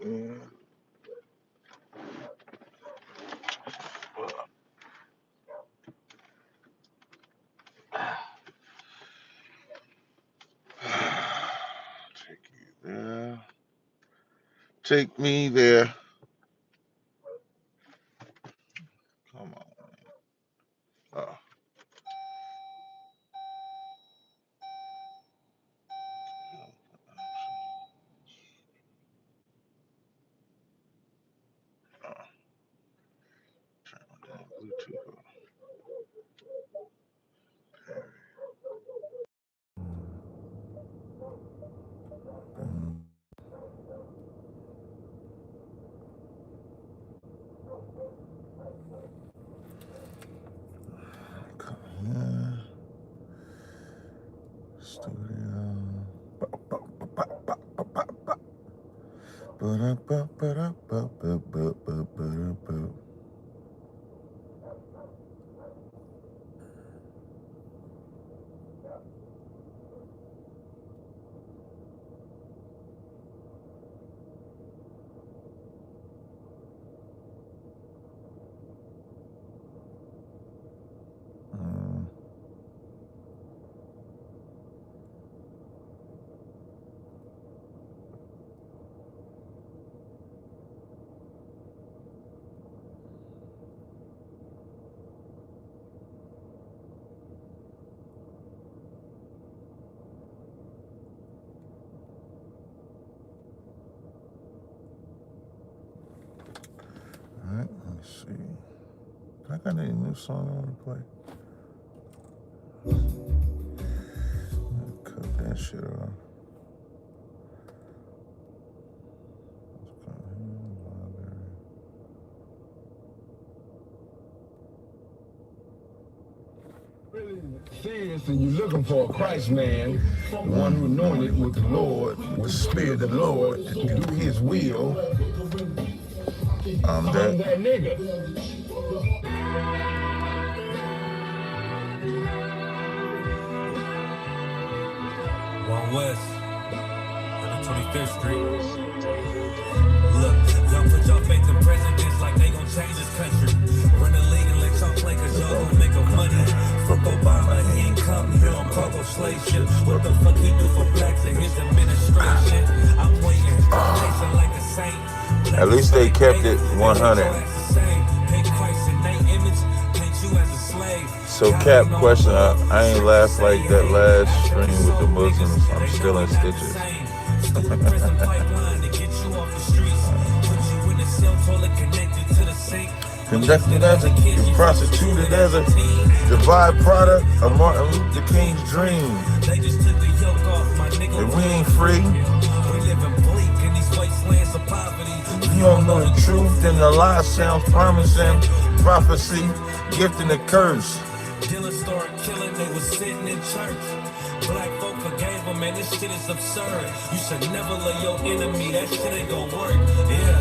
Yeah. Take you there. Take me there. Come on. Oh. Turn on that Bluetooth. Yeah. Studio. All right, let me see. I got any new song I want to play? Cut that shit off. Serious and you're looking for a Christ man, one who anointed with the Lord, with the Spirit of the Lord to do his will. I'm that that. Nigga. One West, 125th Street. Look, y'all put your faith in presidents like they gon' change this country. Run the league and let y'all play cause y'all gon' make a money. Fuck Obama, he ain't come here on cargo slave ship. What the fuck he do for blacks in his administration? I'm waiting, chasing like a saint. At least they kept it 100. So Cap, question, I ain't laughed like that last stream with the Muslims. I'm still in stitches. Conducted as a prostituted as a divide product of Martin Luther King's dream. If we ain't free, if you don't know the truth, then the lie sounds promising. Prophecy, gift and a curse. Dylan started killing, they was sitting in church. Black folk forgave them, man, this shit is absurd. You should never love your enemy, that shit ain't gon' work. Yeah,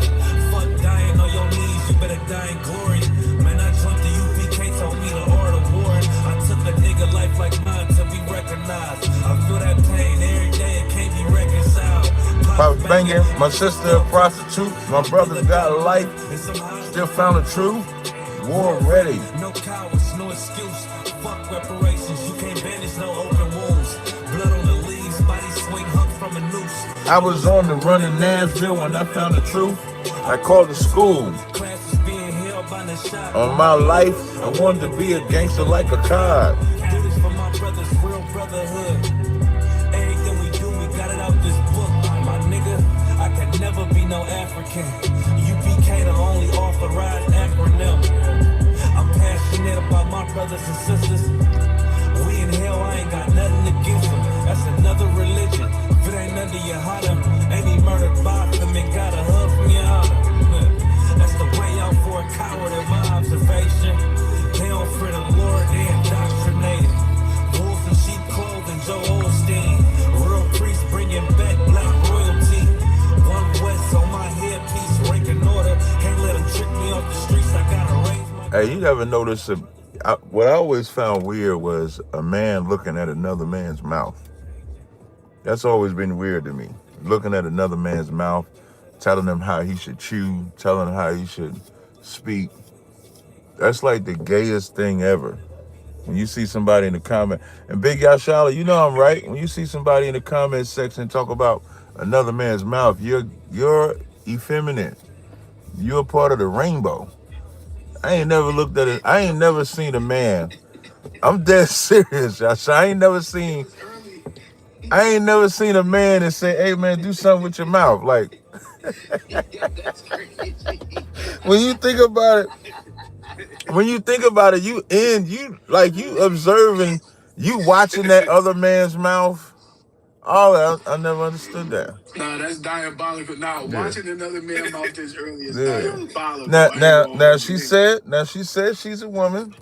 fuck dying on your knees, you better die in glory. Man, I jumped the UPK, told me the art of war. I took a nigga life like mine to be recognized. I feel that pain every day, it can't be reconciled. Pop banging, my sister a prostitute, my brother got a life, still found the truth. War ready. No cowards, no excuse. Fuck reparations. You can't bandage no open wounds. Blood on the leaves, body swing hung from a noose. I was on the run in Nashville when I found the truth. I called the school. Classes being held by the shot. On my life, I wanted to be a gangster like a cod. Do this for my brothers, real brotherhood. Everything we do, we got it out this book. My nigga, I could never be no African. UPK the only authorized acronym. I'm passionate about my brothers and sisters. We in hell, I ain't got nothing against them. That's another religion. If it ain't under your heart, ain't he murdered by them and got a hug from your honor. That's the way out for a coward in my observation. They don't fear the Lord, they indoctrinated. Wolves in sheep clothing, Joe Osteen. Real priests bringing back black royalty. One West on my headpiece, ranking order. Can't let them trick me off the streets, I gotta raise my... Hey, you never noticed, what I always found weird was a man looking at another man's mouth. That's always been weird to me. Looking at another man's mouth, telling him how he should chew, telling him how he should speak. That's like the gayest thing ever. When you see somebody in the comment, and Big Yashala, you know I'm right. When you see somebody in the comment section talk about another man's mouth, you're effeminate. You're a part of the rainbow. I ain't never looked at it. I ain't never seen a man. I'm dead serious, Yashala. I ain't never seen a man and say, "Hey man, do something with your mouth." Like when you think about it, you observing, you watching that other man's mouth. Oh, I never understood that. Nah, that's diabolical. Nah, Yeah. watching another man mouth this early is Yeah. diabolical. I ain't gonna hold you. Now she said she's a woman.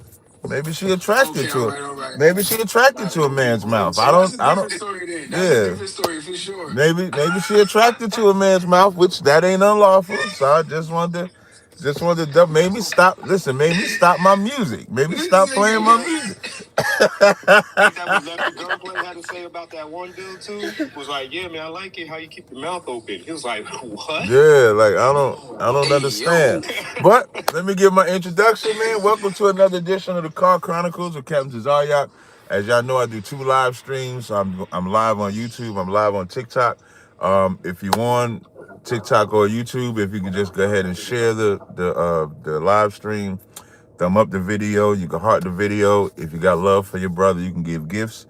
Maybe she attracted Okay, to all it. right, all right. Maybe she All attracted right. to a man's mouth. So that's a I different don't. story then. That's a Yeah. different story for sure. Maybe she attracted to a man's mouth, which that ain't unlawful. So I just wanted to maybe stop. Listen, maybe stop my music. Maybe This stop playing my nigga, music. Ain't that what Lefty Gunplay had to say about that one dude too? Was like, yeah, man, I like it how you keep your mouth open. He was like, what? Yeah, like I don't hey, yo. understand. But let me give my introduction, man. Welcome to another edition of the Car Chronicles with Captain Tazaryach. As y'all know, I do 2 live streams. I'm live on YouTube. I'm live on TikTok. If you on TikTok or YouTube, if you could just go ahead and share the live stream, thumb up the video. You can heart the video. If you got love for your brother, you can give gifts.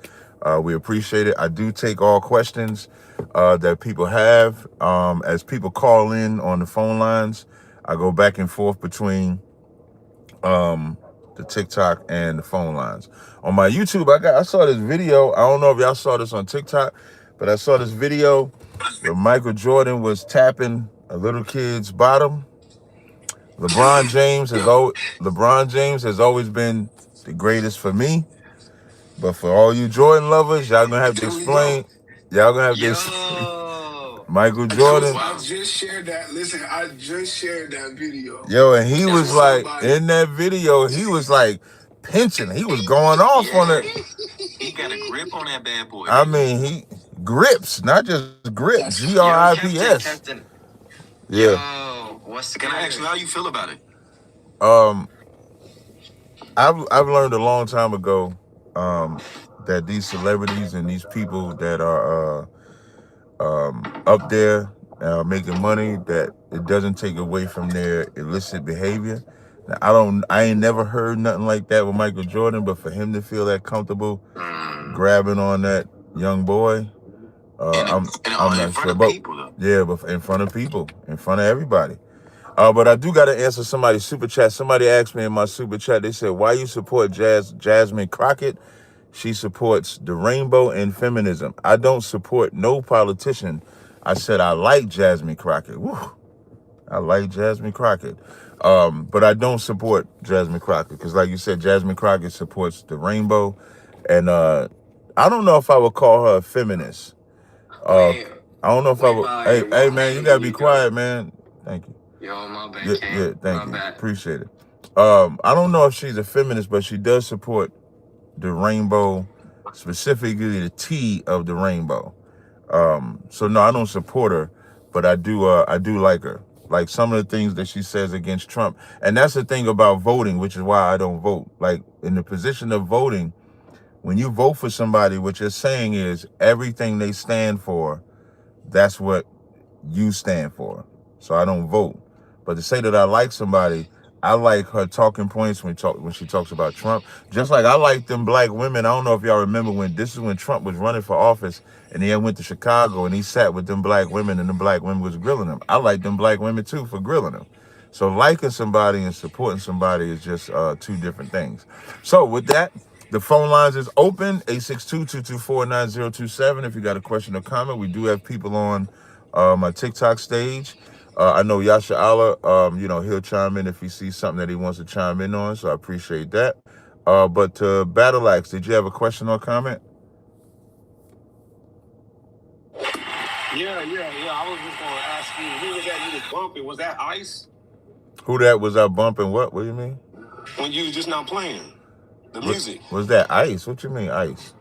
We appreciate it. I do take all questions that people have. As people call in on the phone lines, I go back and forth between the TikTok and the phone lines. On my YouTube, I saw this video. I don't know if y'all saw this on TikTok, but I saw this video where Michael Jordan was tapping a little kid's bottom. LeBron James has always been the greatest for me. But for all you Jordan lovers, y'all gonna have to explain. Y'all gonna have to explain. Michael Jordan. I just shared that. Listen, I just shared that video. Yo, and he was like, in that video, he was like pinching. He was going off on it. He got a grip on that bad boy. I mean, he grips, not just grip. GRIPS. Captain. Yeah. Yo, can I ask you how you feel about it? I've learned a long time ago that these celebrities and these people that are up there making money, that it doesn't take away from their illicit behavior. Now, I ain't never heard nothing like that with Michael Jordan, but for him to feel that comfortable grabbing on that young boy, I'm not sure. But yeah, but in front of people, in front of everybody. But I do got to answer somebody's super chat. Somebody asked me in my super chat, they said, why you support Jasmine Crockett? She supports the rainbow and feminism. I don't support no politician. I said I like Jasmine Crockett. Woo. I like Jasmine Crockett. But I don't support Jasmine Crockett because, like you said, Jasmine Crockett supports the rainbow. And I don't know if I would call her a feminist. I don't know if I would. Hey, man, you got to be quiet, man. Thank you. Yo, my bad, yeah, thank you. Appreciate it. I don't know if she's a feminist, but she does support the rainbow, specifically the T of the rainbow. So no, I don't support her, but I do like her. Like some of the things that she says against Trump. And that's the thing about voting, which is why I don't vote. Like in the position of voting, when you vote for somebody, what you're saying is everything they stand for, that's what you stand for. So I don't vote. But to say that I like somebody, I like her talking points when she talks about Trump. Just like I like them black women. I don't know if y'all remember when Trump was running for office and he went to Chicago and he sat with them black women and the black women was grilling him. I like them black women too for grilling him. So liking somebody and supporting somebody is just 2 different things. So with that, the phone lines is open, 862-224-9027. If you got a question or comment, we do have people on my TikTok stage. I know Yasha Allah, he'll chime in if he sees something that he wants to chime in on, so I appreciate that. But Battle Axe, did you have a question or comment? Yeah. I was just going to ask you, who was that you was bumping? Was that Ice? Who that was I bumping? What? What do you mean? When you was just not playing the music. Was that Ice? What you mean Ice?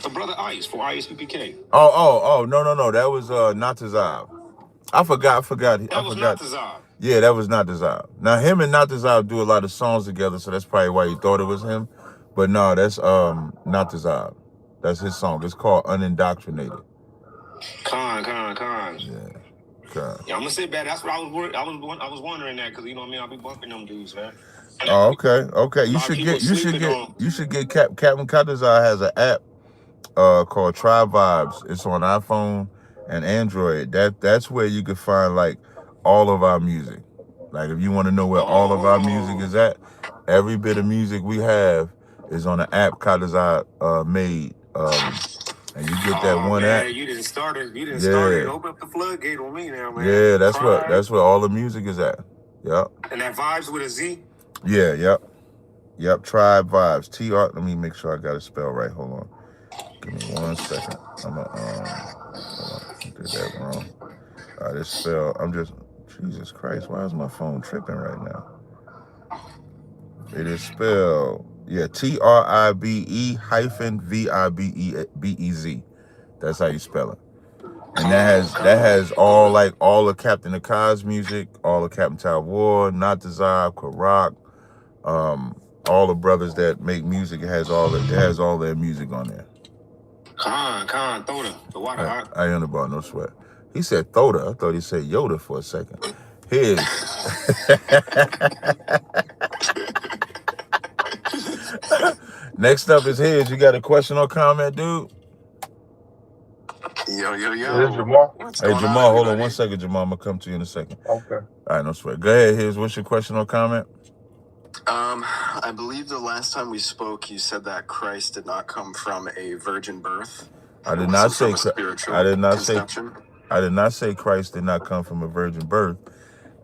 The brother Ice for ISPPK. Oh, no. That was Natazab. I forgot. That was not Tazar. Yeah, that was not Tazaryach. Now him and not Tazaryach do a lot of songs together, so that's probably why you thought it was him. But no, that's not Tazaryach. That's his song. It's called Unindoctrinated. Con. Yeah. Okay. Yeah, I'm gonna sit back. That's what I was wondering that because you know what I mean. I'll be bumping them dudes, man. Oh, okay. You should get Captain Katazar has an app called Tribe Vibes. It's on iPhone and Android. That's where you can find like all of our music. Like if you want to know where all of our music is at, every bit of music we have is on the app Katazar made. And you get that one app. You didn't start it. Open up the floodgate on me now, man. Yeah, that's where all the music is at. Yep. And that Vibes with a Z? Yeah, yep. Tribe Vibes. TR. Let me make sure I got it spelled right. Hold on. Give me 1 second. I'm gonna hold on. I did that wrong. It's spelled. Jesus Christ, why is my phone tripping right now? It is spelled, TRIBE -VIBEZ. That's how you spell it. And that has all of Captain Akai's music, all of Captain Talwar, Not Tazaryach, Karak, all the brothers that make music. It has all their music on there. Con, Thoda, the water hot. I ain't about no sweat. He said Thoda. I thought he said Yoda for a second. His. Next up is his. You got a question or comment, dude? Yo. Here's Jamal. Hey, Jamal, hold on 1 second, Jamal. I'm going to come to you in a second. Okay. All right, no sweat. Go ahead, his. What's your question or comment? I believe the last time we spoke, you said that Christ did not come from a virgin birth. I did not say Christ did not come from a virgin birth.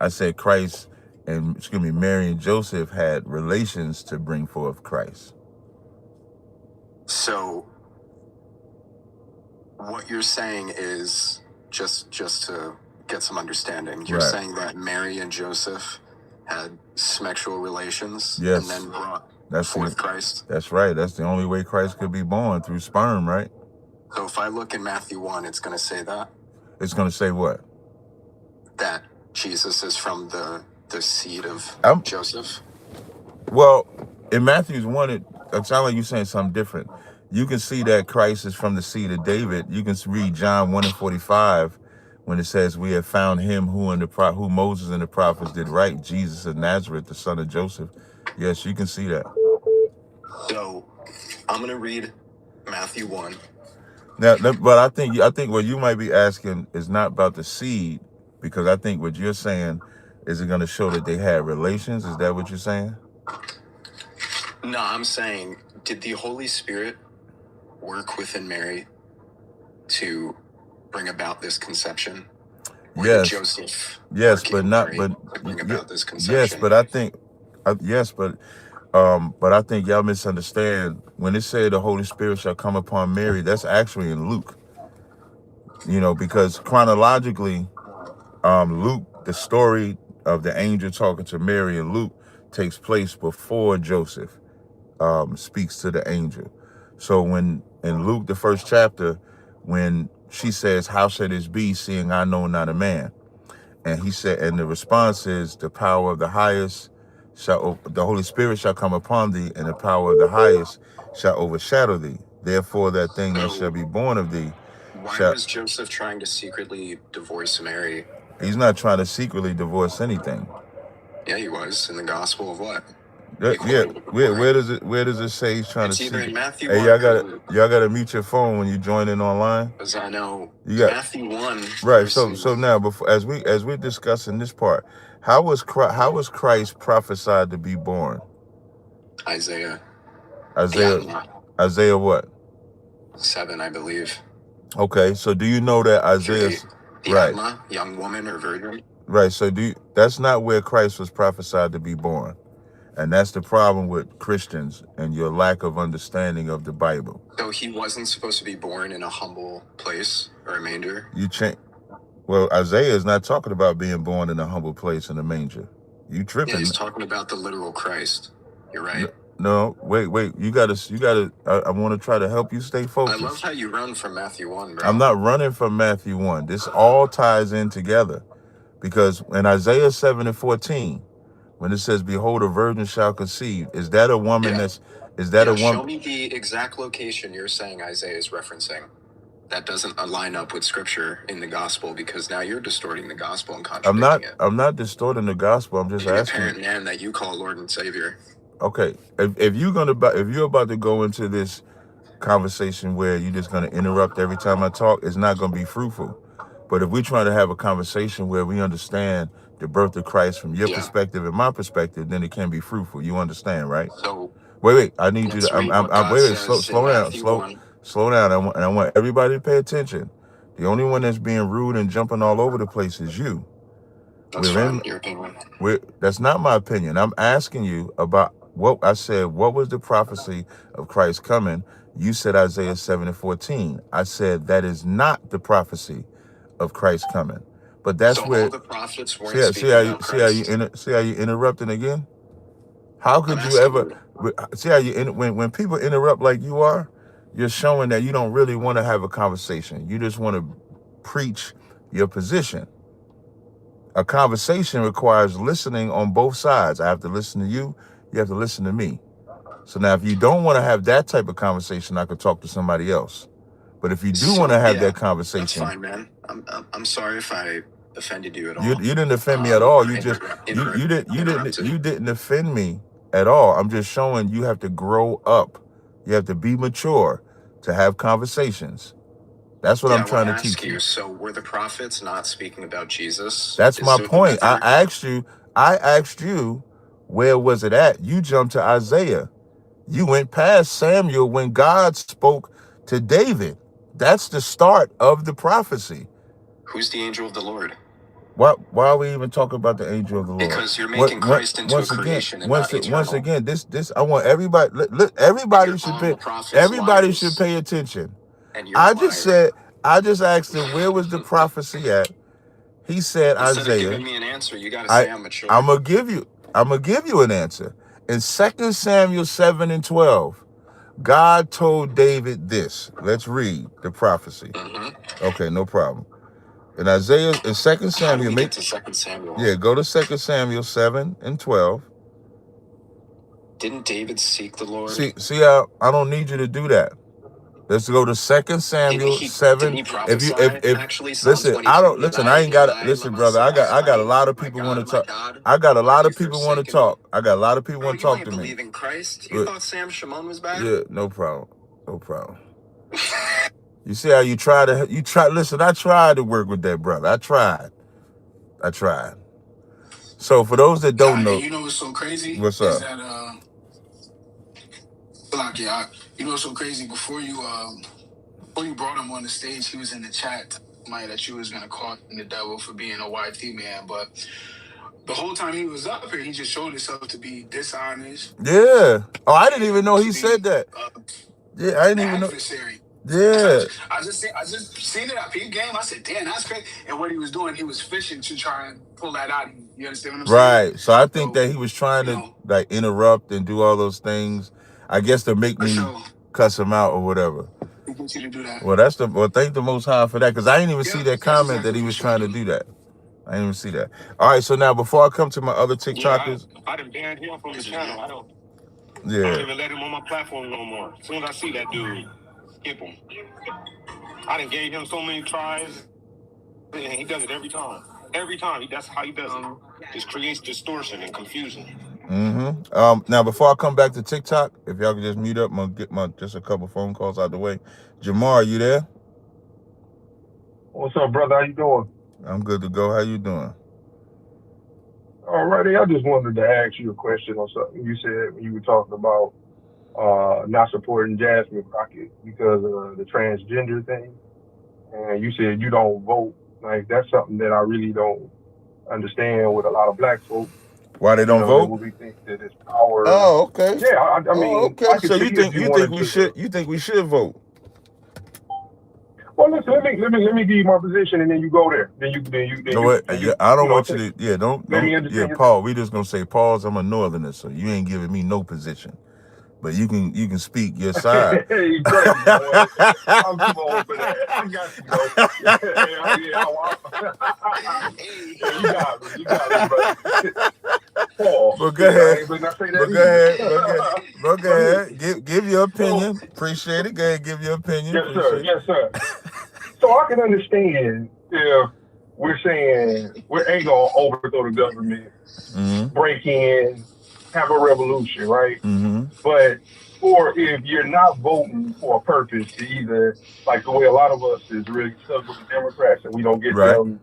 I said Christ and Mary and Joseph had relations to bring forth Christ. So what you're saying is just to get some understanding. You're saying that Mary and Joseph had sexual relations and then brought forth Christ. That's right. That's the only way Christ could be born, through sperm, right? So if I look in Matthew 1, it's going to say that? It's going to say what? That Jesus is from the seed of Joseph? Well, in Matthew 1, it sounds like you're saying something different. You can see that Christ is from the seed of David. You can read John 1:45 when it says, we have found him who Moses and the prophets did right, Jesus of Nazareth, the son of Joseph. Yes, you can see that. So I'm going to read Matthew 1. Now, but I think what you might be asking is not about the seed, because I think what you're saying is it going to show that they had relations. Is that what you're saying? No, I'm saying, did the Holy Spirit work within Mary to bring about this conception? Yes. Joseph. Yes, but not. Mary But to bring about this conception? yes, but I think. But I think y'all misunderstand. When it said the Holy Spirit shall come upon Mary, that's actually in Luke. Because chronologically, Luke, the story of the angel talking to Mary in Luke takes place before Joseph speaks to the angel. So when in Luke, the first chapter, when she says, how shall this be, seeing I know not a man? And he said, and the response is, the power of the highest the Holy Spirit shall come upon thee, and the power of the highest shall overshadow thee. Therefore, that thing that shall be born of thee. Why was Joseph trying to secretly divorce Mary? He's not trying to secretly divorce anything. Yeah, he was. In the Gospel of what? Where does it say he's trying it's to? Either in Matthew hey, 1 y'all gotta mute your phone when you join in online. Because I know Matthew 1. Right. So now, before as we're discussing this part, how was Christ prophesied to be born? Isaiah what? 7, I believe. Okay. So do you know that Isaiah? Right. Young woman or virgin. Right. So that's not where Christ was prophesied to be born. And that's the problem with Christians and your lack of understanding of the Bible. So he wasn't supposed to be born in a humble place or a manger? Well, Isaiah is not talking about being born in a humble place in a manger. You tripping. Yeah, he's talking about the literal Christ. You're right. No, wait. You gotta. I want to try to help you stay focused. I love how you run from Matthew 1, bro. I'm not running from Matthew 1. This all ties in together, because in Isaiah 7:14, when it says, "Behold, a virgin shall conceive," is that a woman that's? Is that a woman? Show me the exact location you're saying Isaiah is referencing. That doesn't line up with scripture in the gospel, because now you're distorting the gospel and contradicting it. I'm not distorting the gospel. I'm just asking. The apparent man that you call Lord and Savior. Okay, if you're about to go into this conversation where you're just going to interrupt every time I talk, it's not going to be fruitful. But if we're trying to have a conversation where we understand the birth of Christ from your perspective and my perspective, then it can be fruitful. You understand, right? So wait. I need you to. Slow down. I want everybody to pay attention. The only one that's being rude and jumping all over the place is you. That's fine, your opinion. That's not my opinion. I'm asking you about what I said. What was the prophecy of Christ coming? You said Isaiah 7:14. I said that is not the prophecy of Christ coming. But that's where all the prophets weren't see how you interrupting again? How could you ever see how you when people interrupt like you are? You're showing that you don't really want to have a conversation. You just want to preach your position. A conversation requires listening on both sides. I have to listen to you. You have to listen to me. So now if you don't want to have that type of conversation, I could talk to somebody else. But if you do want to have that conversation, that's fine, man. I'm sorry if I offended you at all. You didn't offend me at all. You didn't offend me at all. I'm just showing you have to grow up. You have to be mature to have conversations. That's what I'm trying to teach you. So were the prophets not speaking about Jesus? That's my point. I asked you, where was it at? You jumped to Isaiah. You went past Samuel when God spoke to David. That's the start of the prophecy. Who's the angel of the Lord? Why are we even talking about the angel of the Lord? Because you're making Christ into a creation and not eternal. Once again, this I want everybody. Everybody should pay attention. I just asked him, where was the prophecy at? He said Instead Isaiah. Of giving me an answer, you gotta say I'm mature. I'm gonna give you an answer. In 2 Samuel 7:12, God told David this. Let's read the prophecy. Okay, no problem. In 2 Samuel, get to 2 Samuel? Yeah, go to 2 Samuel 7:12. Didn't David seek the Lord? See how I don't need you to do that. Let's go to 2 Samuel 7. Listen, I ain't got listen, brother. I got a lot of people want to talk. I got a lot of people want to talk. I got a lot of people want to talk to me. Believe in Christ? You thought Sam Shimon was bad? Yeah, no problem. You see how you try. Listen, I tried to work with that brother. I tried. So for those that don't know, you know what's so crazy? What's up? Is that you know what's so crazy? Before you brought him on the stage, he was in the chat, that you was gonna call him the devil for being a YT man, but the whole time he was up here, he just showed himself to be dishonest. Yeah. Oh, I didn't even know he said that. Yeah, I didn't even know. Yeah. I just seen it at peep game. I said, damn, that's crazy. And what he was doing, he was fishing to try and pull that out. You understand what I'm saying? Right. So I think that he was trying to like interrupt and do all those things, I guess, to make me cuss him out or whatever. He continue to do that. Well, thank the Most High for that, because I didn't even see that comment that he was trying to do that. I didn't even see that. All right, so now before I come to my other TikTokers, I done banned him from the channel. I don't even let him on my platform no more. As soon as I see that dude, skip him. I done gave him so many tries, and he does it every time. Every time, that's how he does it. Just creates distortion and confusion. Now before I come back to TikTok, if y'all can just mute up, I'm gonna get just a couple phone calls out the way. Jamar, you there? What's up, brother? How you doing? I'm good to go. How you doing? Alrighty, I just wanted to ask you a question on something you said when you were talking about not supporting Jasmine Crockett because of the transgender thing. And you said you don't vote. Like, that's something that I really don't understand with a lot of black folks. Why they don't vote? We think that it's power. Oh, okay. Yeah, I mean, okay. So you think we should vote? Well, listen. Let me give you my position, and then you go there. Then I don't want you to. Yeah, don't. Yeah, Paul. We just gonna say pause. I'm a northerner, so you ain't giving me no position. but you can speak your side. Hey, crazy, boy. I'm too old for that. I got you, though. Yeah, you got me, brother. Paul. But go ahead. I ain't better not say that But go either. ahead. But go ahead. Give your opinion. Appreciate it. Go ahead. Give your opinion. Yes, sir. Yes, sir. So I can understand if we're saying we ain't gonna overthrow the government, break in, have a revolution, right? But or if you're not voting for a purpose to either, like the way a lot of us is really stuck with the Democrats and we don't get them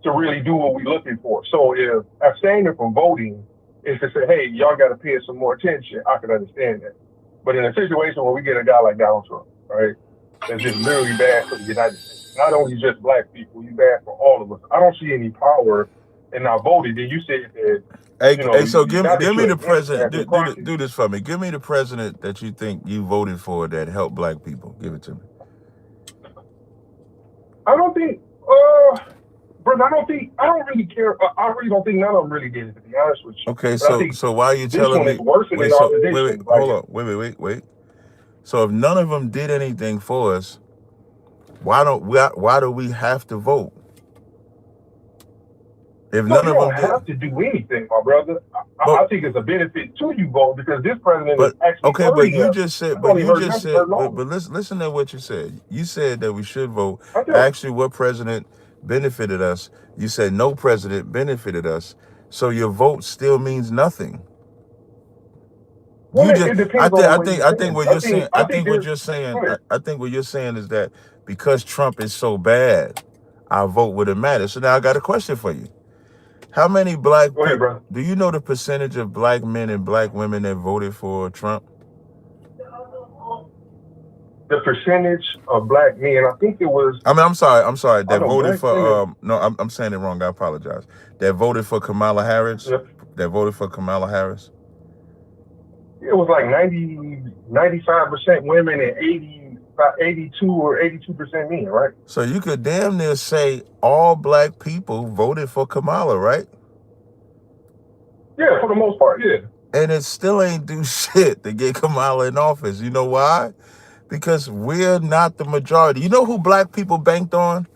to really do what we're looking for. So if abstaining from voting is to say, hey, y'all got to pay us some more attention, I can understand that. But in a situation where we get a guy like Donald Trump, right, that's just literally bad for the United States, not only just black people, he's bad for all of us. I don't see any power in our voting. Then you said that. Hey, so give me the president. Do this for me. Give me the president that you think you voted for that helped black people. Give it to me. I don't think. Brother, I don't really care. I really don't think none of them really did it, to be honest with you. Okay, so why are you telling me? Wait, hold on. Wait. So if none of them did anything for us, why do we have to vote? If none of them have to do anything, my brother. I think it's a benefit to you vote because this president is actually. Okay, but you just said. But listen to what you said. You said that we should vote. Actually, what president benefited us? You said no president benefited us. So your vote still means nothing. I think what you're saying. I think what you're saying is that because Trump is so bad, our vote wouldn't matter. So now I got a question for you. How many black people, do you know the percentage of black men and black women that voted for Trump? The percentage of black men, I think it was. I'm sorry. That voted for. No, I'm saying it wrong. I apologize. That voted for Kamala Harris. Yep. That voted for Kamala Harris. It was like 95% women and 82 or 82% men, right? So you could damn near say all black people voted for Kamala, right? Yeah, for the most part, yeah. And it still ain't do shit to get Kamala in office. You know why? Because we're not the majority. You know who black people banked on?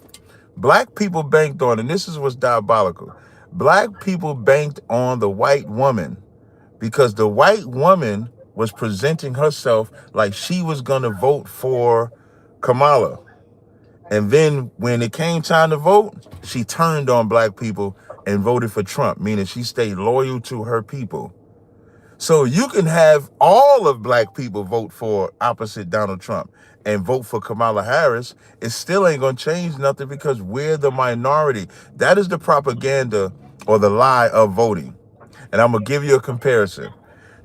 Black people banked on, and this is what's diabolical. Black people banked on the white woman because the white woman was presenting herself like she was going to vote for Kamala. And then when it came time to vote, she turned on black people and voted for Trump, meaning she stayed loyal to her people. So you can have all of black people vote for opposite Donald Trump and vote for Kamala Harris. It still ain't going to change nothing because we're the minority. That is the propaganda or the lie of voting. And I'm going to give you a comparison.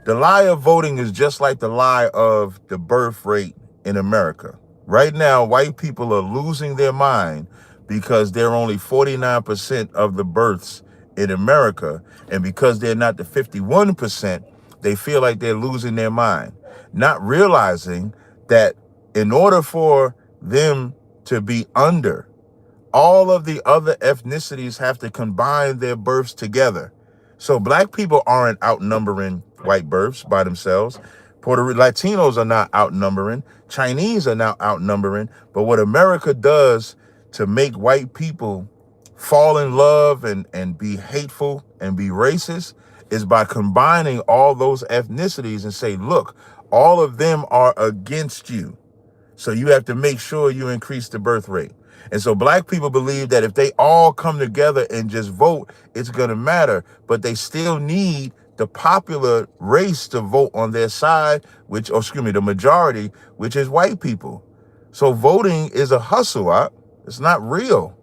The lie of voting is just like the lie of the birth rate in America. Right now, white people are losing their mind because they're only 49% of the births in America. And because they're not the 51%, they feel like they're losing their mind, not realizing that in order for them to be under, all of the other ethnicities have to combine their births together. So black people aren't outnumbering white births by themselves. Latinos are not outnumbering. Chinese are not outnumbering. But what America does to make white people fall in love and be hateful and be racist is by combining all those ethnicities and say, look, all of them are against you. So you have to make sure you increase the birth rate. And so black people believe that if they all come together and just vote, it's going to matter. But they still need the popular race to vote on their side, the majority, which is white people. So voting is a hustle. It's not real.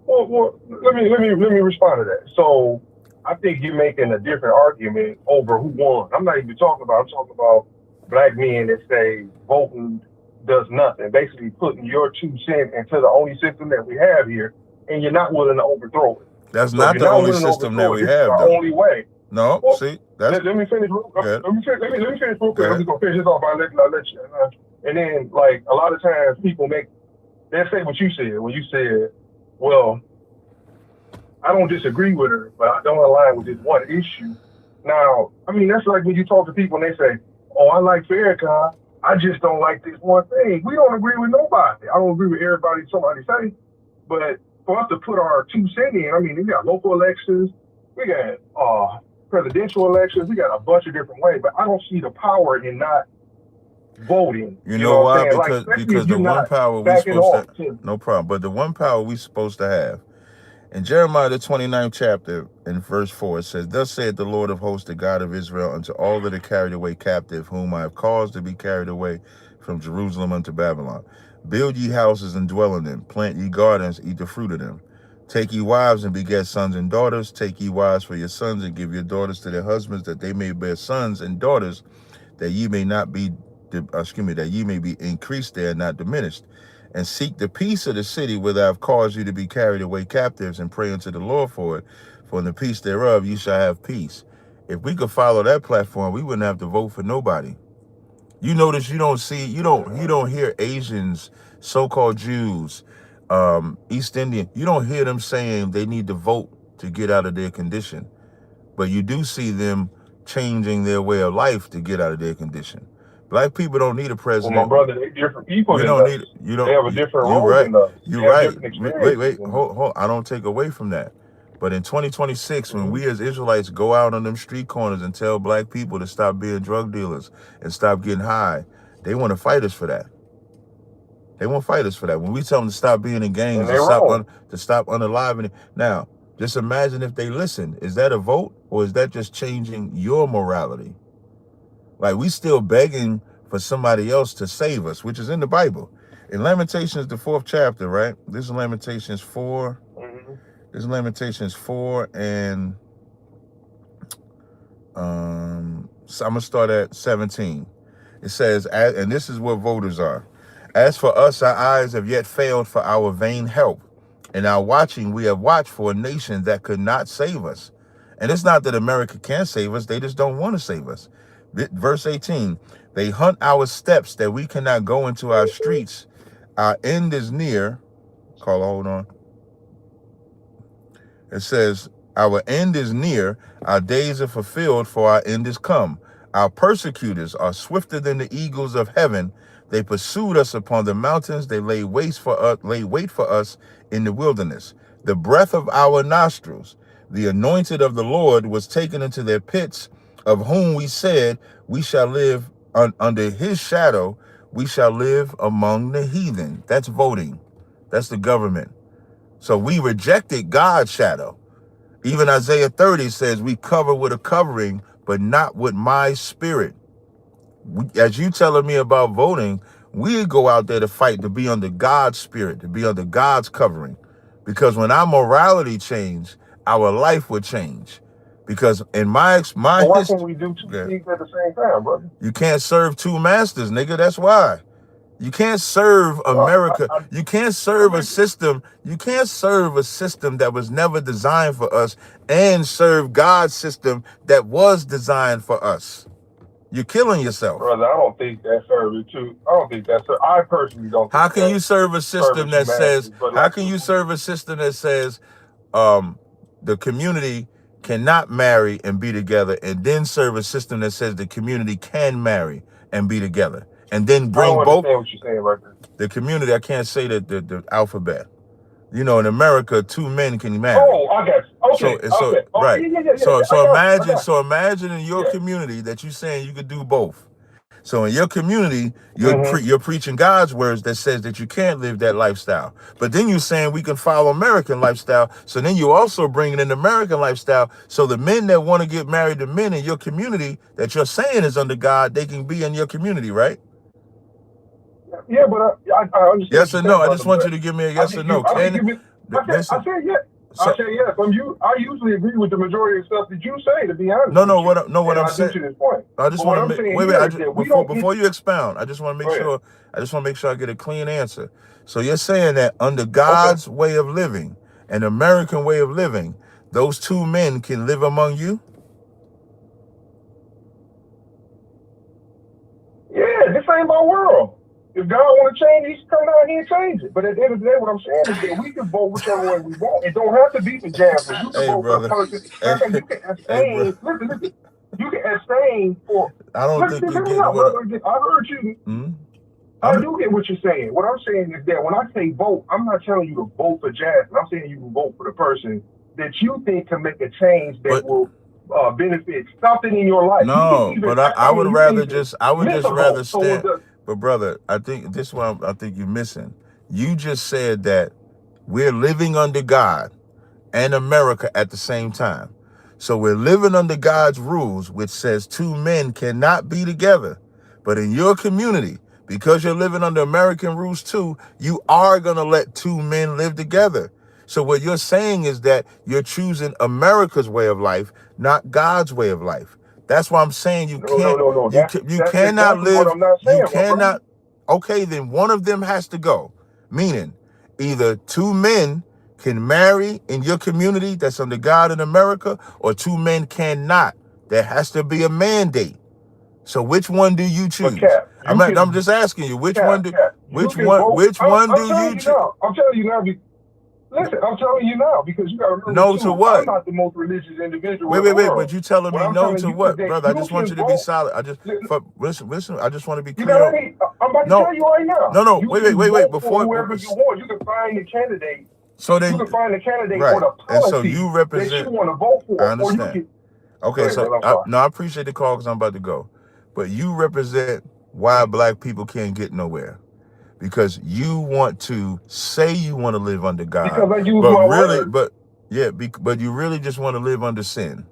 Well, let me respond to that. So I think you're making a different argument over who won. I'm talking about black men that say voting does nothing, basically putting your 2 cents into the only system that we have here, and you're not willing to overthrow it. That's not the only system that we have, though. The only way. No, well, see, let me finish. Let me finish real quick. I'm just gonna finish this off. I'll let you. And then, like a lot of times, people they say what you said when you said, "Well, I don't disagree with her, but I don't align with this one issue." Now, I mean, that's like when you talk to people and they say, oh, I like Farrakhan, I just don't like this one thing. We don't agree with nobody. I don't agree with everybody somebody say, but for us to put our 2 cents in, I mean, we got local elections, we got presidential elections, we got a bunch of different ways, but I don't see the power in not voting. You know why? Because the one power we supposed to, no problem, but the one power we supposed to have. In Jeremiah, the 29th chapter, in verse 4, it says, thus saith the Lord of hosts, the God of Israel, unto all that are carried away captive, whom I have caused to be carried away from Jerusalem unto Babylon. Build ye houses and dwell in them. Plant ye gardens, eat the fruit of them. Take ye wives and beget sons and daughters. Take ye wives for your sons and give your daughters to their husbands, that they may bear sons and daughters, that ye may not be, that ye may be increased there and not diminished. And seek the peace of the city whither I have caused you to be carried away captives, and pray unto the Lord for it. For in the peace thereof you shall have peace. If we could follow that platform, we wouldn't have to vote for nobody. You notice you don't hear Asians, so-called Jews, East Indian, you don't hear them saying they need to vote to get out of their condition. But you do see them changing their way of life to get out of their condition. Black people don't need a president. Well, my brother, they're different people. They have a different role than us. You're right. Wait. Hold. I don't take away from that. But in 2026, when we as Israelites go out on them street corners and tell black people to stop being drug dealers and stop getting high, they want to fight us for that. They won't fight us for that. When we tell them to stop being in gangs, to stop unaliving it. Now, just imagine if they listen. Is that a vote, or is that just changing your morality? Like, we still begging for somebody else to save us, which is in the Bible. In Lamentations, the 4th chapter, right? This is Lamentations 4. Mm-hmm. This is Lamentations 4, and so I'm going to start at 17. It says, and this is what voters are. As for us, our eyes have yet failed for our vain help. In our watching, we have watched for a nation that could not save us. And it's not that America can't save us. They just don't want to save us. Verse 18, they hunt our steps that we cannot go into our streets. Our end is near. Hold on. It says, our end is near. Our days are fulfilled, for our end is come. Our persecutors are swifter than the eagles of heaven. They pursued us upon the mountains. They lay wait for us in the wilderness. The breath of our nostrils, the anointed of the Lord, was taken into their pits, of whom we said, we shall live under his shadow. We shall live among the heathen. That's voting. That's the government. So we rejected God's shadow. Even Isaiah 30 says, we cover with a covering, but not with my spirit. As you telling me about voting, we go out there to fight to be under God's spirit, to be under God's covering. Because when our morality changed, our life would change. Because in my why can't we do 2 things at the same time, brother? You can't serve 2 masters, nigga. That's why. You can't serve America. You can't serve a system. You can't serve a system that was never designed for us and serve God's system that was designed for us. You're killing yourself. Brother, I don't think that's serving too. I don't think that's. I personally don't think. How can you serve a system that says, how can you serve a system that says the community cannot marry and be together, and then serve a system that says the community can marry and be together, and then bring both? What you're saying right there. The community, I can't say that the alphabet. You know, in America, 2 men can marry. Oh, I got you. Okay. Right. Yeah. So imagine in your community that you're saying you could do both. So in your community, you're preaching God's words that says that you can't live that lifestyle. But then you're saying we can follow American lifestyle. So then you also bringing in American lifestyle. So the men that want to get married to men in your community that you're saying is under God, they can be in your community, right? Yeah, but I understand. Yes or no? I just want you to give me a yes or no. I said yes. I say yes. I usually agree with the majority of stuff that you say, to be honest. What I'm saying. To this point. I just want to wait. Before you expound, I just want to make sure. I just want to make sure I get a clean answer. So you're saying that under God's way of living, an American way of living, those 2 men can live among you? Yeah, this ain't my world. If God want to change, he can come down here and change it. But at the end of the day, what I'm saying is that we can vote whichever way we want. It don't have to be for Jasmine. You can vote for a person. You can abstain. Listen. You can abstain for. I don't think you're getting what I heard you. Mm-hmm. I do get what you're saying. What I'm saying is that when I say vote, I'm not telling you to vote for Jasmine. I'm saying you can vote for the person that you think can make a change that will benefit something in your life. No, but I would rather just rather stand. But brother, I think this one I think you're missing. You just said that we're living under God and America at the same time. So we're living under God's rules, which says two men cannot be together. But in your community, because you're living under American rules too, you are going to let two men live together. So what you're saying is that you're choosing America's way of life, not God's way of life. That's why I'm saying you can't. No. You cannot live. What I'm not saying, you cannot. Okay, then one of them has to go. Meaning, either two men can marry in your community that's under God in America, or two men cannot. There has to be a mandate. So which one do you choose? I'm just asking you, which one do you choose? I'm telling you now. Listen, I'm telling you now because you got to remember. No to what? I'm not the most religious individual. Wait, but you telling me no to what, brother? I just want you to be solid. Listen. I just want to be clear. I'm about to tell you right now. No. Wait. Before whoever you want, you can find the candidate. So then you can find the candidate for the policy and so you represent, that you want to vote for. I understand. Okay, so I appreciate the call because I'm about to go. But you represent why black people can't get nowhere. Because you want to say you want to live under God, because I use my word. But you really just want to live under sin,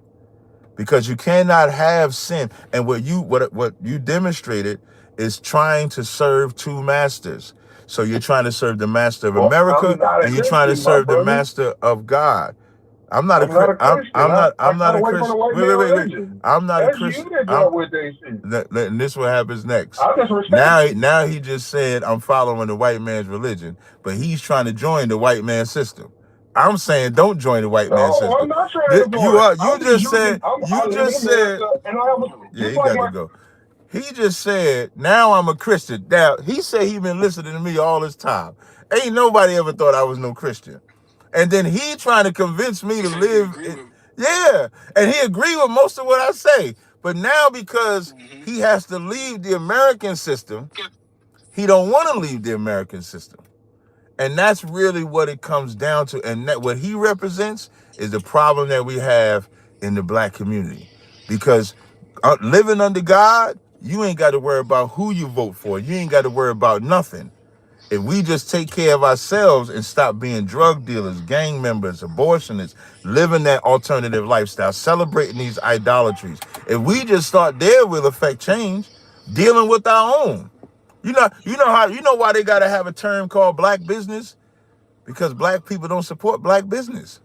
because you cannot have sin. And what you demonstrated is trying to serve two masters. So you're trying to serve the master of America, and you're trying to serve the master of God. I'm not a Christian. I'm not a Christian. Wait. I'm not a Christian. And this is what happens next. Now he just said I'm following the white man's religion, but he's trying to join the white man's system. I'm saying don't join the white man's system. I'm not trying to join. You just said. Yeah, he got to go. He just said, now I'm a Christian. Now, he said he been listening to me all this time. Ain't nobody ever thought I was no Christian. And then he trying to convince me to live. And he agreed with most of what I say. But now because he has to leave the American system, he don't want to leave the American system. And that's really what it comes down to. And that what he represents is the problem that we have in the black community. Because living under God, you ain't got to worry about who you vote for. You ain't got to worry about nothing. If we just take care of ourselves and stop being drug dealers, gang members, abortionists, living that alternative lifestyle, celebrating these idolatries, if we just start there, we'll affect change, dealing with our own. You know why they got to have a term called black business? Because black people don't support black business.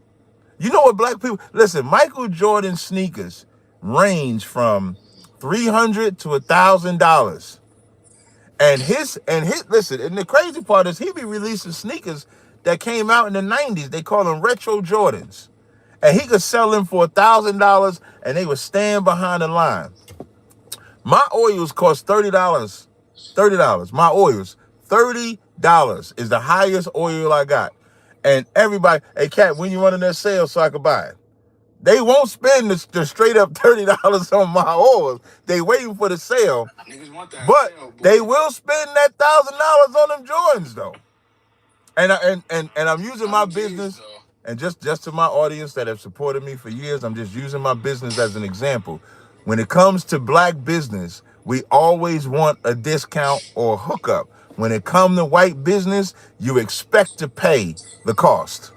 You know what black people, listen, Michael Jordan sneakers range from $300 to $1,000. And listen, and the crazy part is he be releasing sneakers that came out in the 90s. They call them retro Jordans. And he could sell them for $1,000 and they would stand behind the line. My oils cost $30. $30. My oils, $30 is the highest oil I got. And everybody, hey, Cat, when you running that sale so I could buy it? They won't spend the straight up $30 on my oils. They waiting for the sale. But they will spend that $1,000 on them Jordans though. And I'm using my business, and just to my audience that have supported me for years, I'm just using my business as an example. When it comes to black business, we always want a discount or hookup. When it comes to white business, you expect to pay the cost.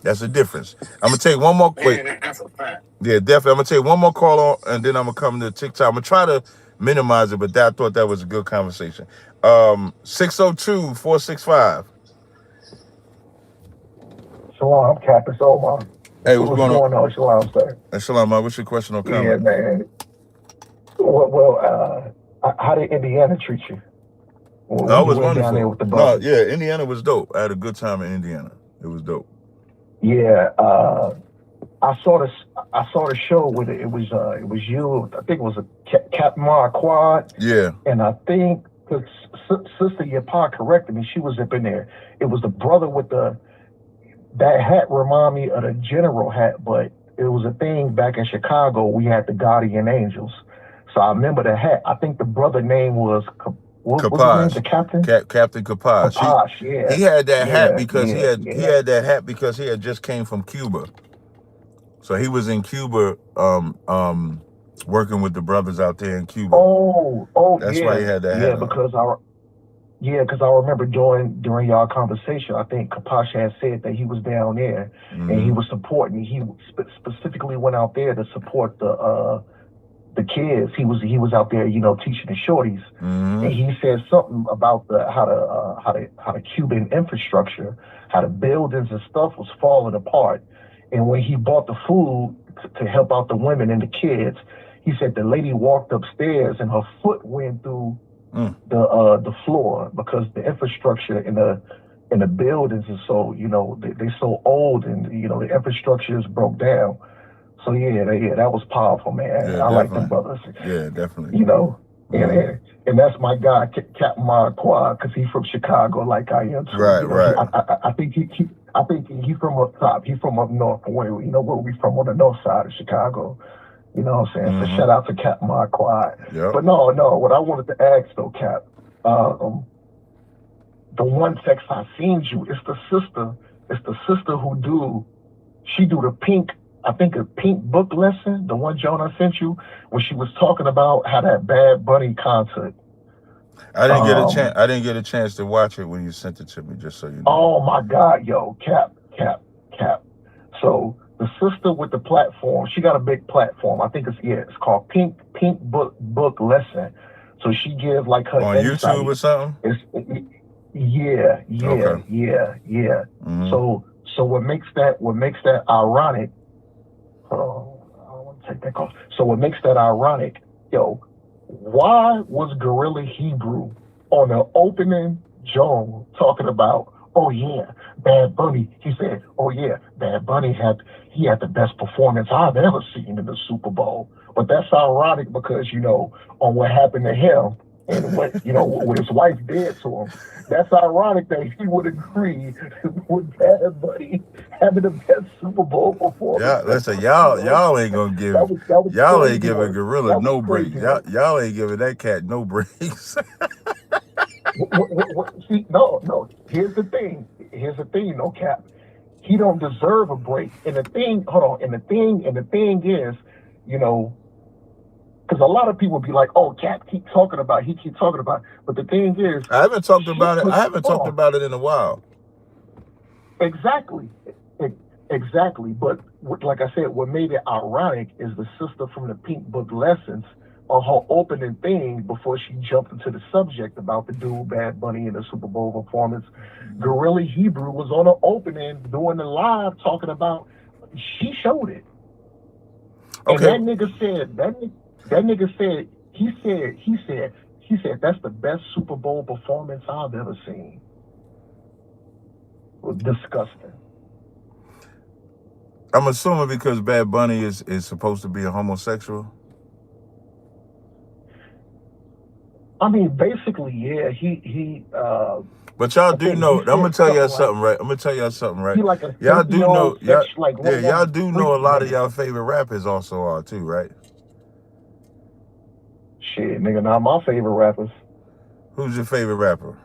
That's the difference. I'm going to take one more. Wait. That's a fact. Yeah, definitely. I'm going to take one more call on, and then I'm going to come to TikTok. I'm going to try to minimize it, but I thought that was a good conversation. 602-465. Shalom, Captain Solomon. Hey, what's going on? Shalom, sir. Hey, Shalom, man. What's your question or comment? Yeah, man. Well, how did Indiana treat you? No, it was wonderful. No, yeah, Indiana was dope. I had a good time in Indiana. It was dope. Yeah, I saw the show with it. It was you. I think it was a Captain Marquardt. Yeah. And I think because Sister Yapa corrected me, she was up in there. It was the brother with that hat. Remind me of the general hat, but was a thing back in Chicago. We had the Guardian Angels. So I remember the hat. I think the brother name was what was his name? The captain. Captain Kapash. Kapash. Yeah. He had that hat because he yeah. had that hat because he had just came from Cuba. So he was in Cuba, working with the brothers out there in Cuba. That's why he had that hat on. Because I remember during y'all conversation, I think Kapash had said that he was down there and he was supporting. He specifically went out there to support the kids. He was out there, teaching the shorties, and he said something about how the Cuban infrastructure, how the buildings and stuff was falling apart. And when he bought the food to help out the women and the kids, he said the lady walked upstairs and her foot went through the floor because the infrastructure in the buildings is so they're so old and the infrastructure is broke down. So that was powerful, man. Yeah, I like them brothers. Yeah, definitely. And that's my guy, Captain Marquardt, because he's from Chicago, like I am too. Right. I think he's from up top. He's from up north, where we from on the north side of Chicago. You know what I'm saying? So shout out to Captain Marquardt. Yep. But no, what I wanted to ask though, Cap, the one text I seen you, it's the sister who she do the pink book lesson, the one Joan I sent you, when she was talking about how that Bad Bunny concert. I didn't get a chance to watch it when you sent it to me, just so you know. Oh my God, yo, Cap. So the sister with the platform, she got a big platform. I think it's called Pink Book Lesson. So she gives like her on insight. YouTube or something. Yeah. Okay. So what makes that ironic? I don't want to take that call. So what makes that ironic, why was Gorilla Hebrew on the opening Joan talking about, oh yeah, Bad Bunny? He said, oh yeah, Bad Bunny had the best performance I've ever seen in the Super Bowl. But that's ironic because, on what happened to him and what his wife did to him. That's ironic that he would agree with Bad Bunny having the best Super Bowl performance. Yeah, listen, y'all ain't gonna give y'all ain't giving Gorilla no breaks. Y'all ain't giving that cat no breaks. See, no. Here's the thing, no Cap. He don't deserve a break. And the thing is, because a lot of people be like, "Oh, Cap, keep talking about." But the thing is, I haven't talked about it in a while. Exactly. But like I said, what made it ironic is the sister from the Pink Book Lessons on her opening thing before she jumped into the subject about the dude Bad Bunny in the Super Bowl performance. Gorilla Hebrew was on the opening doing the live talking about. She showed it. Okay. And that nigga said he said that's the best Super Bowl performance I've ever seen. It was disgusting. I'm assuming because Bad Bunny is supposed to be a homosexual. I mean, basically, yeah. He. But y'all do know. I'm gonna tell y'all something, right? Y'all do know. Y'all do know a lot of y'all favorite rappers also are too, right? Shit, nigga, not my favorite rappers. Who's your favorite rapper?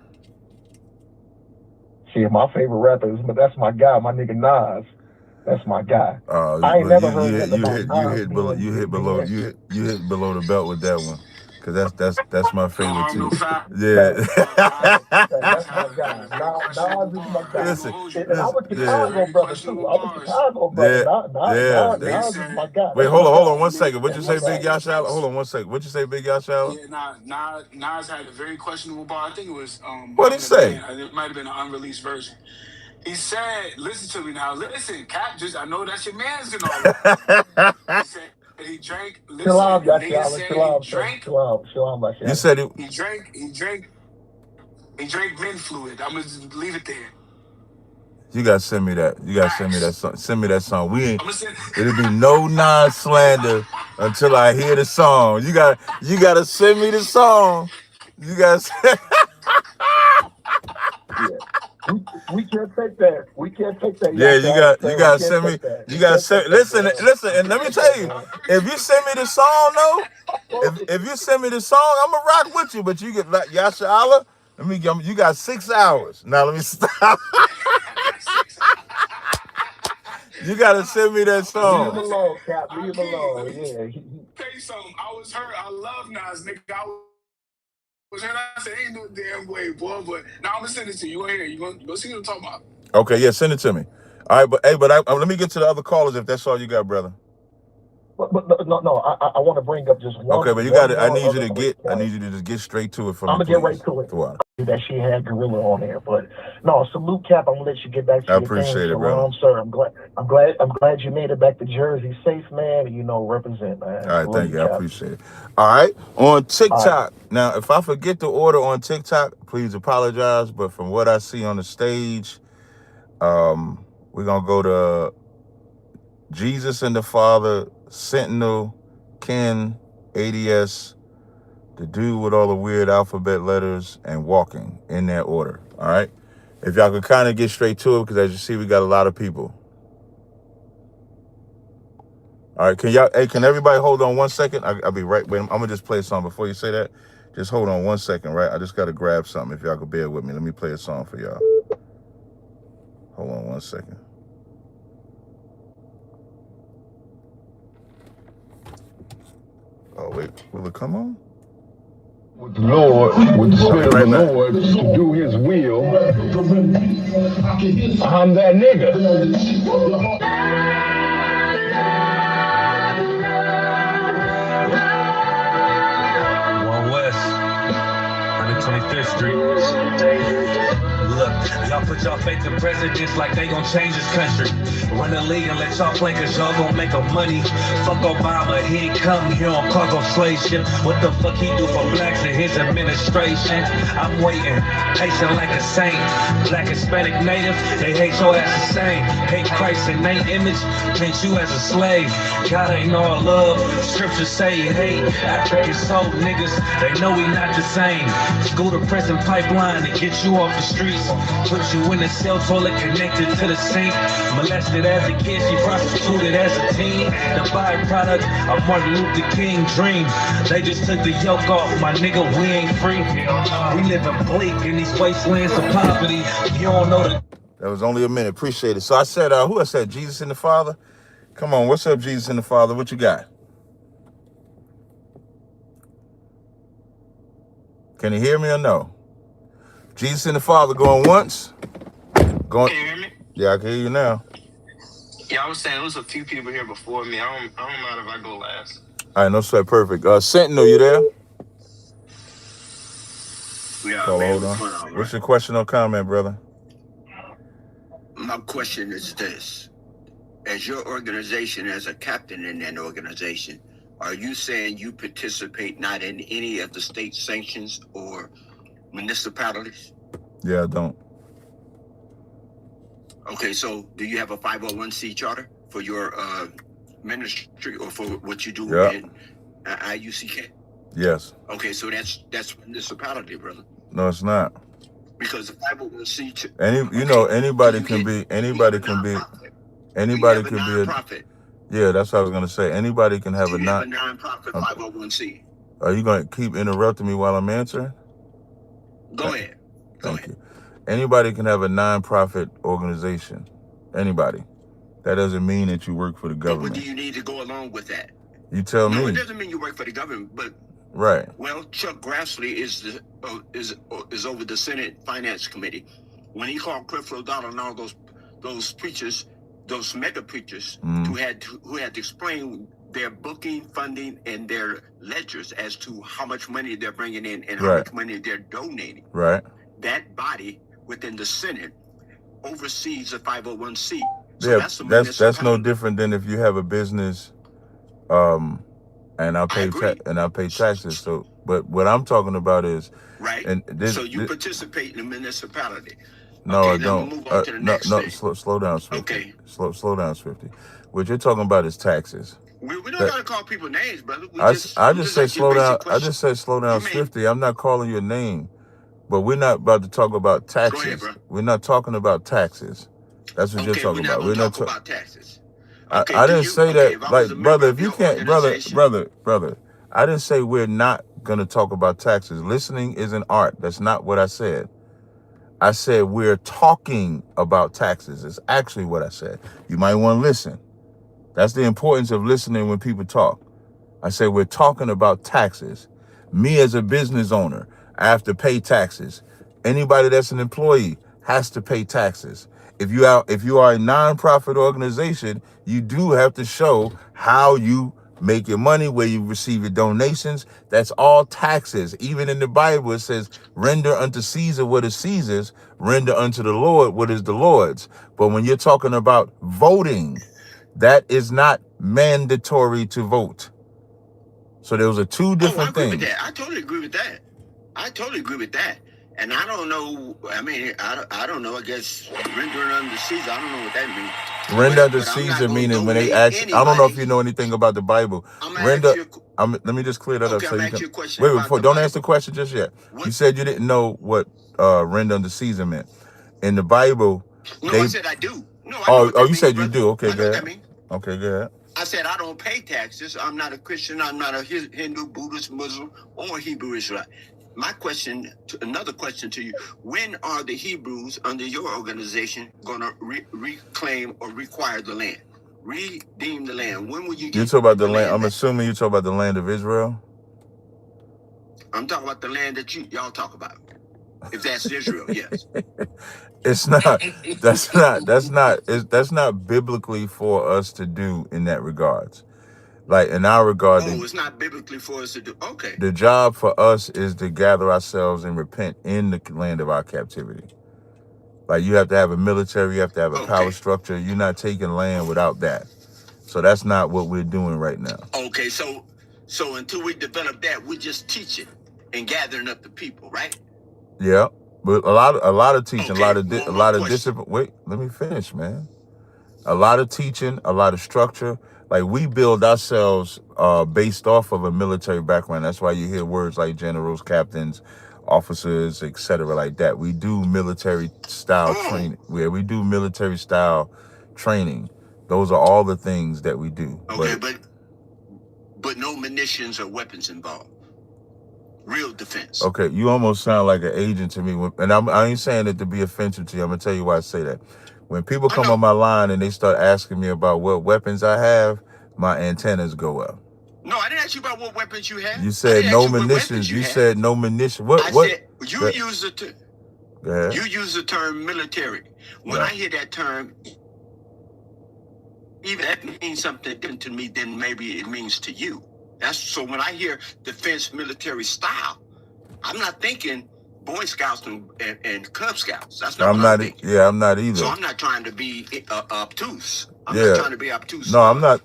Shit, my favorite rapper is, but that's my guy, my nigga Nas. That's my guy. I ain't never heard you hit below the belt with that one. Cause that's my favorite too. Yeah. That's my guy. Nas is my guy. Listen, and I'm a Chicago brother too. I'm a Chicago brother. Nas is my guy. Wait, hold on 1 second. What you say, Big Yasha? Hold on 1 second. What you say, Big Yasha? Yeah, Nas had a very questionable bar. I think it was What'd he say? It might have been an unreleased version. He said, listen to me now. Listen, Cap, I know that's your man's and all that. He said he drank. Listen, chill out, chill out. You said it. He drank men fluid. I'm going to leave it there. You gotta send me that. Send me that song. It'll be no Nas slander until I hear the song. You gotta send me the song. You guys. We can't take that. We can't take that. Yeah, you got to send me. You got to send. Listen, and let me tell you, if you send me the song, though, if you send me the song, I'm gonna rock with you. But you get like Yasha Allah. You got 6 hours. Now let me stop. You gotta send me that song. Leave him alone, Cap. Leave him alone. Yeah. Tell you something. I was hurt. I love Nas, nigga. I was hurt. I said, ain't no damn way, boy. But now I'm gonna send it to you. You gonna see what I'm talking about. Okay, yeah, send it to me. All right, but let me get to the other callers if that's all you got, brother. But no. I want to bring up just one. Okay, but you got it. I need you to just get straight to it for me. I'm gonna get right to it. That she had Gorilla on there, but no, salute, Cap. I'm gonna let you get back to your thing. I appreciate it, brother. Sir, I'm glad you made it back to Jersey safe, man. Represent, man. All right, thank you. I appreciate it. All right, on TikTok. Right. Now, if I forget the order on TikTok, please apologize. But from what I see on the stage, we're gonna go to Jesus and the Father, Sentinel, Ken, ADS, the dude with all the weird alphabet letters, and Walking, in that order. All right, if y'all could kind of get straight to it, because as you see, we got a lot of people. All right, can everybody hold on 1 second? I'll be right. Wait, I'm gonna just play a song before you say that. Just hold on 1 second, right? I just gotta grab something. If y'all could bear with me, let me play a song for y'all. Hold on 1 second. Oh wait, will it come on? With the Lord, with the Spirit of the Lord, to do His will. I'm that nigga. One West, 125th Street. Look, y'all put y'all faith in presidents like they gon' change this country. Run the league and let y'all play cause y'all gon' make them money. Fuck Obama, he ain't come here on cargo slave ship. What the fuck he do for blacks in his administration? I'm waiting, patient like a saint. Black, Hispanic, Native, they hate your ass the same. Hate Christ in their image, paint you as a slave. God ain't all love, scriptures say he hate. African soul niggas, they know we not the same. School to prison pipeline to get you off the streets. Put you in a cell toilet connected to the sink. Molested as a kid, she prostituted as a teen. The byproduct of Martin Luther King dream. They just took the yoke off, my nigga, we ain't free. We living bleak in these wastelands of poverty. You don't know the... That was only a minute, appreciate it. So I said, who I said, Jesus and the Father? Come on, what's up, Jesus and the Father? What you got? Can you hear me or no? Jesus and the Father going once. Going. Can you hear me? Yeah, I can hear you now. Yeah, I was saying there was a few people here before me. I don't mind if I go last. All right, no sweat, perfect. Sentinel, you there? Yeah, oh, man, hold on. What's your question or comment, brother? My question is this. As your organization, as a captain in that organization, are you saying you participate not in any of the state sanctions or municipalities? Yeah, I don't. Okay, so do you have a 501c charter for your ministry or for what you do in IUCK? Yes. Okay, so that's municipality, brother. No, it's not. Because the 501c anybody can be nonprofit. Yeah, that's what I was gonna say. Anybody can have a nonprofit 501c. Are you gonna keep interrupting me while I'm answering? Go ahead. Thank you. Anybody can have a nonprofit organization. Anybody. That doesn't mean that you work for the government. But do you need to go along with that? You tell me. No, it doesn't mean you work for the government, but right. Well, Chuck Grassley is over the Senate Finance Committee. When he called Creflo Dollar and all those preachers, those mega preachers, who had to explain their booking, funding, and their ledgers as to how much money they're bringing in and how much money they're donating. Right. That body within the Senate oversees the 501c. So yeah, that's no different than if you have a business, and I'll pay taxes. So, but what I'm talking about is so you participate in the municipality. No, I don't. Slow down, Swifty. Okay. Slow down, Swifty. What you're talking about is taxes. We don't gotta call people names, brother. I just say slow down. I just said slow down, Swifty. I'm not calling you a name. But we're not about to talk about taxes. Go ahead, bro. We're not talking about taxes. That's what you're talking about. We're not talking about taxes. Okay, I didn't say that, like, brother, if you can't, brother, I didn't say we're not going to talk about taxes. Listening is an art. That's not what I said. I said we're talking about taxes. It's actually what I said. You might want to listen. That's the importance of listening when people talk. I said we're talking about taxes. Me as a business owner, I have to pay taxes. Anybody that's an employee has to pay taxes. If you are a nonprofit organization, you do have to show how you make your money, where you receive your donations. That's all taxes. Even in the Bible, it says, render unto Caesar what is Caesar's, render unto the Lord what is the Lord's. But when you're talking about voting, that is not mandatory to vote. So those are two different things. With that. I totally agree with that. And I don't know. I mean, I don't know. I guess rendering unto Caesar. I don't know what that means. Render unto Caesar meaning when they ask. I don't know if you know anything about the Bible. Render. Let me just clear that up so you can. Wait, before don't answer the question just yet. You said you didn't know what render unto Caesar meant. In the Bible. No, I said I do. No. You said you do. Okay, go ahead. Okay, go ahead. I said I don't pay taxes. I'm not a Christian. I'm not a Hindu, Buddhist, Muslim, or Hebrew Israelite. My question, another question to you: when are the Hebrews under your organization going to reclaim or require the land, redeem the land? When will you? You talk about the land. I'm assuming you talk about the land of Israel. I'm talking about the land that y'all talk about. If that's Israel, yes. It's not. That's not biblically for us to do in that regards. Like in our regard, it's not biblically for us to do. Okay. The job for us is to gather ourselves and repent in the land of our captivity. Like you have to have a military, you have to have a power structure. You're not taking land without that. So that's not what we're doing right now. Okay, so until we develop that, we're just teaching and gathering up the people, right? Yeah, but a lot of teaching, a lot of discipline. Wait, let me finish, man. A lot of teaching, a lot of structure. Like we build ourselves based off of a military background. That's why you hear words like generals, captains, officers, etc. like that. We do military style training. We do military style training. Those are all the things that we do. Okay, but no munitions or weapons involved. Real defense. Okay, you almost sound like an agent to me. And I ain't saying it to be offensive to you. I'm going to tell you why I say that. When people come on my line and they start asking me about what weapons I have, my antennas go up. No, I didn't ask you about what weapons you have. You said no munitions. You said no munitions. What? Said you use the term. You use the term military. When I hear that term, even that means something different to me than maybe it means to you. That's so when I hear defense military style, I'm not thinking Boy Scouts and Cub Scouts. That's not what I'm thinking. Yeah, I'm not either. So I'm not trying to be obtuse. I'm not trying to be obtuse. No, I'm not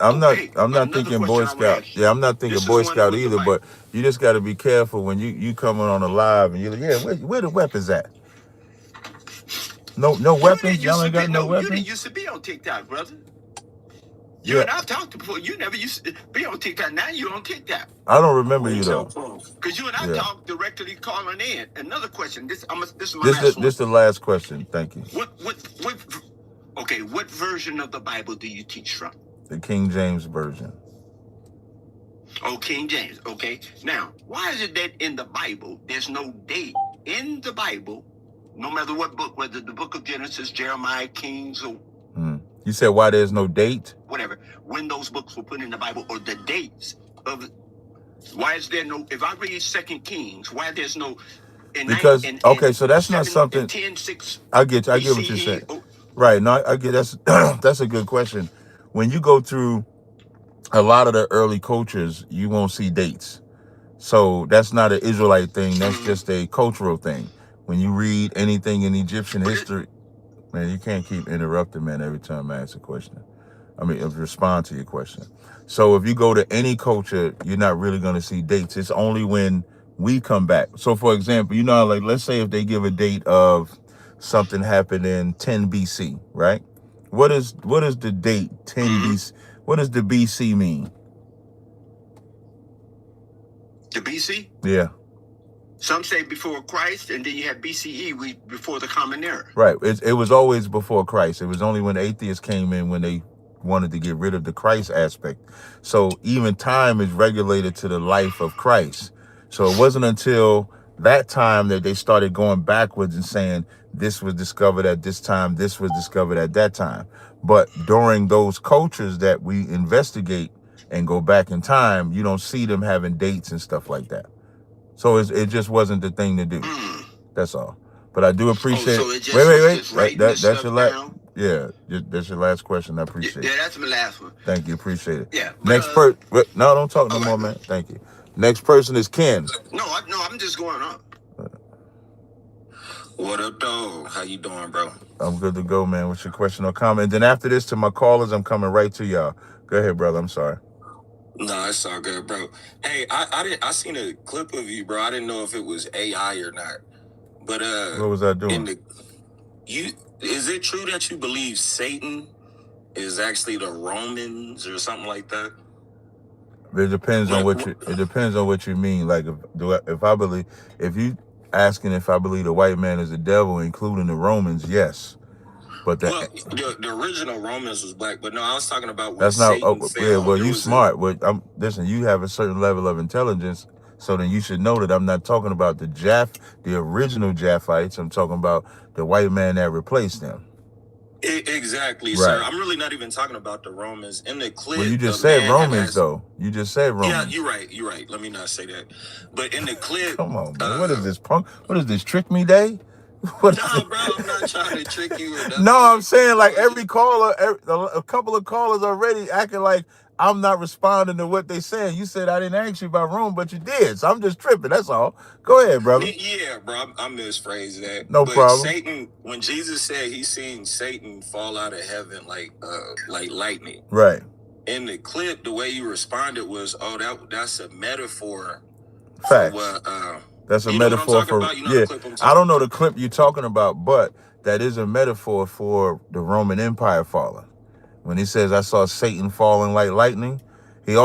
thinking Boy Scout. Yeah, I'm not thinking Boy Scout either, but you just got to be careful when you coming on a live and you're like, where the weapons at? No weapons? Y'all ain't got no weapons? You didn't used to be on TikTok, brother. You and I've talked before. You never used to be on TikTok. Now you're on TikTok. I don't remember you though. Because you and I talk directly calling in. Another question. This is my last one. This is the last question. Thank you. What version of the Bible do you teach from? The King James Version. Oh, King James. Okay. Now, why is it that in the Bible, there's no date in the Bible, no matter what book, whether the book of Genesis, Jeremiah, Kings, or... You said why there's no date? Whatever. When those books were put in the Bible, or the dates of... Why is there no... If I read 2 Kings, why there's no... So that's not something... 10:6. I get what you're saying. Right. No, I get that's a good question. When you go through a lot of the early cultures, you won't see dates. So that's not an Israelite thing. That's just a cultural thing. When you read anything in Egyptian history... Man, you can't keep interrupting, man, every time I ask a question. Respond to your question. So if you go to any culture, you're not really going to see dates. It's only when we come back. So, for example, like, let's say if they give a date of something happened in 10 BC, right? What is the date 10 BC? What does the BC mean? The BC? Yeah. Some say before Christ, and then you have BCE, before the Common Era. Right. It was always before Christ. It was only when atheists came in when they wanted to get rid of the Christ aspect. So even time is regulated to the life of Christ. So it wasn't until that time that they started going backwards and saying this was discovered at this time, this was discovered at that time. But during those cultures that we investigate and go back in time, you don't see them having dates and stuff like that. So it just wasn't the thing to do. That's all. But I do appreciate. So it just wait. That's your last. Yeah, that's your last question. I appreciate. Yeah, that's my last one. Thank you. Appreciate it. Yeah. Next person. No, don't talk no more, man. Thank you. Next person is Ken. No, I'm just going up. What up, dog? How you doing, bro? I'm good to go, man. What's your question or comment? And then after this, to my callers, I'm coming right to y'all. Go ahead, brother. I'm sorry. No, it's all good, bro. Hey, I seen a clip of you, bro. I didn't know if it was AI or not. But what was I doing? Is it true that you believe Satan is actually the Romans or something like that? It depends on what you mean. Like if you asking if I believe the white man is the devil, including the Romans, yes. But the original Romans was black, but no, I was talking about when that's not. Satan fell. Yeah, well, you smart. Listen, you have a certain level of intelligence, so then you should know that I'm not talking about the original Japhites. I'm talking about the white man that replaced them. Exactly, right. Sir. I'm really not even talking about the Romans. In the clip, well, you just said Romans, though. You just said Romans. Yeah, you're right. Let me not say that. But in the clip, come on, man. What is this punk? What is this, trick me day? No, bro, I'm not trying to trick you. Or nothing. No, I'm saying like every caller, a couple of callers already acting like I'm not responding to what they saying. You said I didn't ask you about Rome, but you did. So I'm just tripping. That's all. Go ahead, brother. Yeah, bro. I misphrased that. No problem. Satan, when Jesus said he seen Satan fall out of heaven like lightning. Right. In the clip, the way you responded was, "Oh, that's a metaphor." Facts. For that's a metaphor for I don't know the clip you're talking about, but that is a metaphor for the Roman Empire falling. When he says, I saw Satan falling like lightning, he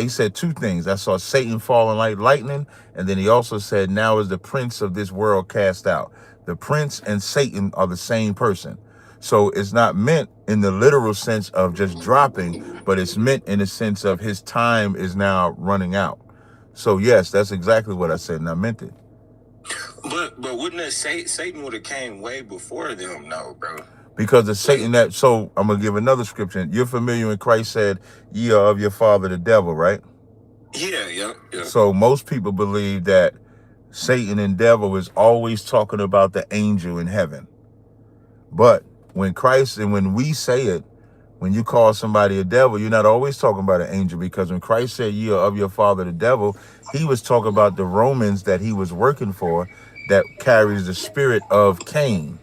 said two things. I saw Satan falling like lightning, and then he also said, now is the prince of this world cast out. The prince and Satan are the same person. So it's not meant in the literal sense of just dropping, but it's meant in the sense of his time is now running out. So yes, that's exactly what I said, and I meant it. But wouldn't it say Satan would have came way before them, no, bro? Because the Satan so I'm gonna give another scripture. You're familiar when Christ said, "Ye are of your father the devil," right? Yeah. So most people believe that Satan and devil is always talking about the angel in heaven. But when Christ and when we say it, when you call somebody a devil, you're not always talking about an angel, because when Christ said, "Ye are of your father the devil," he was talking about the Romans that he was working for, that carries the spirit of Cain.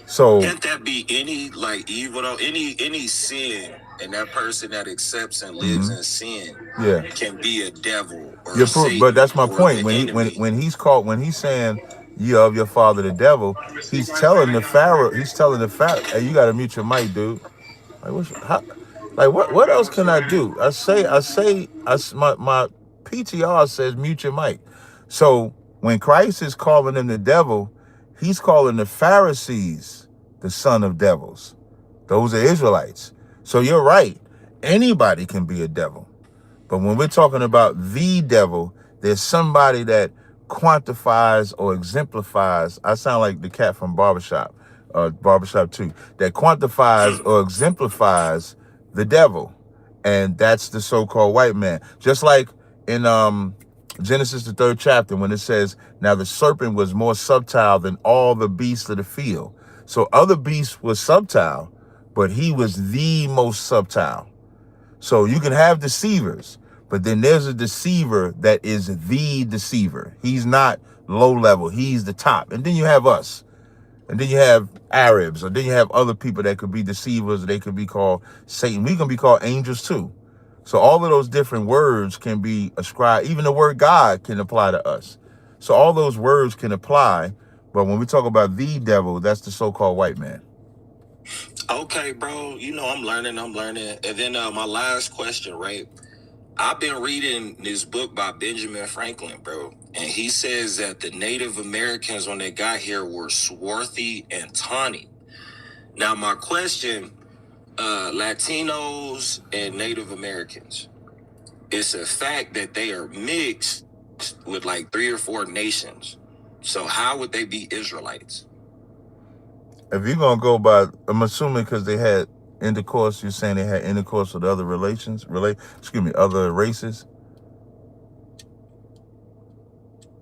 So can't that be any evil though? Any sin, and that person that accepts and lives in sin, can be a devil or a Satan. But that's my point. When he's saying "Ye are of your father the devil," he's telling the Pharaoh. Hey, you got to mute your mic, dude. What else can I do? My PTR says mute your mic. So when Christ is calling them the devil, he's calling the Pharisees the son of devils. Those are Israelites. So you're right. Anybody can be a devil. But when we're talking about the devil, there's somebody that quantifies or exemplifies. I sound like the cat from Barbershop 2, that quantifies or exemplifies the devil. And that's the so-called white man. Just like in Genesis, the 3rd chapter, when it says, now the serpent was more subtle than all the beasts of the field. So other beasts were subtle, but he was the most subtle. So you can have deceivers, but then there's a deceiver that is the deceiver. He's not low level. He's the top. And then you have us. And then you have Arabs, or then you have other people that could be deceivers. They could be called Satan. We can be called angels too. So all of those different words can be ascribed. Even the word God can apply to us. So all those words can apply. But when we talk about the devil, that's the so-called white man. Okay, bro. I'm learning. And then my last question, right? I've been reading this book by Benjamin Franklin, bro, and he says that the Native Americans, when they got here, were swarthy and tawny. Now, my question, Latinos and Native Americans, it's a fact that they are mixed with like 3 or 4 nations. So how would they be Israelites? If you're going to go by, I'm assuming because they had intercourse, you're saying they had intercourse with other other races?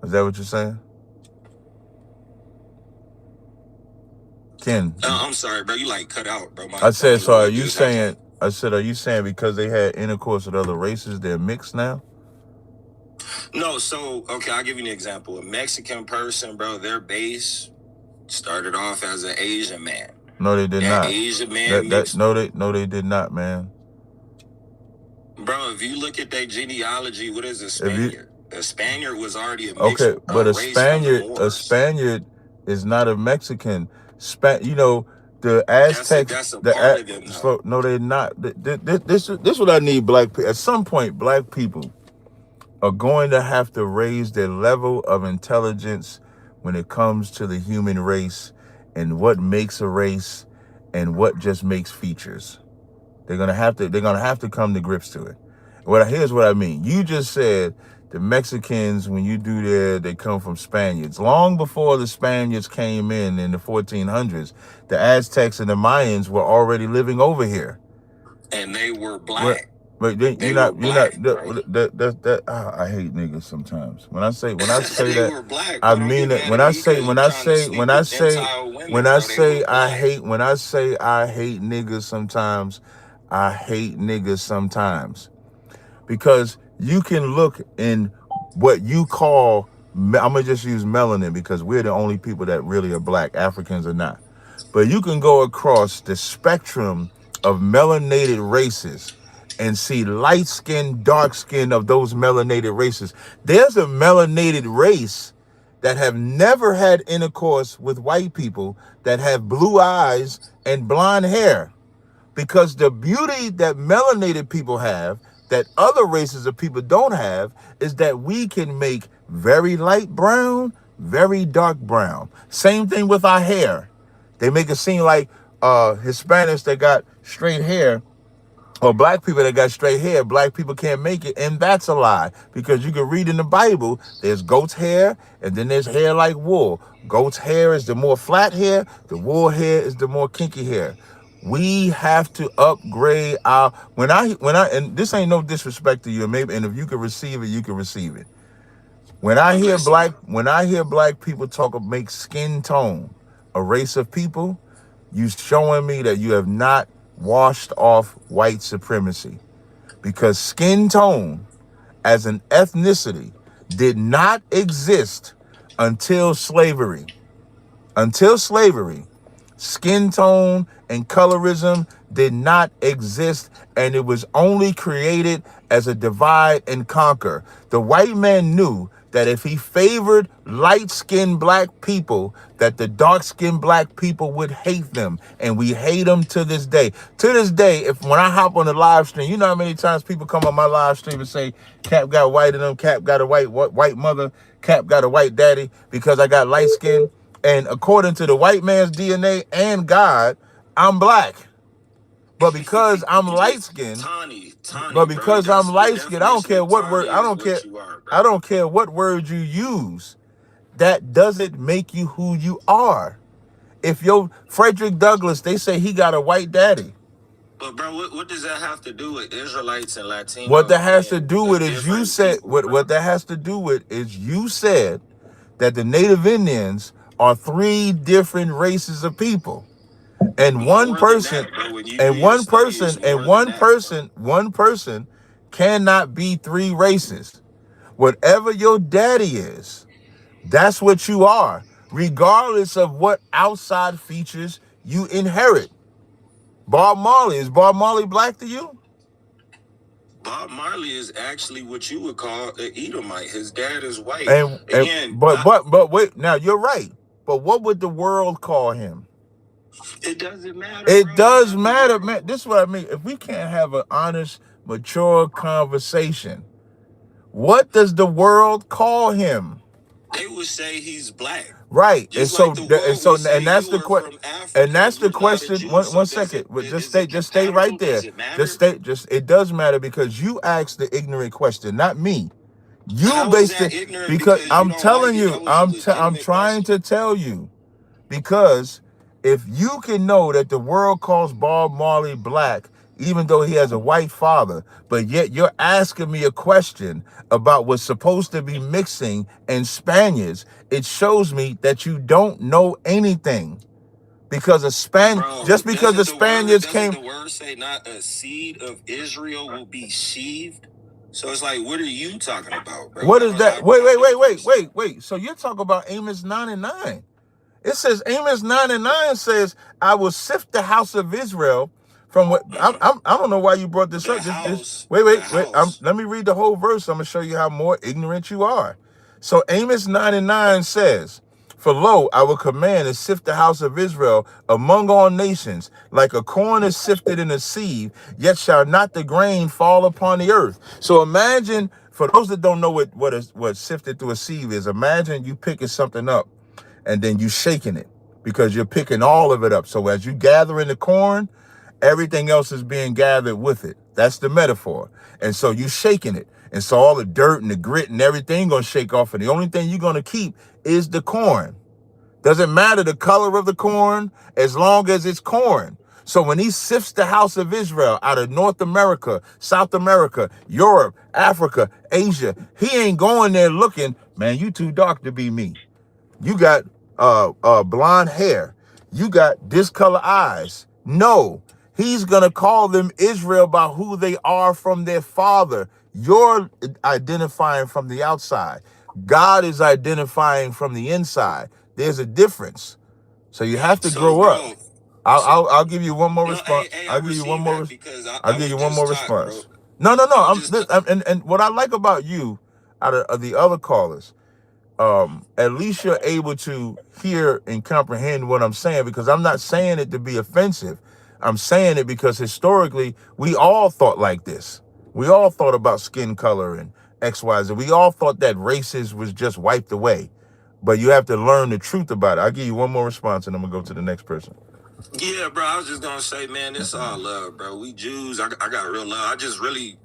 Is that what you're saying? Ken. I'm sorry, bro. You like cut out, bro. I said, so are you saying, are you saying because they had intercourse with other races, they're mixed now? No, so, okay, I'll give you an example. A Mexican person, bro, their base started off as an Asian man. No, they did not. Asian man no, they did not, man. Bro, if you look at their genealogy, what is a Spaniard? A Spaniard was already a mixed race. But a Spaniard is not a Mexican. You know, the Aztecs. That's a part of them, no, they're not. This is what I need. Black people. At some point, black people are going to have to raise their level of intelligence when it comes to the human race and what makes a race and what just makes features. They're gonna have to come to grips to it. Here's what I mean. You just said the Mexicans, when you do there, they come from Spaniards. Long before the Spaniards came in the 1400s, the Aztecs and the Mayans were already living over here. And they were black. But I hate niggas sometimes. When I say that, black, I mean it. When I say I hate niggas sometimes, I hate niggas sometimes. Because you can look in what you call, I'm gonna just use melanin because we're the only people that really are black. Africans are not. But you can go across the spectrum of melanated races and see light skin, dark skin of those melanated races. There's a melanated race that have never had intercourse with white people that have blue eyes and blonde hair. Because the beauty that melanated people have that other races of people don't have is that we can make very light brown, very dark brown. Same thing with our hair. They make it seem like Hispanics that got straight hair or black people that got straight hair, black people can't make it. And that's a lie, because you can read in the Bible, there's goat's hair and then there's hair like wool. Goat's hair is the more flat hair. The wool hair is the more kinky hair. We have to upgrade our, and this ain't no disrespect to you, maybe, and if you can receive it, you can receive it. When I hear black people make skin tone a race of people, you showing me that you have not washed off white supremacy, because skin tone as an ethnicity did not exist until slavery. Until slavery, skin tone and colorism did not exist, and it was only created as a divide and conquer. The white man knew that if he favored light-skinned black people, that the dark-skinned black people would hate them, and we hate them to this day. To this day, when I hop on the live stream, you know how many times people come on my live stream and say, Cap got white in them, Cap got a white mother, Cap got a white daddy, because I got light skin. And according to the white man's DNA and God, I'm black. But because I'm light skinned, I don't care what word, I don't care what word you use. That doesn't make you who you are. If Frederick Douglass, they say he got a white daddy. But bro, what does that have to do with Israelites and Latinos? What that has to do with is you said what that has to do with is you said that the Native Indians are 3 different races of people. And one person cannot be 3 races. Whatever your daddy is, that's what you are, regardless of what outside features you inherit. Bob Marley, is Bob Marley black to you? Bob Marley is actually what you would call an Edomite. His dad is white. But wait, now you're right. But what would the world call him? It doesn't matter. It does matter, man. This is what I mean. If we can't have an honest mature conversation. What does the world call him? They would say he's black. Right. And so That's the question. And that's the question. One second. Just stay right there. It does matter because you asked the ignorant question, not me. You basically, because I'm telling you, I'm trying to tell you, because if you can know that the world calls Bob Marley black, even though he has a white father, but yet you're asking me a question about what's supposed to be mixing and Spaniards, it shows me that you don't know anything. Because a just because the Spaniards came. Doesn't the word say not a seed of Israel will be sheaved? So it's like, what are you talking about, bro? What is that? Wait. So you're talking about Amos 9:9. It says Amos 9:9 says, I will sift the house of Israel from what I don't know why you brought this up. Wait. Let me read the whole verse. I'm gonna show you how more ignorant you are. So Amos 9:9 says, for lo, I will command and sift the house of Israel among all nations, like a corn is sifted in a sieve, yet shall not the grain fall upon the earth. So imagine, for those that don't know what sifted through a sieve is, imagine you picking something up and then you shaking it because you're picking all of it up. So as you gather in the corn, everything else is being gathered with it. That's the metaphor. And so you shaking it. And so all the dirt and the grit and everything gonna shake off. And the only thing you're gonna keep is the corn. Doesn't matter the color of the corn as long as it's corn. So when he sifts the house of Israel out of North America, South America, Europe, Africa, Asia, he ain't going there looking, man, you too dark to be me. You got blonde hair. You got discolor eyes. No, he's going to call them Israel by who they are from their father. You're identifying from the outside. God is identifying from the inside. There's a difference. So you have to grow up. I'll give you one more response. I'll give you one more response. No. And what I like about you out of the other callers, at least you're able to hear and comprehend what I'm saying, because I'm not saying it to be offensive. I'm saying it because historically we all thought like this. We all thought about skin color and XYZ. We all thought that races was just wiped away. But you have to learn the truth about it. I'll give you one more response and I'm gonna go to the next person. Yeah, bro, I was just gonna say, man, it's all love, bro. We Jews, I got real love.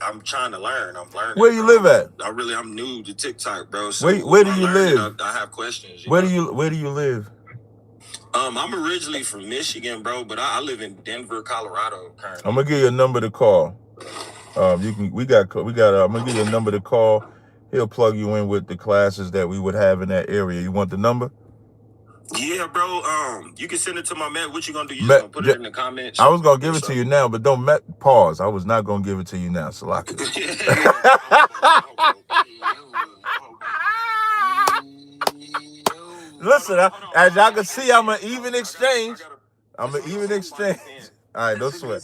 I'm trying to learn. I'm learning. Where you live at? I'm new to TikTok, bro. So where do you live? I have questions. Where do you live? I'm originally from Michigan, bro, but I live in Denver, Colorado currently. I'm gonna give you a number to call. I'm gonna give you a number to call. He'll plug you in with the classes that we would have in that area. You want the number? Yeah, bro. You can send it to my man. What you gonna do? You just gonna put it in the comments? I was gonna give it to you now, but don't pause. I was not gonna give it to you now, Salaki. Listen, as y'all can see, I'm an even exchange. All right, don't sweat.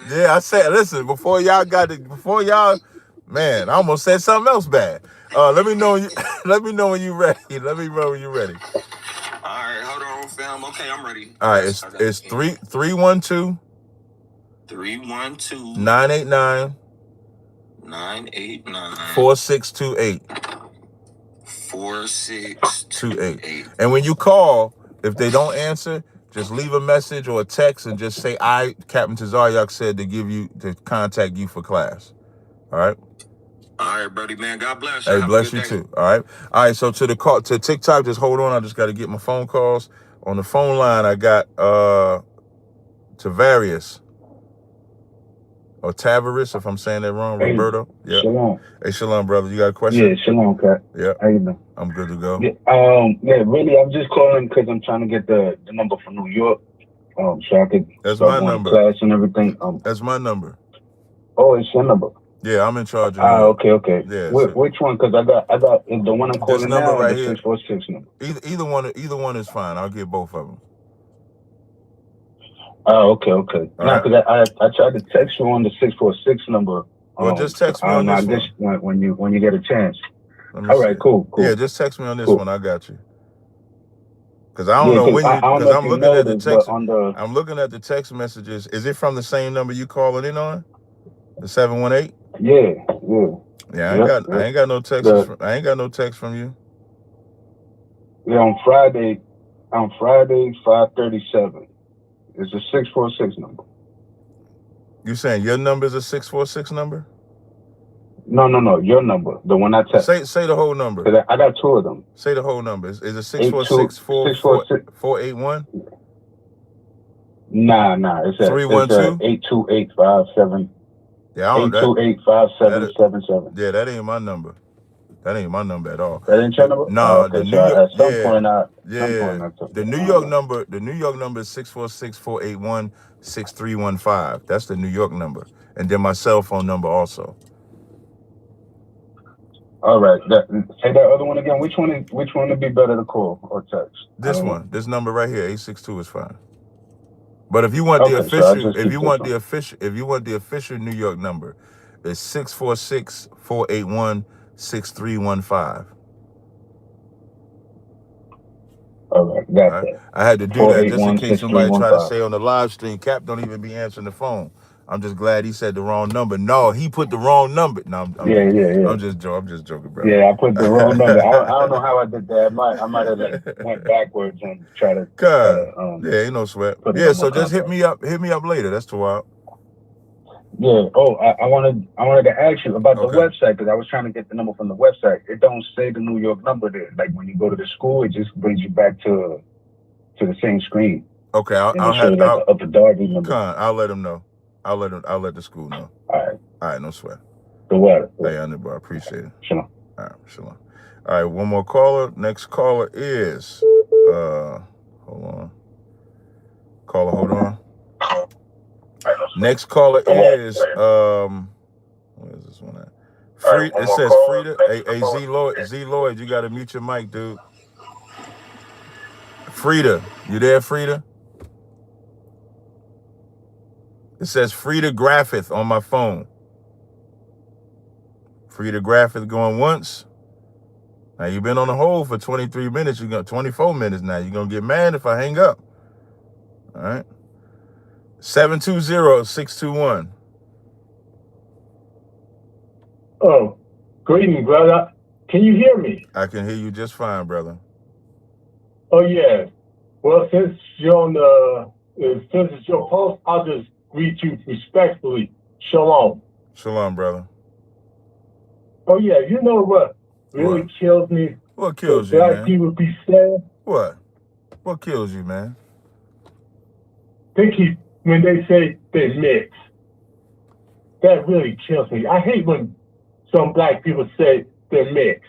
Yeah, I said, listen, before y'all, man, I almost said something else bad. Let me know when you're ready. Let me know when you're ready. All right, hold on, fam. Okay, I'm ready. All right, it's 312 989 4628 4628. And when you call, if they don't answer, just leave a message or a text and just say, Captain Tazaryach said to contact you for class. All right? All right, buddy, man. God bless you. Hey, bless you too. All right. So to TikTok, just hold on. I just got to get my phone calls. On the phone line, I got Tazaryach or Tazaryach, if I'm saying that wrong. Hey, Roberto. Yeah. Shalom. Hey, shalom, brother. You got a question? Yeah, shalom, Kat. Yeah. How you doing? I'm good to go. Yeah, really, I'm just calling because I'm trying to get the number from New York, so I could start going to class and everything. That's my number. Oh, it's your number. Yeah, I'm in charge of okay. Yeah. Which one? Because I got the one I'm calling number now, right the here. 646 number. Either one is fine. I'll get both of them. Okay. Now, because I tried to text you on the 646 number. Well, just text me on this one. I guess when you get a chance. All right, cool. Yeah, just text me on this one. I got you. Because I don't know when because I'm looking at the text. I'm looking at the text messages. Is it from the same number you calling in on? The 718? Yeah. Yeah, I ain't got no text. I ain't got no text from you. Yeah, on Friday, 5:37. It's a 646 number. You saying your number is a 646 number? No. Your number, the one I text. Say the whole number. I got two of them. Say the whole number. Is it 646-481? Nah. It's 312. 82857. Yeah, 8285777. Yeah, that ain't my number. That ain't my number at all. That ain't your number? No, okay. The New York. At some point, the New York number. The New York number is 646-481-6315. That's the New York number, and then my cell phone number also. All right. Say that other one again. Which one would be better to call or text? This one. This number right here, 862 is fine. But if you want the official, if you want the official New York number, it's 646-481-6315. All right, got that. I had to do that just in case somebody try to say on the live stream, Cap don't even be answering the phone. I'm just glad he said the wrong number. No, he put the wrong number. No, I'm just joking, bro. Yeah, I put the wrong number. I don't know how I did that. I might have went backwards and tried to. Yeah, ain't no sweat. Yeah, so just hit me up later. That's too wild. Yeah. Oh, I wanted to ask you about the website, because I was trying to get the number from the website. It don't say the New York number there. Like when you go to the school, it just brings you back to the same screen. Okay, I'll show you the Upper Darby number. I'll let them know. I'll let the school know. All right, no sweat. The what? Hey, I appreciate it. Shalom. All right, shalom. All right, one more caller. Next caller is hold on. Caller, hold on. Next caller is where is this one at? It says Frida. Hey, Z Lloyd, you gotta mute your mic, dude. Frida, you there, Frida? It says Frida Graffith on my phone. Frida Graffith going once. Now you've been on the hold for 23 minutes. You got 24 minutes now. You're gonna get mad if I hang up. All right. 720-621. Oh, greeting, brother. Can you hear me? I can hear you just fine, brother. Oh yeah. Well, since it's your post, I'll just greet you respectfully. Shalom. Shalom, brother. Oh yeah, you know what really kills me? What kills you, man? Black people be saying. What? What kills you, man? When they say they mix. That really kills me. I hate when some black people say they're mixed.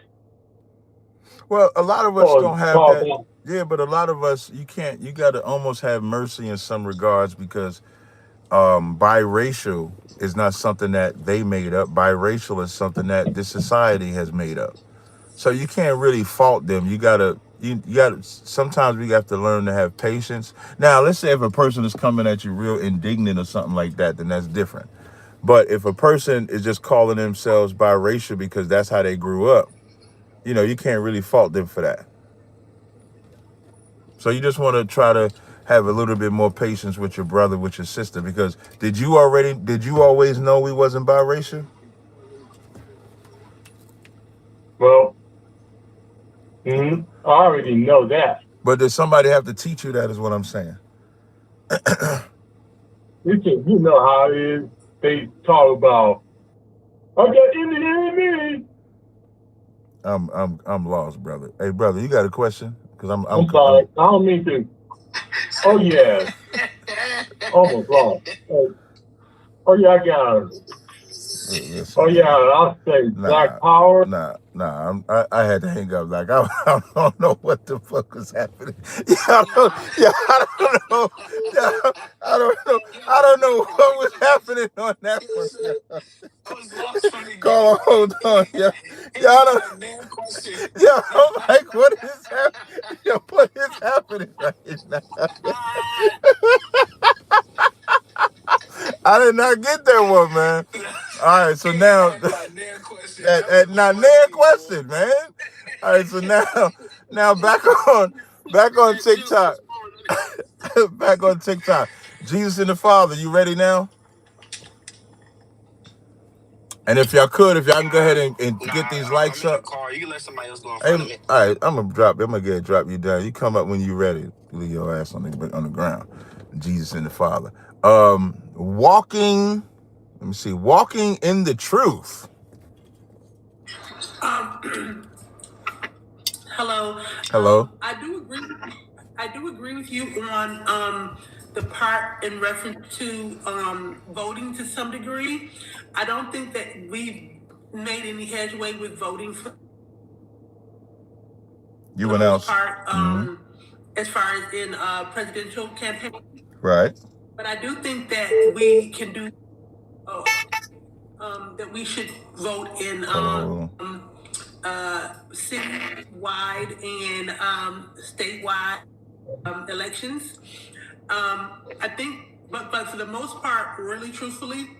Well, a lot of us don't have that. Yeah, but a lot of us, you got to almost have mercy in some regards, because biracial is not something that they made up. Biracial is something that this society has made up. So you can't really fault them. You gotta sometimes we have to learn to have patience. Now, let's say if a person is coming at you real indignant or something like that, then that's different. But if a person is just calling themselves biracial because that's how they grew up, you can't really fault them for that. So you just want to try to have a little bit more patience with your brother, with your sister, because did you always know we wasn't biracial? Well, I already know that. But does somebody have to teach you that, is what I'm saying. You know how it is. They talk about, I got Indian. I'm lost, brother. Hey, brother, you got a question? Because I'm sorry. I don't mean to. Oh yeah. Almost lost. Oh yeah, I got it. Listen, oh yeah, I'll say Black Power. I had to hang up. Like I don't know what the fuck was happening. I don't know what was happening on that one. Call, hold on, I'm like, what is happening? What is happening right now? I did not get that one, man. All right, so now not their question, man. All right, so now back on TikTok. Back on TikTok. Jesus and the Father, you ready now? And if y'all can go ahead and get these likes up. Car. You can let somebody else go in Hey, front of me. all right, I'm gonna drop you down. You come up when you ready. Leave your ass on the ground. Jesus and the Father. Walking. Let me see. Walking in the truth. Hello. Hello. I do agree with you on the part in reference to voting to some degree. I don't think that we've made any headway with voting for the most part, as far as in presidential campaign. Right. But I do think that we can do that we should vote in citywide and statewide elections. I think, but for the most part, really truthfully,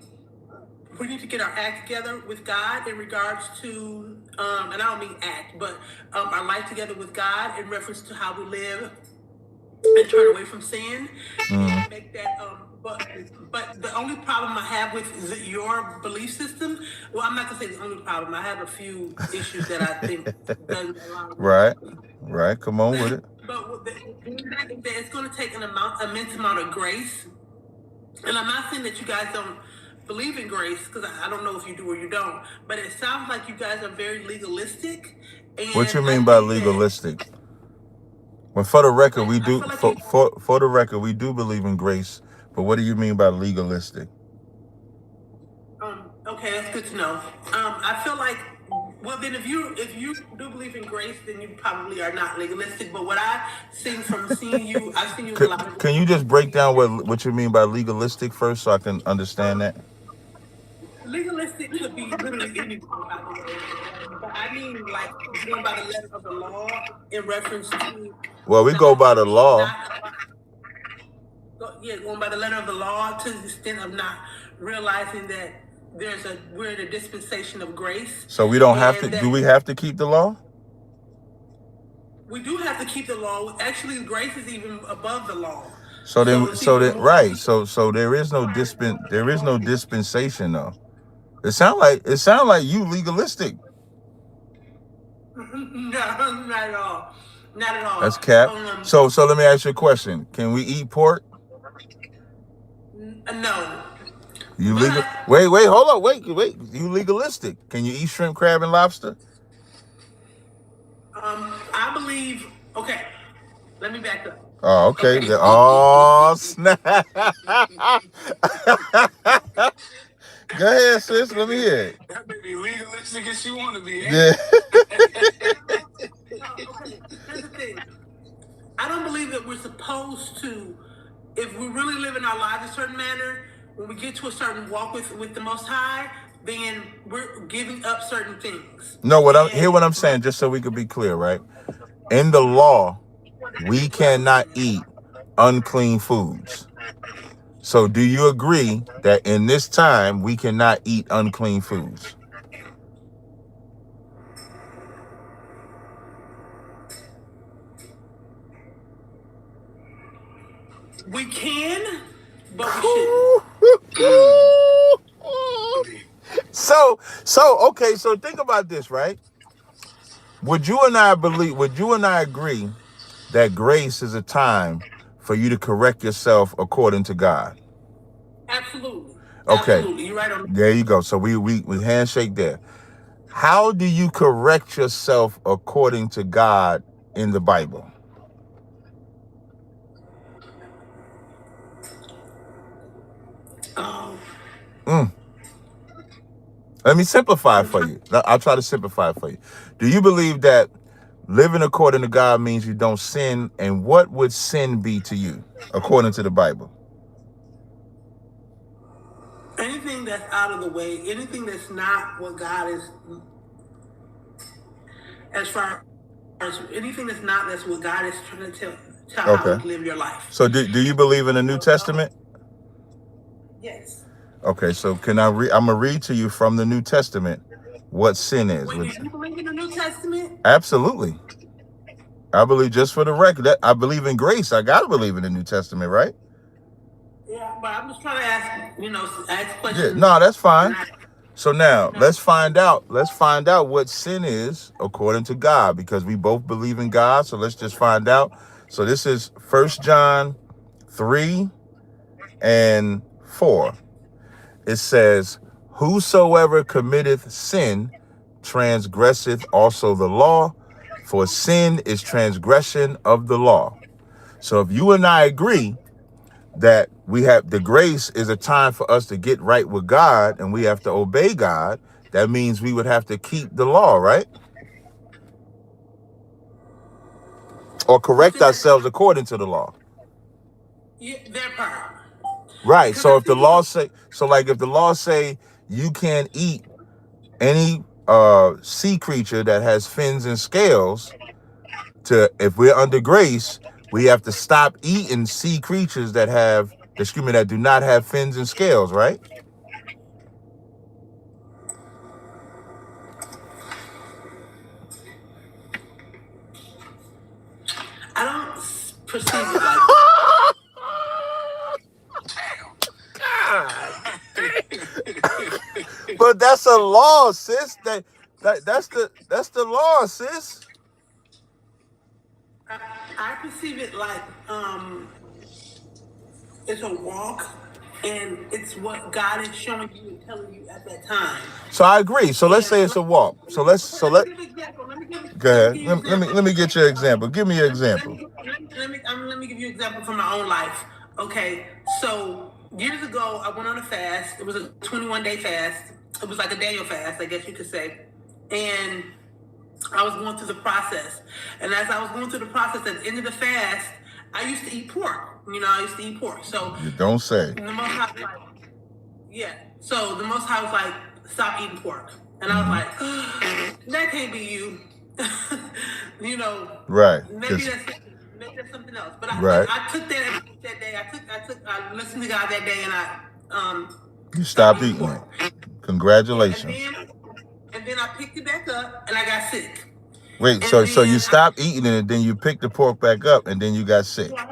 we need to get our act together with God in regards to, and I don't mean act, but our life together with God in reference to how we live and turn away from sin and make that. But the only problem I have with your belief system, well, I'm not gonna say the only problem. I have a few issues that I think doesn't align. Right. Come on with it. But it's going to take an immense amount of grace. And I'm not saying that you guys don't believe in grace, because I don't know if you do or you don't. But it sounds like you guys are very legalistic. And what you mean by legalistic? Well, for the record, we do for the record we do believe in grace. But what do you mean by legalistic? Okay, that's good to know. I feel like, well, then if you do believe in grace, then you probably are not legalistic. But what I've seen from seeing you, I've seen you a lot of. Can you just break down what you mean by legalistic first, so I can understand that? Legalistic could be literally anything, by the way. But I mean, like, going by the letter of the law in reference to. Well, we go by the law. Going by the letter of the law, to the extent of not realizing that we're in a dispensation of grace. So we don't have to. Do we have to keep the law? We do have to keep the law. Actually, grace is even above the law. So there is no dispensation though. It sound like you legalistic. No, not at all. Not at all. That's cap. So let me ask you a question. Can we eat pork? No. You legal? Wait, hold on, wait. You legalistic? Can you eat shrimp, crab, and lobster? I believe. Okay, let me back up. Oh, okay. Oh, snap! Go ahead, sis. Let me hear it. That may be legalistic as you want to be. Yeah. Okay. Here's the thing. I don't believe that we're supposed to, if we really live in our lives a certain manner, when we get to a certain walk with the Most High, then we're giving up certain things. No, what I'm saying, just so we could be clear, right? In the law, we cannot eat unclean foods. So do you agree that in this time we cannot eat unclean foods? We can, but we shouldn't. So okay, so think about this, right? Would you and I agree that grace is a time for you to correct yourself according to God? Absolutely. Okay. Absolutely. You're right on. There you go. So we handshake there. How do you correct yourself according to God in the Bible? Let me simplify for you. I'll try to simplify for you. Do you believe that living according to God means you don't sin? And what would sin be to you, according to the Bible? Anything that's out of the way, anything that's not what God is, as far as anything that's what God is trying to tell how to live your life. So do you believe in the New Testament? Yes. Okay, so I'm gonna read to you from the New Testament what sin is. Wait, do you believe in the New Testament? Absolutely. I believe, just for the record, that I believe in grace. I gotta believe in the New Testament, right? Yeah, but I'm just trying to ask questions. Yeah, no, that's fine. So now let's find out what sin is according to God, because we both believe in God. So let's just find out. So this is 1 John 3 and 4. It says, whosoever committeth sin transgresseth also the law, for sin is transgression of the law. So if you and I agree that we have the grace is a time for us to get right with God and we have to obey God, that means we would have to keep the law, right? Or correct ourselves according to the law. Yeah, that part. Right. So if the law say, if the law say you can't eat any sea creature that has fins and scales, if we're under grace, we have to stop eating sea creatures that do not have fins and scales, right? I don't perceive it like God. But that's a law, sis. That's the law, sis. I perceive it like it's a walk, and it's what God is showing you and telling you at that time. So I agree. So let's say it's a walk. Let me give an example. Go ahead. Let me get your example. Give me your example. Let me give you an example from my own life. Okay, so years ago I went on a fast. It was a 21-day fast. It was like a Daniel fast, I guess you could say. And I was going through the process. And as I was going through the process, at the end of the fast, I used to eat pork. I used to eat pork. So you don't say. The Most High was like, yeah. So the Most High was like, stop eating pork. And I was like, that can't be you. Right. Maybe that's something else. But I took that day. I listened to God that day, and you stopped eating it. Congratulations. And then I picked it back up, and I got sick. Wait, so you stopped eating it, and then you picked the pork back up, and then you got sick. I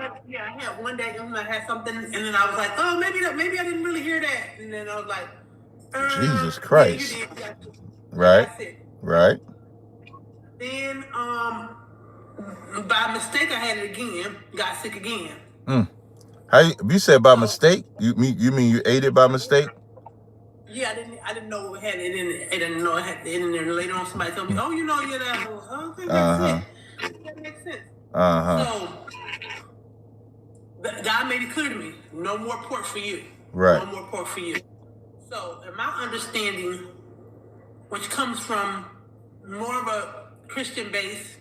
had one day, I had something, and then I was like, oh, maybe I didn't really hear that. And then I was like, Jesus Christ. Yeah, you did. Right. Then, by mistake, I had it again, got sick again. You said by mistake? You mean you ate it by mistake? Yeah, I didn't know it had it in it. I didn't know it had it in there. Later on, somebody told me, "Oh, you're that." Okay, that makes sense. So God made it clear to me: no more pork for you. Right. No more pork for you. So, in my understanding, which comes from more of a Christian base,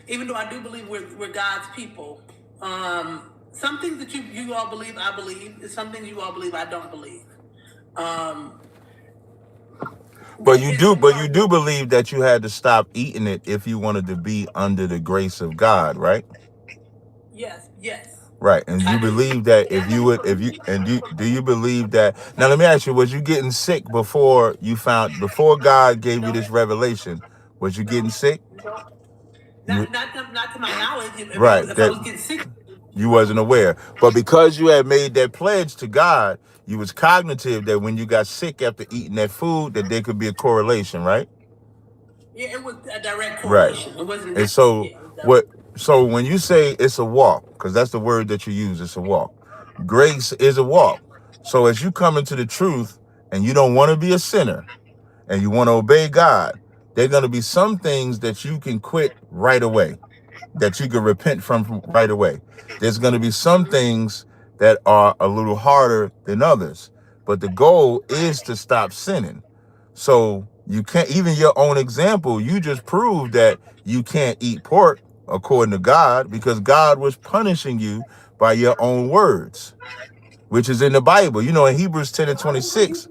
even though I do believe we're God's people, some things that you all believe, I believe, and some things you all believe, I don't believe. But you do believe that you had to stop eating it if you wanted to be under the grace of God, right? Yes. Right, and you believe that do you believe that? Now let me ask you: was you getting sick before God gave you this revelation? Was you getting sick? Not to my knowledge. Right, if I was getting sick. You wasn't aware, but because you had made that pledge to God, you was cognitive that when you got sick after eating that food, that there could be a correlation, right? Yeah, it was a direct correlation. Right. It wasn't. And so So when you say it's a walk, because that's the word that you use, it's a walk. Grace is a walk. So as you come into the truth and you don't want to be a sinner and you want to obey God, there are going to be some things that you can quit right away, that you can repent from right away. There's going to be some things that are a little harder than others, but the goal is to stop sinning. So you can't, even your own example, you just proved that you can't eat pork according to God, because God was punishing you by your own words, which is in the Bible. In Hebrews 10 and 26,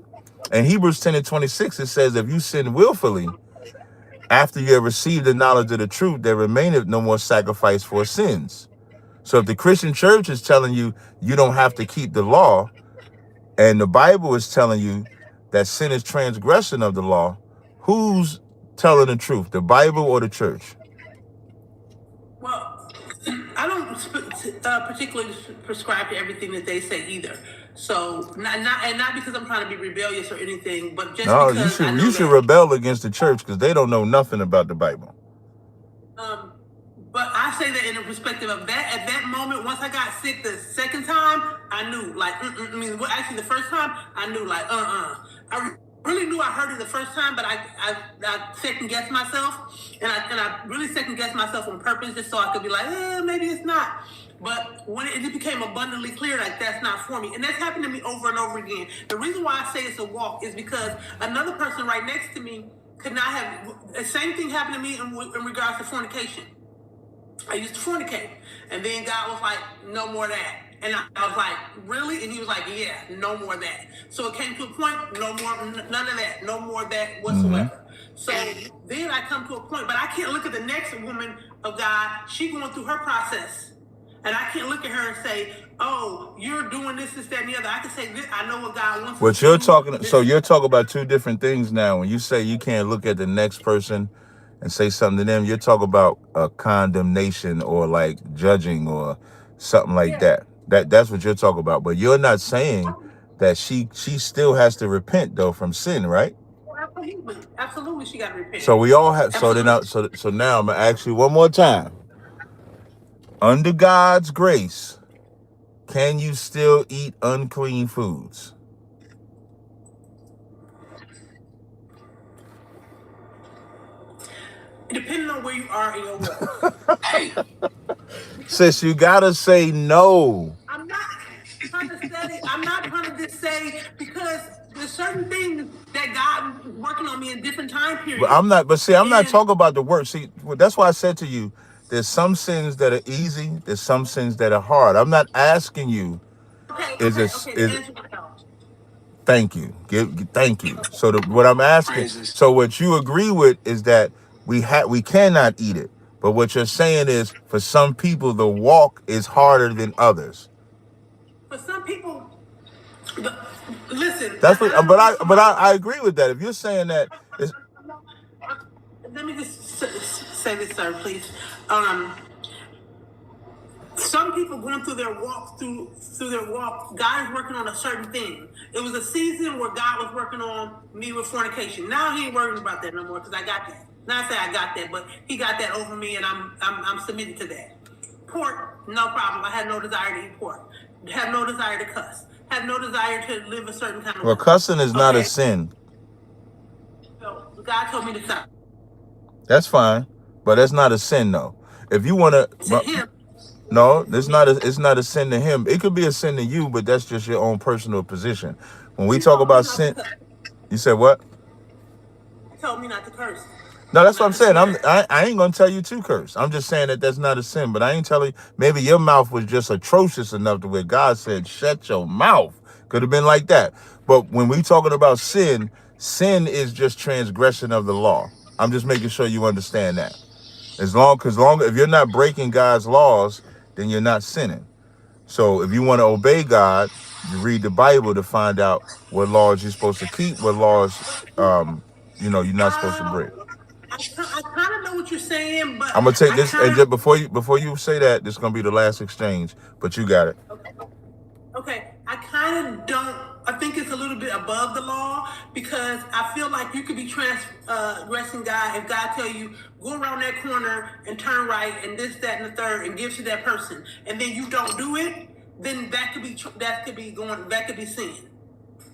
it says, if you sin willfully, after you have received the knowledge of the truth, there remaineth no more sacrifice for sins. So if the Christian church is telling you you don't have to keep the law, and the Bible is telling you that sin is transgression of the law, who's telling the truth, the Bible or the church? Well, I don't particularly prescribe to everything that they say either. So not because I'm trying to be rebellious or anything, but just because you should rebel against the church because they don't know nothing about the Bible. But I say that in the perspective of that, at that moment, once I got sick the second time, I knew, like, actually the first time, I knew, like, I really knew I heard it the first time, but I second guessed myself, and I really second guessed myself on purpose just so I could be like, maybe it's not. But when it became abundantly clear, like, that's not for me. And that's happened to me over and over again. The reason why I say it's a walk is because another person right next to me could not have, the same thing happened to me in regards to fornication. I used to fornicate. And then God was like, no more of that. And I was like, really? And he was like, yeah, no more of that. So it came to a point, no more, none of that, no more of that whatsoever. Mm-hmm. So then I come to a point, but I can't look at the next woman of God. She going through her process. And I can't look at her and say, oh, you're doing this, that, and the other. I can say, this, I know what God wants But you're talking, so you're talking about two different things now. When you say you can't look at the next person and say something to them, you're talking about a condemnation or like judging or something like that. That's what you're talking about. But you're not saying that she still has to repent though from sin, right? Absolutely, she got to repent. So we all have. So now I'm gonna ask you one more time. Under God's grace, can you still eat unclean foods? Depending on where you are in your walk. Sis, you gotta say no. I'm not trying to study. I'm not trying to just say because there's certain things that God is working on me in different time periods. But I'm not talking about the work. See, that's why I said to you, there's some sins that are easy, there's some sins that are hard. I'm not asking you. Thank you. Thank you. So what I'm asking, so what you agree with is that we cannot eat it. But what you're saying is for some people the walk is harder than others. For some people, listen. That's what. But I agree with that. If you're saying that, let me just say this, sir, please. Some people going through their walk, God is working on a certain thing. It was a season where God was working on me with fornication. Now he ain't worrying about that no more because I got that. Not say I got that, but he got that over me, and I'm submitted to that. Pork, no problem. I have no desire to eat pork. Have no desire to cuss. Have no desire to live a certain kind of way. Well, cussing is not a sin. So God told me to stop. That's fine, but that's not a sin though. If you want to. No, it's not a sin to him. It could be a sin to you, but that's just your own personal position. When we talk about sin, you said what? You told me not to curse. No, that's what I'm saying. I ain't gonna tell you to curse. I'm just saying that that's not a sin. But I ain't telling you. Maybe your mouth was just atrocious enough to where God said, "Shut your mouth." Could have been like that. But when we talking about sin, sin is just transgression of the law. I'm just making sure you understand that. As long if you're not breaking God's laws, then you're not sinning. So if you want to obey God, you read the Bible to find out what laws you're supposed to keep, what laws, you're not supposed to break. I kind of know what you're saying, but I'm gonna take this, and just before you say that, this is gonna be the last exchange. But you got it. Okay. I kind of don't. I think it's a little bit above the law because I feel like you could be transgressing God if God tell you go around that corner and turn right and this, that, and the third and gives you that person, and then you don't do it. Then that could be sin.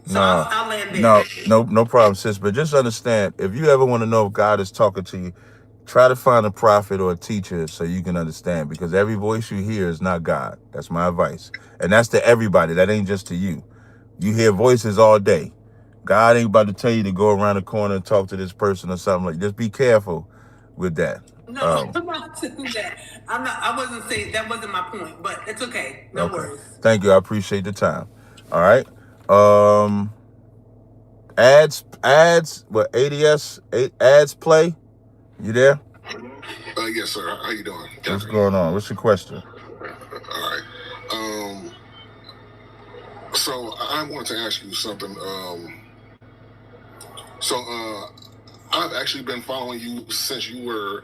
So I'll land there. No problem, sis. But just understand, if you ever want to know if God is talking to you, try to find a prophet or a teacher so you can understand, because every voice you hear is not God. That's my advice. And that's to everybody. That ain't just to you. You hear voices all day. God ain't about to tell you to go around the corner and talk to this person or something like that. Just be careful with that. No, I'm not saying that. I wasn't saying that wasn't my point, but it's okay. No worries. Thank you. I appreciate the time. All right. Ads, what, ads play? You there? Yes, sir. How you doing? What's going on? What's your question? All right. So I wanted to ask you something. I've actually been following you since you were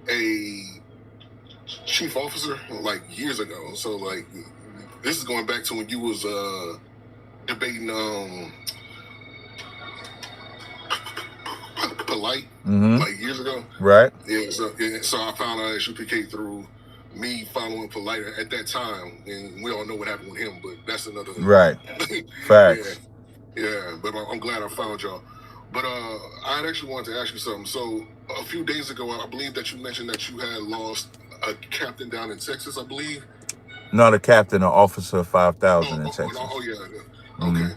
a chief officer, like years ago. So like, this is going back to when you was debating Polite like years ago. Right. Yeah, so I found out SUPK through me following Polite at that time, and we all know what happened with him, but that's another right. Facts. Yeah, but I'm glad I found y'all. But I actually wanted to ask you something. So a few days ago, I believe that you mentioned that you had lost a captain down in Texas, I believe. Not a captain, an officer 5,000 in Texas. Oh yeah. Okay.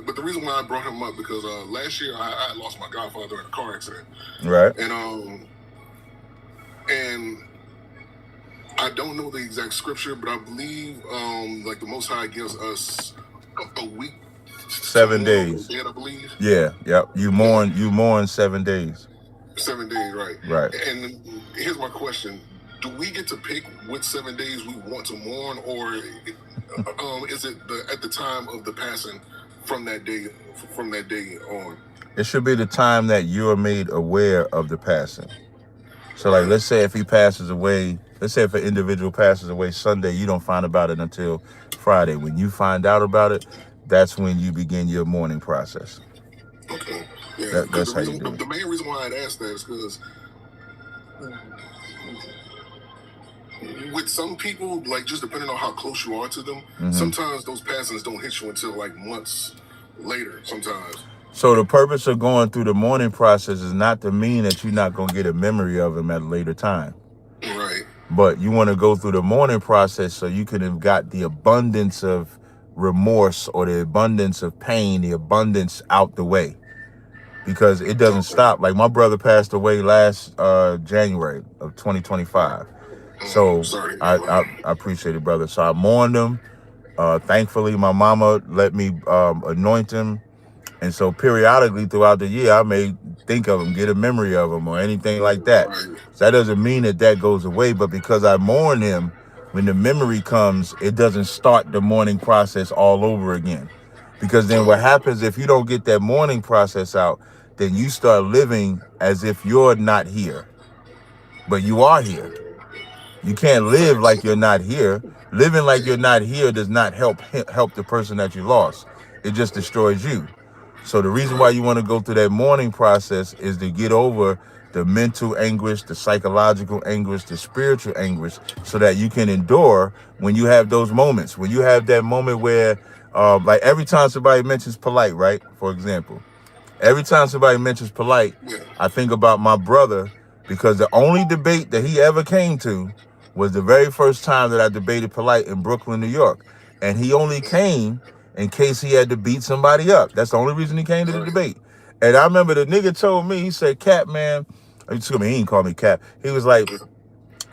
But the reason why I brought him up because last year I lost my godfather in a car accident. Right. And I don't know the exact scripture, but I believe like the Most High gives us a week. 7 days. Dead, I believe. Yeah. Yep. You mourn 7 days. 7 days, right? Right. And here's my question: do we get to pick which 7 days we want to mourn, or is it at the time of the passing from that day on? It should be the time that you are made aware of the passing. So, like, let's say if he passes away, let's say if an individual passes away Sunday, you don't find about it until Friday. When you find out about it, that's when you begin your mourning process. Okay. Yeah. That's how you do it. The main reason why I'd ask that is because with some people, like just depending on how close you are to them, sometimes those passings don't hit you until like months later. Sometimes. So the purpose of going through the mourning process is not to mean that you're not going to get a memory of him at a later time. Right. But you want to go through the mourning process so you can have got the abundance of remorse or the abundance of pain, the abundance out the way. Because it doesn't stop. Like my brother passed away last January of 2025. So I appreciate it, brother. So I mourned him. Thankfully, my mama let me anoint him. And so periodically throughout the year, I may think of him, get a memory of him or anything like that. So that doesn't mean that goes away. But because I mourn him, when the memory comes, it doesn't start the mourning process all over again. Because then what happens if you don't get that mourning process out, then you start living as if you're not here. But you are here. You can't live like you're not here. Living like you're not here does not help the person that you lost. It just destroys you. So the reason why you want to go through that mourning process is to get over the mental anguish, the psychological anguish, the spiritual anguish, so that you can endure when you have those moments. When you have that moment where, like every time somebody mentions Polite, right? For example, every time somebody mentions Polite, I think about my brother, because the only debate that he ever came to was the very first time that I debated Polite in Brooklyn, New York. And he only came in case he had to beat somebody up. That's the only reason he came to the debate. And I remember the nigga told me, he said, Cap, man, he didn't call me Cap. He was like,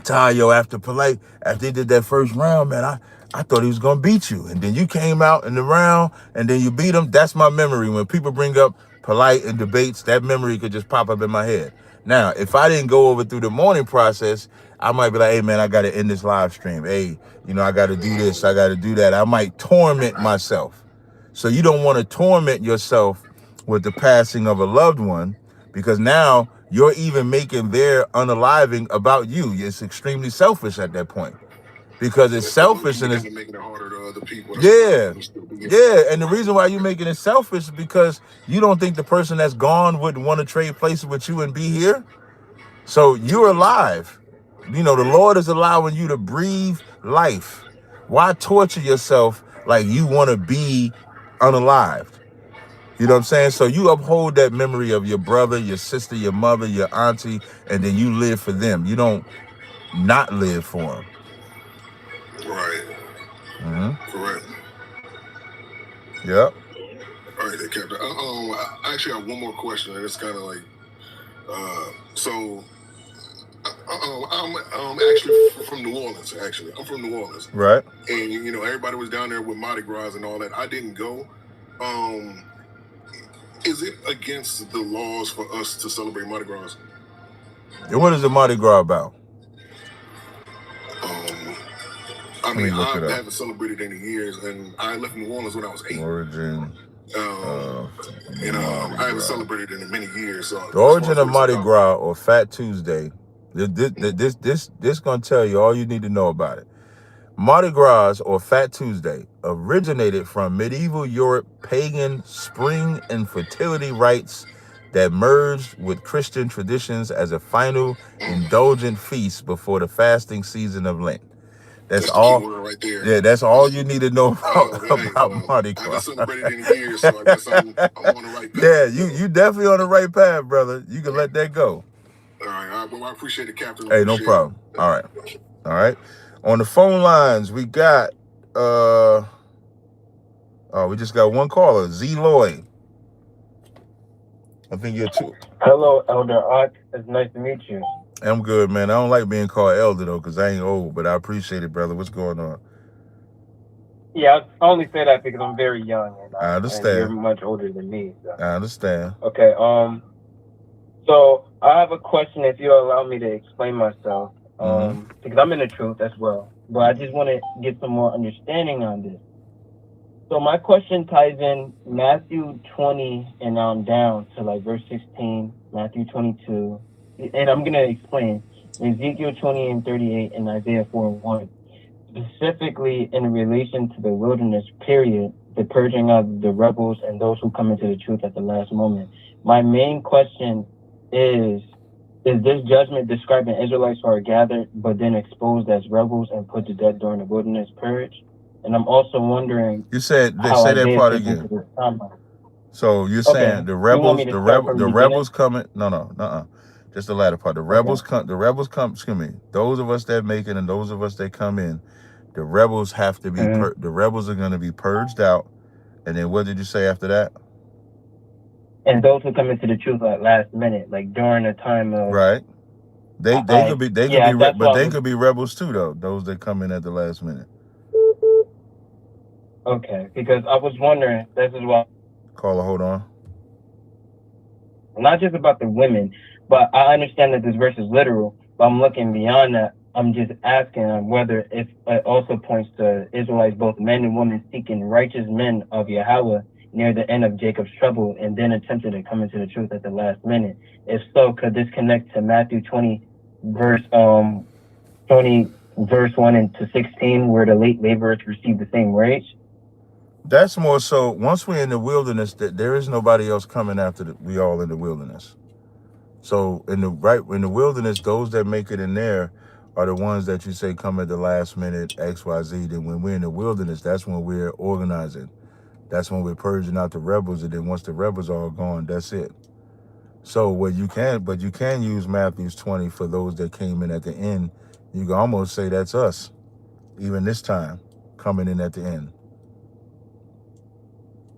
Ty, yo, after he did that first round, man, I thought he was going to beat you. And then you came out in the round and then you beat him. That's my memory. When people bring up Polite in debates, that memory could just pop up in my head. Now, if I didn't go over through the mourning process, I might be like, hey, man, I got to end this live stream. Hey, I got to do this. I got to do that. I might torment myself. So you don't want to torment yourself with the passing of a loved one, because now you're even making their unaliving about you. It's extremely selfish at that point, because it's selfish and it's making it harder to other people. Yeah. And the reason why you're making it selfish is because you don't think the person that's gone would want to trade places with you and be here. So you're alive. The Lord is allowing you to breathe life. Why torture yourself like you want to be unalived? You know what I'm saying? So you uphold that memory of your brother, your sister, your mother, your auntie, and then you live for them. You don't not live for them. Right. Correct. Yep. All right, Captain. I actually have one more question, and it's kind of like, so I'm actually from New Orleans. Actually, I'm from New Orleans. Right. And everybody was down there with Mardi Gras and all that. I didn't go. Is it against the laws for us to celebrate Mardi Gras? And what is the Mardi Gras about? I haven't celebrated in years, and I left New Orleans when I was 8. Origin. I haven't celebrated in many years. So the origin of Mardi Gras or Fat Tuesday. This gonna tell you all you need to know about it. Mardi Gras, or Fat Tuesday, originated from medieval Europe pagan spring and fertility rites that merged with Christian traditions as a final indulgent feast before the fasting season of Lent. That's all. Right there. Yeah, that's all you need to know about Mardi Gras. I haven't celebrated in years, so I guess I'm on the right path. Yeah, you definitely on the right path, brother. You can let that go. All right. Well, I appreciate it, Captain. Hey, no problem. All right. On the phone lines, we got we just got one caller, Z Lloyd. I think you're two. Hello, Elder Art. It's nice to meet you. I'm good, man. I don't like being called elder though, because I ain't old, but I appreciate it, brother. What's going on? Yeah, I only say that because I'm very young, and I understand. And you're much older than me. So. I understand. Okay. So I have a question. If you allow me to explain myself, because I'm in the truth as well, but I just want to get some more understanding on this. So my question ties in Matthew 20 and on down to like verse 16, Matthew 22, and I'm gonna explain Ezekiel 20 and 38 and Isaiah 4 and 1. Specifically in relation to the wilderness period, the purging of the rebels and those who come into the truth at the last moment. My main question is this judgment describing Israelites who are gathered but then exposed as rebels and put to death during the wilderness purge? And I'm also wondering. You said they say that part again. So you're saying the rebels, the rebels coming? No. Just the latter part. The rebels come. Excuse me. Those of us that make it and those of us that come in, the rebels have to be. The rebels are going to be purged out. And then what did you say after that? And those who come into the truth at last minute, like during a time of. Right. They could be but they could be rebels too though. Those that come in at the last minute. Okay, because I was wondering, this is why. Caller, hold on. Not just about the women, but I understand that this verse is literal, but I'm looking beyond that. I'm just asking whether it also points to Israelites, both men and women, seeking righteous men of Yahweh near the end of Jacob's trouble and then attempted to come into the truth at the last minute. If so, could this connect to Matthew 20, verse 1 into 16, where the late laborers receive the same wage? That's more so. Once we're in the wilderness, that there is nobody else coming after we all in the wilderness. So in the wilderness, those that make it in there are the ones that you say come at the last minute, XYZ. Then when we're in the wilderness, that's when we're organizing. That's when we're purging out the rebels. And then once the rebels are all gone, that's it. So you can use Matthew 20 for those that came in at the end. You can almost say that's us, even this time, coming in at the end.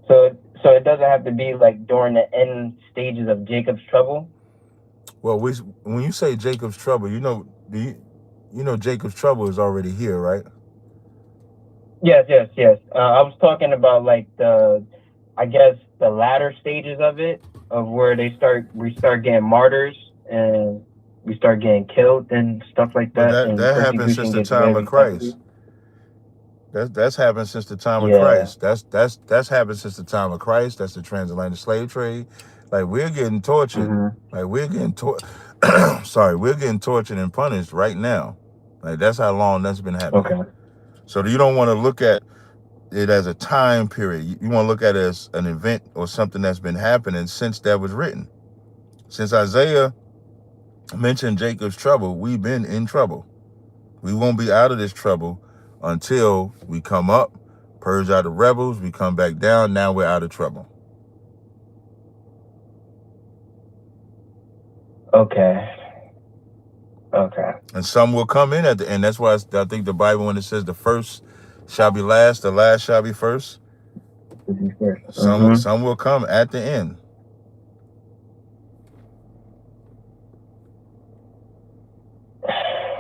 So it doesn't have to be like during the end stages of Jacob's trouble? Well, when you say Jacob's trouble, you know Jacob's trouble is already here, right? Yes. I was talking about like the latter stages of it, of where we start getting martyrs and we start getting killed and stuff like that. But that happened since the time of Christ. That's happened since the time of Christ. That's happened since the time of Christ. That's the transatlantic slave trade. Like we're getting tortured. Like we're getting we're getting tortured and punished right now. Like that's how long that's been happening. Okay. So you don't want to look at it as a time period. You want to look at it as an event or something that's been happening since that was written. Since Isaiah mentioned Jacob's trouble, we've been in trouble. We won't be out of this trouble until we come up, purge out the rebels, we come back down, now we're out of trouble. Okay. And some will come in at the end. That's why I think the Bible, when it says the first shall be last, the last shall be first, some will come at the end.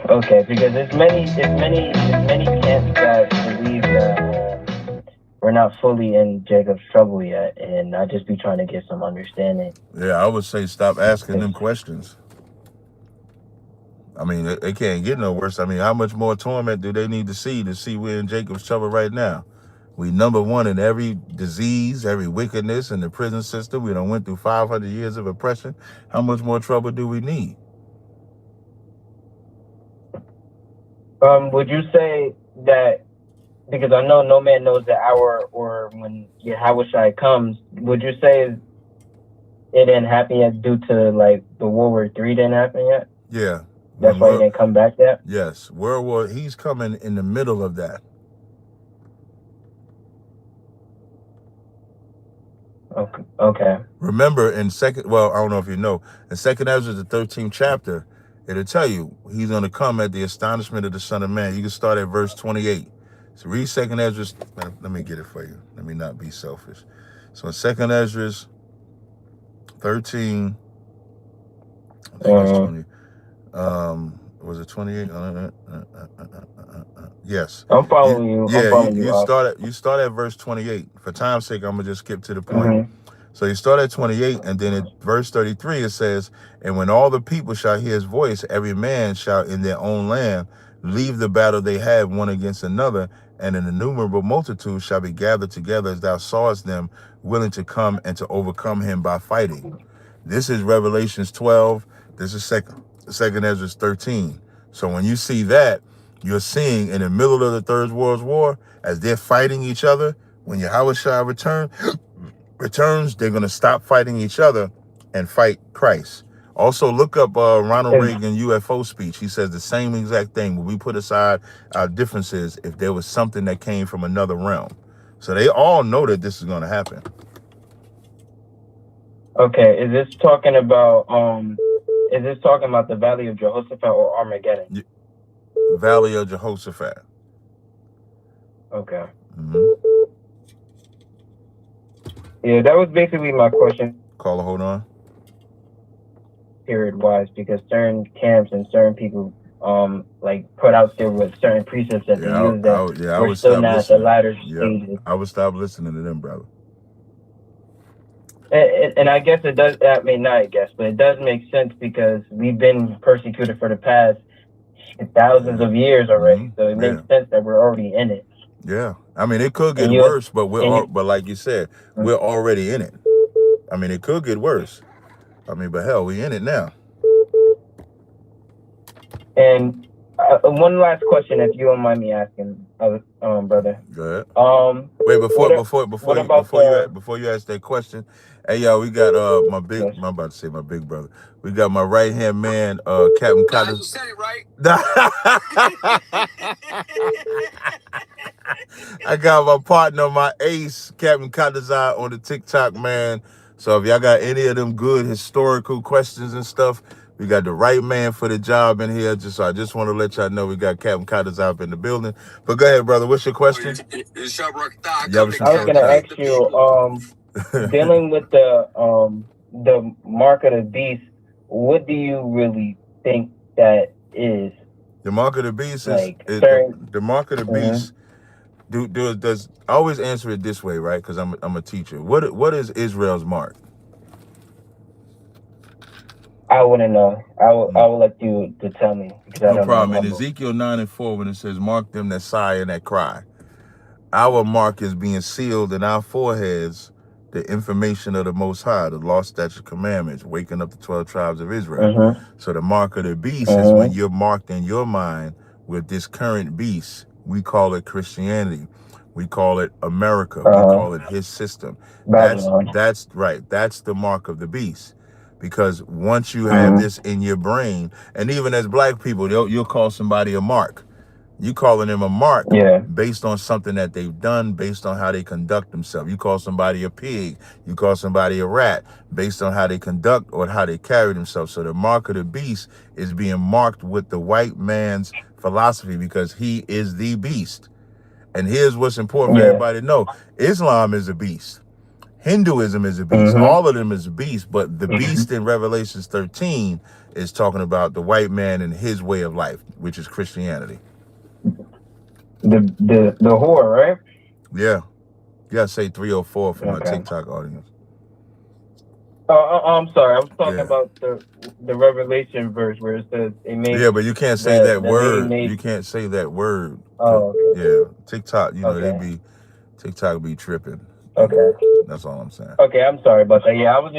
Okay, because there's many camps that believe that we're not fully in Jacob's trouble yet, and I just be trying to get some understanding. Yeah, I would say stop asking them questions. I mean, it can't get no worse. I mean, how much more torment do they need to see we're in Jacob's trouble right now? We number one in every disease, every wickedness in the prison system. We done went through 500 years of oppression. How much more trouble do we need? Would you say that, because I know no man knows the hour or when Yahushua comes, would you say it didn't happen yet due to like the World War III didn't happen yet? Yeah. That's why he didn't come back yet? Yes. He's coming in the middle of that. Okay. Remember in I don't know if you know, in 2nd Ezra, the 13th chapter, it'll tell you he's going to come at the astonishment of the Son of Man. You can start at verse 28. So read 2nd Ezra. Let me get it for you. Let me not be selfish. So in 2nd Ezra 13, I think it's 20. Was it 28? Yes. I'm following you. Yeah, I'm following you. You start at verse 28. For time's sake, I'm gonna just skip to the point. So you start at 28, and then at verse 33 it says, "And when all the people shall hear his voice, every man shall in their own land leave the battle they have one against another, and an innumerable multitude shall be gathered together as thou sawest them, willing to come and to overcome him by fighting." This is Revelations 12. This is second Ezra 13. So when you see that, you're seeing in the middle of the Third World War, as they're fighting each other, when Yahushua returns, they're going to stop fighting each other and fight Christ. Also, look up Ronald Reagan UFO speech. He says the same exact thing. When we put aside our differences, if there was something that came from another realm. So they all know that this is going to happen. Okay, is this talking about the Valley of Jehoshaphat or Armageddon? Valley of Jehoshaphat. Okay. Yeah, that was basically my question. Caller, hold on. Period-wise, because certain camps and certain people like put out there with certain precepts that they use that we're still not at the latter stages. I would stop listening to them, brother. And I guess it does, I mean, not I guess, but it does make sense because we've been persecuted for the past thousands of years already. So it makes sense that we're already in it. Yeah. I mean, it could get worse, but but like you said, we're already in it. I mean, it could get worse. I mean, but hell, we in it now. And one last question, if you don't mind me asking, brother. Go ahead. Wait, before you ask that question, hey y'all, we got I'm about to say my big brother. We got my right hand man, Captain Cotton. You said it right. I got my partner, my ace, Captain Tazaryach on the TikTok, man. So if y'all got any of them good historical questions and stuff, we got the right man for the job in here. I just want to let y'all know we got Captain Tazaryach in the building. But go ahead, brother. What's your question? I was gonna ask you, dealing with the mark of the beast, what do you really think that is? The mark of the beast the mark of the beast. Does I always answer it this way, right? Because I'm a teacher. What is Israel's mark? I wouldn't know. I would like you to tell me. No problem. In Ezekiel 9:4, when it says, "Mark them that sigh and that cry," our mark is being sealed in our foreheads, the information of the Most High, the law, statute, commandments, waking up the 12 tribes of Israel. So the mark of the beast is when you're marked in your mind with this current beast. We call it Christianity. We call it America. We call it his system. That's right. That's the mark of the beast. Because once you have this in your brain, and even as black people, you'll call somebody a mark. You calling them a mark based on something that they've done, based on how they conduct themselves. You call somebody a pig, you call somebody a rat, based on how they conduct or how they carry themselves. So the mark of the beast is being marked with the white man's philosophy because he is the beast. And here's what's important for everybody to know. Islam is a beast. Hinduism is a beast. All of them is a beast, but the beast in Revelations 13 is talking about the white man and his way of life, which is Christianity. The whore, right? Yeah. You gotta say 304 for my TikTok audience. I'm sorry. I was talking about the Revelation verse where it says it made. Yeah, but you can't say that word. You can't say that word. Oh, okay. Yeah. TikTok, TikTok be tripping. Okay. That's all I'm saying. Okay, I'm sorry about that. Yeah, I was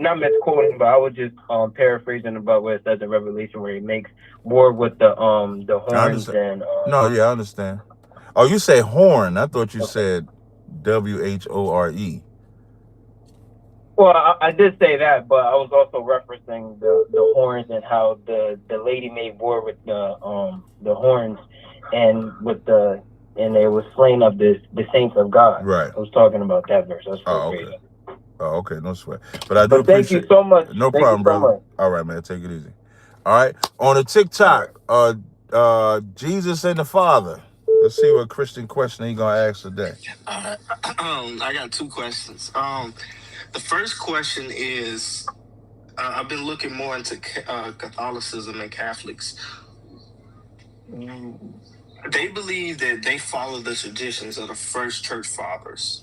not misquoting, but I was just paraphrasing about what it says in Revelation, where he makes war with the horns and. No, yeah, I understand. Oh, you say horn? I thought you said WHORE. Well, I did say that, but I was also referencing the horns and how the lady made war with the horns and it was slain of the saints of God. Right. I was talking about that verse. That's okay. Oh, okay, no sweat. But I do appreciate. Thank you so much. No problem, brother. All right, man, take it easy. All right, on the TikTok, Jesus and the Father. Let's see what Christian question he gonna ask today. I got two questions. The first question is, I've been looking more into Catholicism and Catholics. They believe that they follow the traditions of the first church fathers.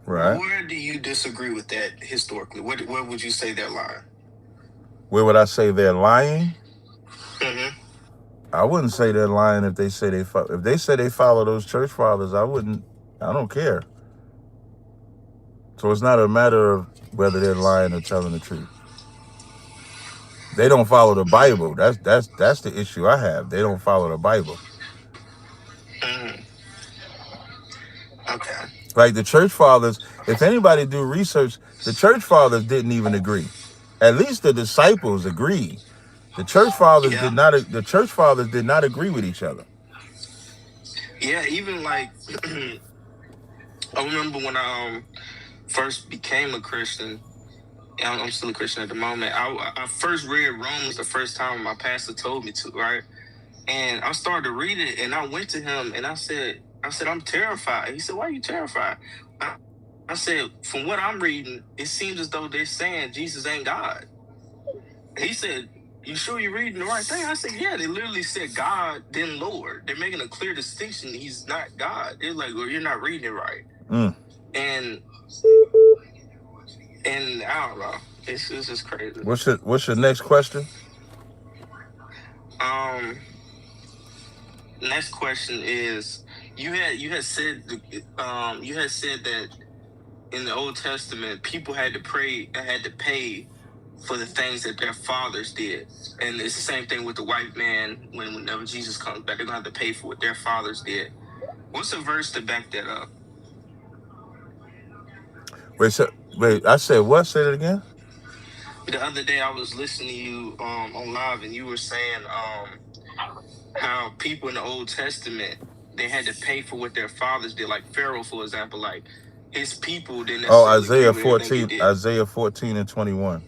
Right. Where do you disagree with that historically? Where would you say they're lying? Where would I say they're lying? Mm-hmm. I wouldn't say they're lying if they say they follow those church fathers. I don't care. So it's not a matter of whether they're lying or telling the truth. They don't follow the Bible. That's the issue I have. They don't follow the Bible. Mm-hmm. Okay. Like the church fathers, if anybody do research, the church fathers didn't even agree. At least the disciples agreed. The church fathers did not. The church fathers did not agree with each other. Yeah, even like I remember when I first became a Christian. I'm still a Christian at the moment. I first read Romans the first time my pastor told me to, right? And I started to read it, and I went to him and I said, I'm terrified. He said, why are you terrified? I said, from what I'm reading, it seems as though they're saying Jesus ain't God. He said, you sure you're reading the right thing? I said, yeah, they literally said God, then Lord. They're making a clear distinction. He's not God. They're like, well, you're not reading it right. And I don't know. It's just crazy. What's your next question? Next question is, you had said that in the Old Testament people had to pay for the things that their fathers did, and it's the same thing with the white man. Whenever Jesus comes back, they're gonna have to pay for what their fathers did. What's a verse to back that up? Wait, I said what? Say it again. The other day I was listening to you on live, and you were saying how people in the Old Testament, they had to pay for what their fathers did. Like Pharaoh, for example, like his people didn't necessarily Isaiah 14 and 21.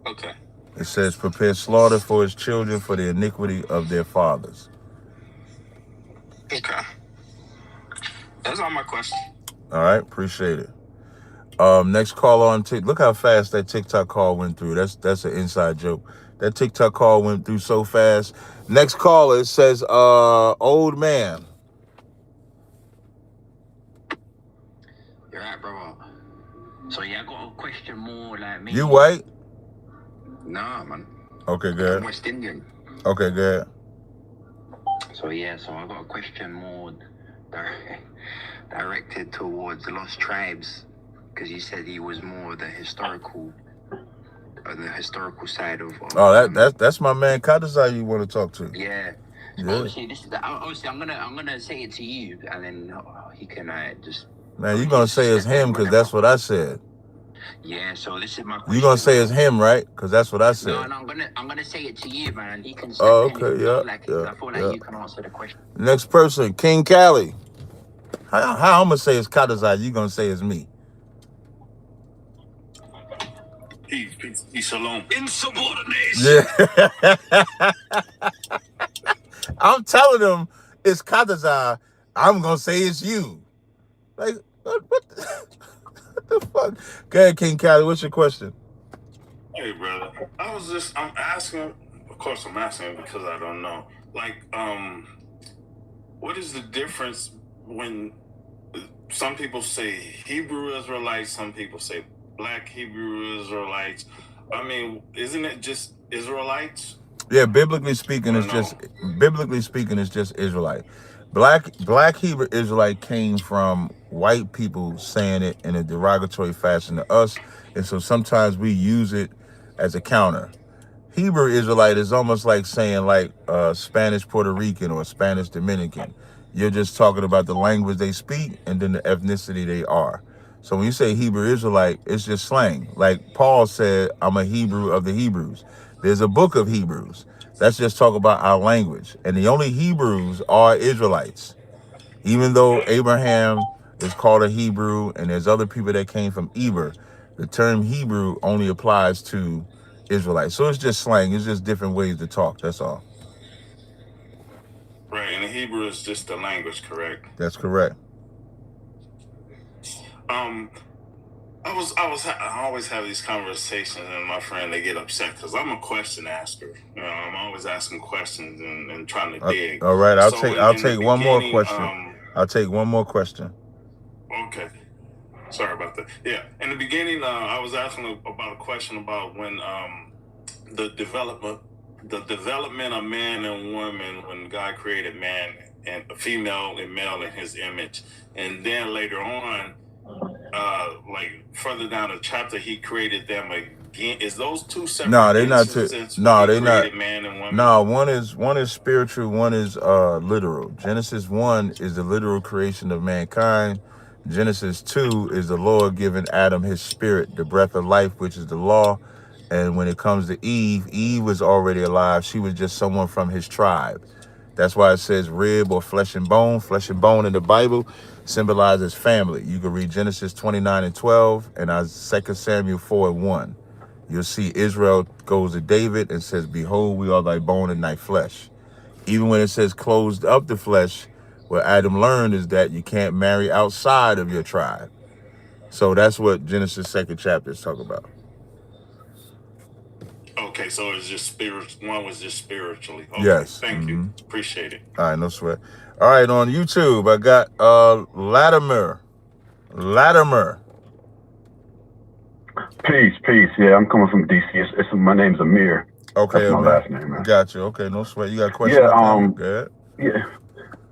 Okay. It says, prepare slaughter for his children for the iniquity of their fathers. Okay. That's all my question. All right, appreciate it. Next call on TikTok. Look how fast that TikTok call went through. That's an inside joke. That TikTok call went through so fast. Next caller says, old man. You're right, bro. So yeah, I got a question more like me. You white? Nah, man. Okay, good. I'm West Indian. Okay, good. So yeah, I got a question more directed towards the lost tribes, because you said he was more the historical side of. That's my man Tazaryach you want to talk to. Yeah. Obviously, I'm gonna say it to you, and then he can just. Man, you gonna say it's him because that's what I said. Yeah, so this is my question. You gonna say it's him, right? Because that's what I said. No, I'm gonna say it to you, man. He can. Oh, okay, yeah. I feel like you can answer the question. Next person, King Cali. How I'm gonna say it's Tazaryach, you gonna say it's me? Peace, shalom. Insubordination. Yeah. I'm telling them it's Tazaryach. I'm gonna say it's you. Like what the fuck? Go ahead, King Cali. What's your question? Hey, brother. I'm asking. Of course, I'm asking because I don't know. Like, what is the difference when some people say Hebrew Israelites, some people say Black Hebrew Israelites? I mean, isn't it just Israelites? Yeah, biblically speaking, it's just Israelite. Black Hebrew Israelite came from white people saying it in a derogatory fashion to us. And so sometimes we use it as a counter. Hebrew Israelite is almost like saying like Spanish Puerto Rican or Spanish Dominican. You're just talking about the language they speak and then the ethnicity they are. So when you say Hebrew Israelite, it's just slang. Like Paul said, I'm a Hebrew of the Hebrews. There's a book of Hebrews. That's just talk about our language. And the only Hebrews are Israelites. Even though Abraham is called a Hebrew and there's other people that came from Eber, the term Hebrew only applies to Israelites. So it's just slang. It's just different ways to talk. That's all. Right, and the Hebrew is just the language, correct? That's correct. I always have these conversations, and my friend, they get upset because I'm a question asker. You know, I'm always asking questions and trying to dig. All right, I'll take one more question. I'll take one more question. Okay. Sorry about that. Yeah, in the beginning, I was asking about a question about when the development of man and woman, when God created man and female and male in His image, and then later on, like further down the chapter, He created them again. Is those two separate? No, they're not. No, they're not. Man and woman? No, one is spiritual, one is literal. Genesis 1 is the literal creation of mankind. Genesis 2 is the Lord giving Adam his spirit, the breath of life, which is the law. And when it comes to Eve was already alive. She was just someone from his tribe. That's why it says rib or flesh and bone. Flesh and bone in the Bible symbolizes family. You can read Genesis 29:12 and 2 Samuel 4:1. You'll see Israel goes to David and says, behold, we are thy bone and thy flesh. Even when it says closed up the flesh, what Adam learned is that you can't marry outside of your tribe. So that's what Genesis 2nd chapter is talking about. Okay, so it's just spiritual. One was just spiritually. Okay, yes. Thank you. Appreciate it. All right, no sweat. All right, on YouTube, I got Latimer. Peace. Yeah, I'm coming from DC. My name's Amir. Okay, that's my last name, man. Got you. Okay, no sweat. You got a question? Go ahead.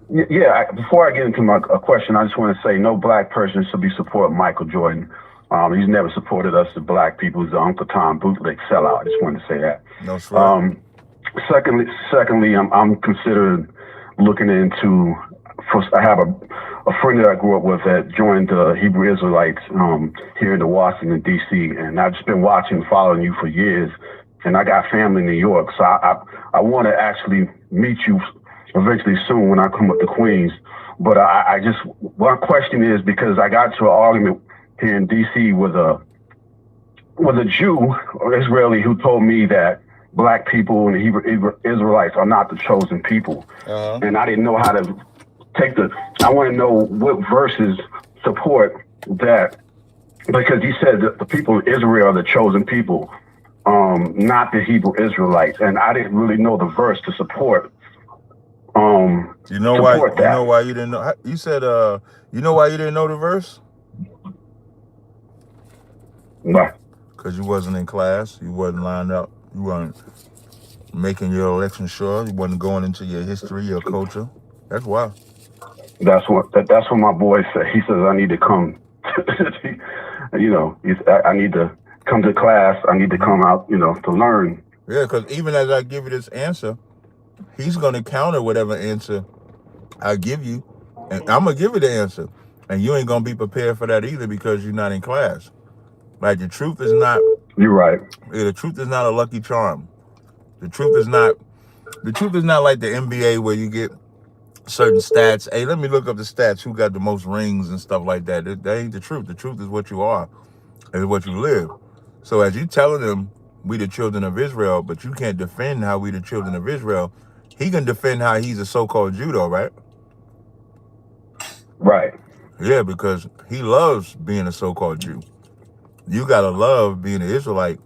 Yeah. Before I get into my question, I just want to say no black person should be supporting Michael Jordan. He's never supported us, the black people. He's the Uncle Tom bootleg sellout. I just wanted to say that. No sweat. Secondly, I'm considering looking into. I have a friend that I grew up with that joined the Hebrew Israelites here in Washington, D.C., and I've just been watching, following you for years, and I got family in New York, so I want to actually meet you eventually soon when I come up to Queens. But I just, one question is, because I got to an argument here in D.C. with a Jew or Israeli who told me that black people and the Hebrew Israelites are not the chosen people, and I didn't know how to I want to know what verses support that, because he said that the people of Israel are the chosen people, not the Hebrew Israelites, and I didn't really know the verse to support. You know why? You know why you didn't know? You said, you know why you didn't know the verse? Why? Because you wasn't in class. You wasn't lined up. You weren't making your election sure. You wasn't going into your history, your culture. That's why. That's what my boy said. He says I need to come. I need to come to class. I need to come out, to learn. Yeah, because even as I give you this answer, he's going to counter whatever answer I give you, and I'm going to give you the answer, and you ain't going to be prepared for that either because you're not in class. Like, the truth is not. You're right. Yeah, the truth is not a lucky charm. The truth is not like the NBA where you get certain stats. Hey, let me look up the stats. Who got the most rings and stuff like that? That ain't the truth. The truth is what you are and what you live. So as you telling them we the children of Israel, but you can't defend how we the children of Israel, he can defend how he's a so-called Jew, though, right? Right. Yeah, because he loves being a so-called Jew. You gotta love being an Israelite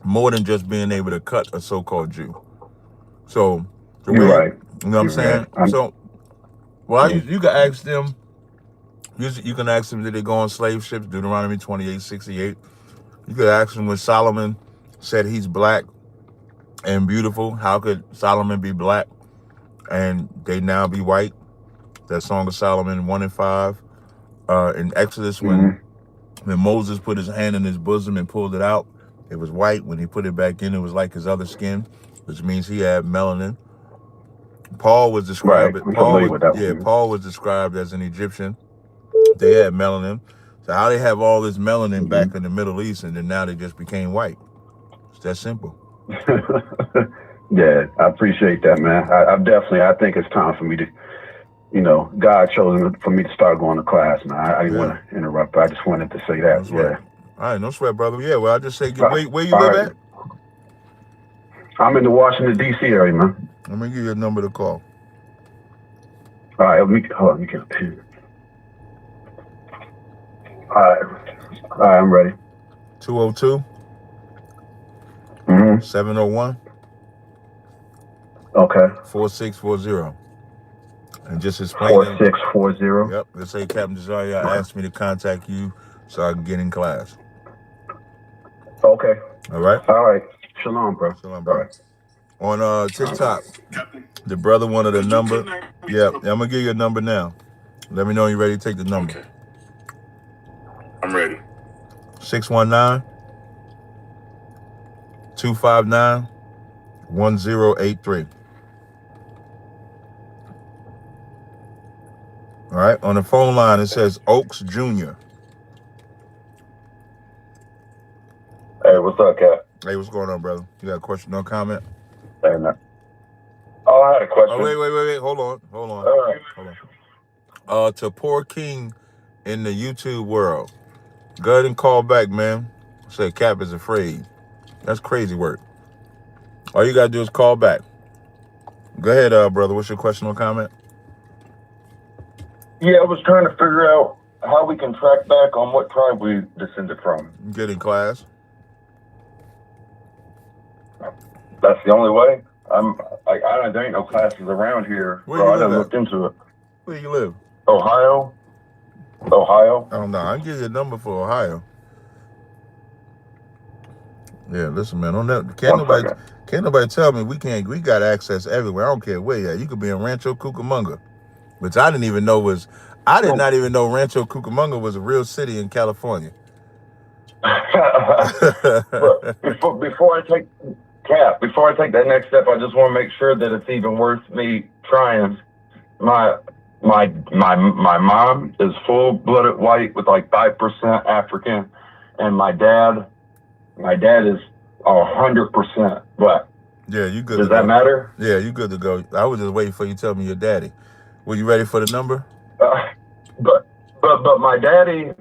more than just being able to cut a so-called Jew. So the way, right. You know what I'm saying? So, well, you can ask them. You can ask them, did they go on slave ships? Deuteronomy 28:68. You could ask them when Solomon said he's black and beautiful. How could Solomon be black and they now be white? That Song of Solomon 1 and 5. in Exodus when Moses put his hand in his bosom and pulled it out, it was white. When he put it back in, it was like his other skin, which means he had melanin. Paul was described. Right. Paul was described as an Egyptian. They had melanin. So how they have all this melanin back in the Middle East, and then now they just became white? It's that simple. Yeah, I appreciate that, man. I think it's time for me to, God chose for me to start going to class, man. I didn't want to interrupt, but I just wanted to say that. All right, no sweat, brother. Yeah, well, I just say, where you live at? I'm in the Washington, D.C. area, man. Let me give you a number to call. All right, let me get a pen. All right, I'm ready. 202 701 4640. And just explain 4640. Yep. Let's say Captain Tazaryach asked me to contact you so I can get in class. Okay. All right. Shalom, bro. Shalom, bro. On TikTok, the brother wanted a number. Yeah, I'm gonna give you a number now. Let me know when you're ready to take the number. Okay. I'm ready. 619-259-1083. All right. On the phone line, it says Oaks Jr. Hey, what's up, Cap? Hey, what's going on, brother? You got a question, no comment? Hey, man. Oh, I had a question. Oh, wait. Hold on. All right. Hold on. To Poor King in the YouTube world, go ahead and call back, man. Say Cap is afraid. That's crazy work. All you got to do is call back. Go ahead, brother. What's your question or comment? Yeah, I was trying to figure out how we can track back on what tribe we descended from. Get in class. That's the only way? There ain't no classes around here. Where I done looked into it. Where you live? Ohio. I don't know. I can give you a number for Ohio. Yeah, listen, man. On that, can't nobody tell me we got access everywhere. I don't care where you at. You could be in Rancho Cucamonga, which I did not even know Rancho Cucamonga was a real city in California. But before I take that next step, I just want to make sure that it's even worth me trying. My mom is full-blooded white with like 5% African, and my dad is 100% black. Yeah, you good. Does that matter? Yeah, you good to go. I was just waiting for you to tell me your daddy. Were you ready for the number? But my daddy,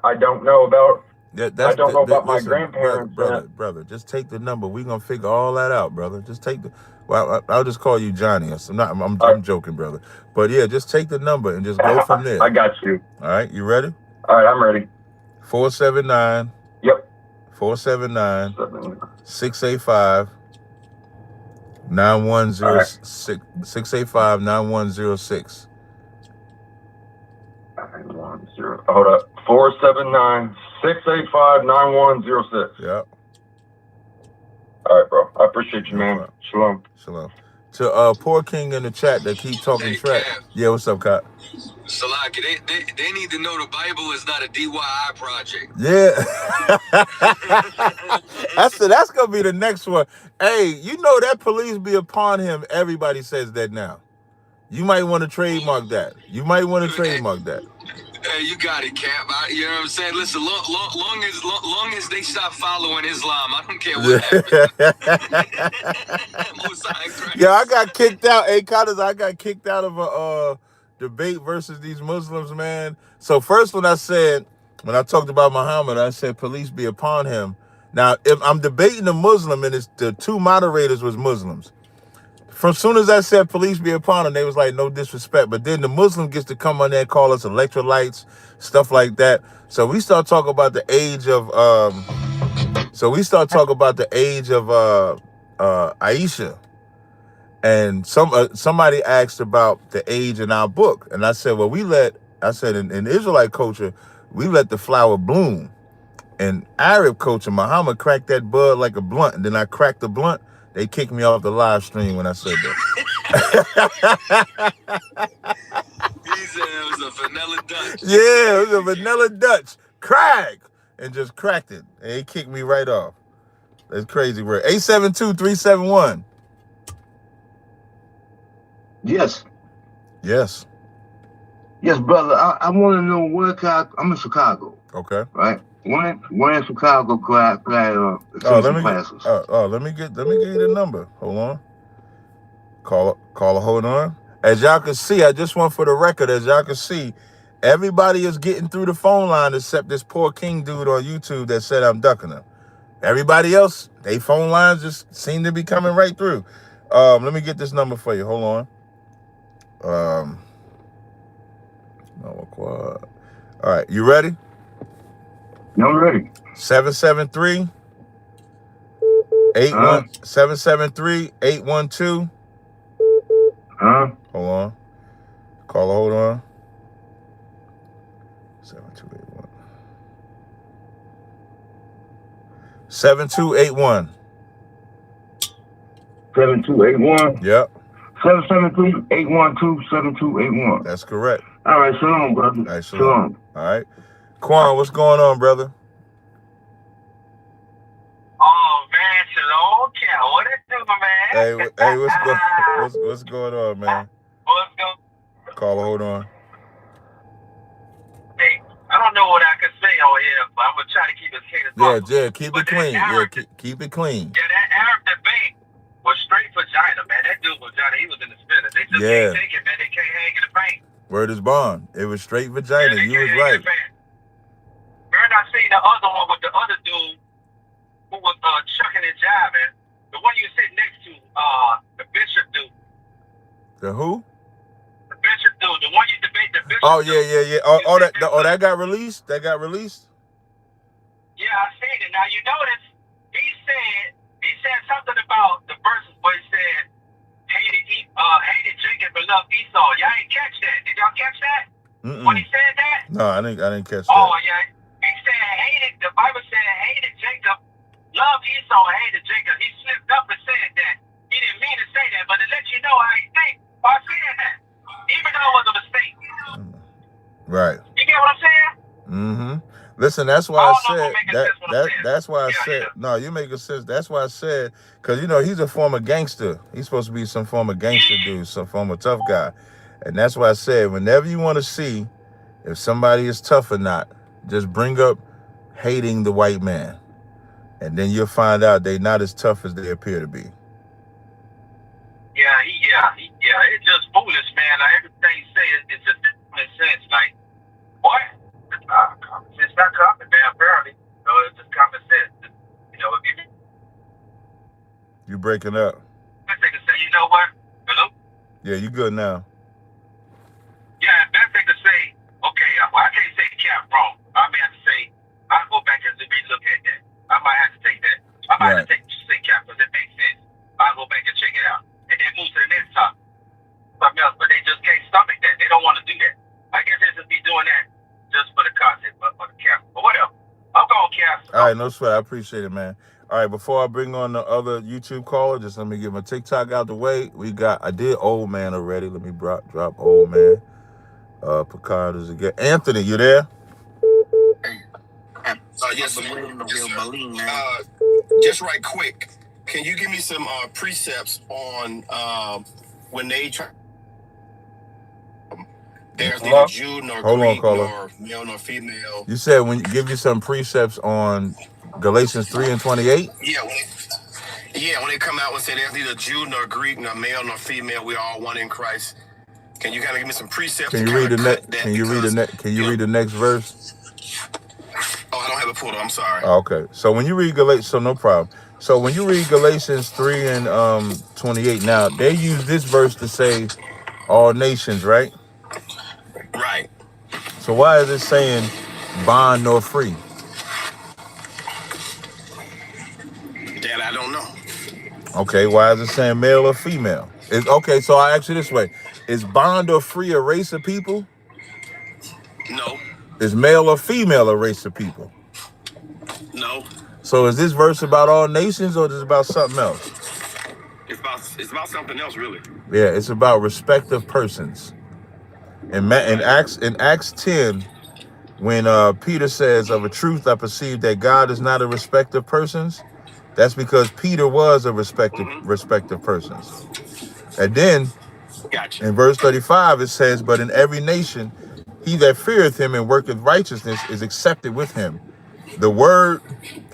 I don't know about. I don't know about my grandparents. Brother, just take the number. We're gonna figure all that out, brother. Just take the. Well, I'll just call you Johnny. I'm joking, brother. But yeah, just take the number and just go from there. I got you. All right, you ready? All right, I'm ready. 479. Yep. 479 685 9106 685 9106. 910. Hold up. 479 685 9106. Yeah. All right, bro. I appreciate you, man. Shalom. To Poor King in the chat that keep talking trash. Yeah, what's up, Cop? Salaki, they need to know the Bible is not a DIY project. Yeah. That's going to be the next one. Hey, you know that police be upon him. Everybody says that now. You might want to trademark that. Hey, you got it, Cap. You know what I'm saying? Listen, long as they stop following Islam, I don't care what happens. Yeah, I got kicked out. Hey, Connors, I got kicked out of a debate versus these Muslims, man. So first when I talked about Muhammad, I said police be upon him. Now, if I'm debating a Muslim and the two moderators was Muslims, from soon as I said police be upon them, they was like, no disrespect. But then the Muslim gets to come on there and call us electrolytes, stuff like that. So we start talking about the age of Aisha. And somebody asked about the age in our book. And I said, well, in Israelite culture, we let the flower bloom. In Arab culture, Muhammad cracked that bud like a blunt. And then I cracked the blunt. They kicked me off the live stream when I said that. said it was a vanilla Dutch. Yeah, it was a vanilla Dutch. Crack! And just cracked it. And he kicked me right off. That's crazy word. 872-371. Yes. Yes. Yes, brother. I want to know where I'm in Chicago. Okay. Right. Where in Chicago could I attend some classes? Let me give you the number. Hold on. Caller, hold on. As y'all can see, I just want for the record, as y'all can see, everybody is getting through the phone line except this poor King dude on YouTube that said I'm ducking him. Everybody else, they phone lines just seem to be coming right through. Let me get this number for you. Hold on. All right, you ready? I'm ready. 773 773-812. Hold on. Caller, hold on. 7281. 7281. 7281. Yep. 773-812-7281. That's correct. All right, shalom, brother. All right, shalom. All right. Quan, what's going on, brother? Oh man, shalom, Cal. What it do, my man? Hey, what's going on, man? What's going? Caller, hold on. Hey, I don't know what I can say on here, but I'm gonna try to keep it clean as possible. Yeah, keep it clean. Keep it clean. Yeah, that Arab debate was straight vagina, man. That dude vagina, he was in the spirit. They just can't take it, man. They can't hang in the paint. Word is bond. It was straight vagina. Yeah, you was right. Remember I seen the other one with the other dude who was chucking and jiving. The one you sit next to, the bishop dude. The who? The bishop dude. The one you debate, the bishop. Oh yeah. That got released. That got released. Yeah, I seen it. Now you notice he said something about the verses where he said hated Jacob and loved Esau. Y'all ain't catch that. Did y'all catch that? When he said that? No, I didn't catch that. Oh yeah. He said hated. The Bible said hated Jacob, loved Esau, hated Jacob. He slipped up and said that. He didn't mean to say that, but to let you know how he thinks by saying that, even though it was a mistake. Right. You get what I'm saying? Mm-hmm. Listen, that's why I said that. That's why I said no. You make sense. That's why I said because he's a former gangster. He's supposed to be some former gangster dude, some former tough guy, and that's why I said whenever you want to see if somebody is tough or not, just bring up hating the white man, and then you'll find out they're not as tough as they appear to be. Yeah. It's just foolish, man. Like, everything he says, it just makes sense. Like, what? Common sense, not common, man. Apparently, it's just common sense. If you breaking up. Best thing to say, you know what? Hello? Yeah, you good now. Yeah, best thing to say. Okay, well, I can't say Cap wrong. I may have to say I'll go back and look at that. I might have to take that. I might have to say Cap because it makes sense. I'll go back and check it out, and then move to the next topic. Something else, but they just can't stomach that. They don't want to do that. I guess they just be doing that just for the content, but for the Cap. But whatever. I'm going Cap. All right, no sweat. I appreciate it, man. All right, before I bring on the other YouTube caller, just let me get my TikTok out the way. I did old man already. Let me drop old man. Picard is again. Anthony, you there? Yes, sir. Just right quick, can you give me some precepts on when they try? There's neither Jew nor Greek nor male nor female. You said when you give you some precepts on Galatians 3:28? Yeah, when they come out and say there's neither Jew nor Greek nor male nor female, we're all one in Christ. Can you kind of give me some precepts? Can you read the next? Can you read the next verse? Oh, I don't have it pulled up. I'm sorry. Oh, okay. So when you read Galatians, no problem. So when you read Galatians 3:28, now they use this verse to say all nations, right? Right. So why is it saying bond nor free? That I don't know. Okay, why is it saying male or female? Okay, so I ask you this way. Is bond or free a race of people? No. Is male or female a race of people? No. So is this verse about all nations or is it about something else? It's about something else, really. Yeah, it's about respective persons. In Acts 10, when Peter says, "Of a truth I perceive that God is not a respecter of persons," that's because Peter was a respecter of persons. And then in verse 35 it says, "But in every nation he that feareth him and worketh righteousness is accepted with him. The word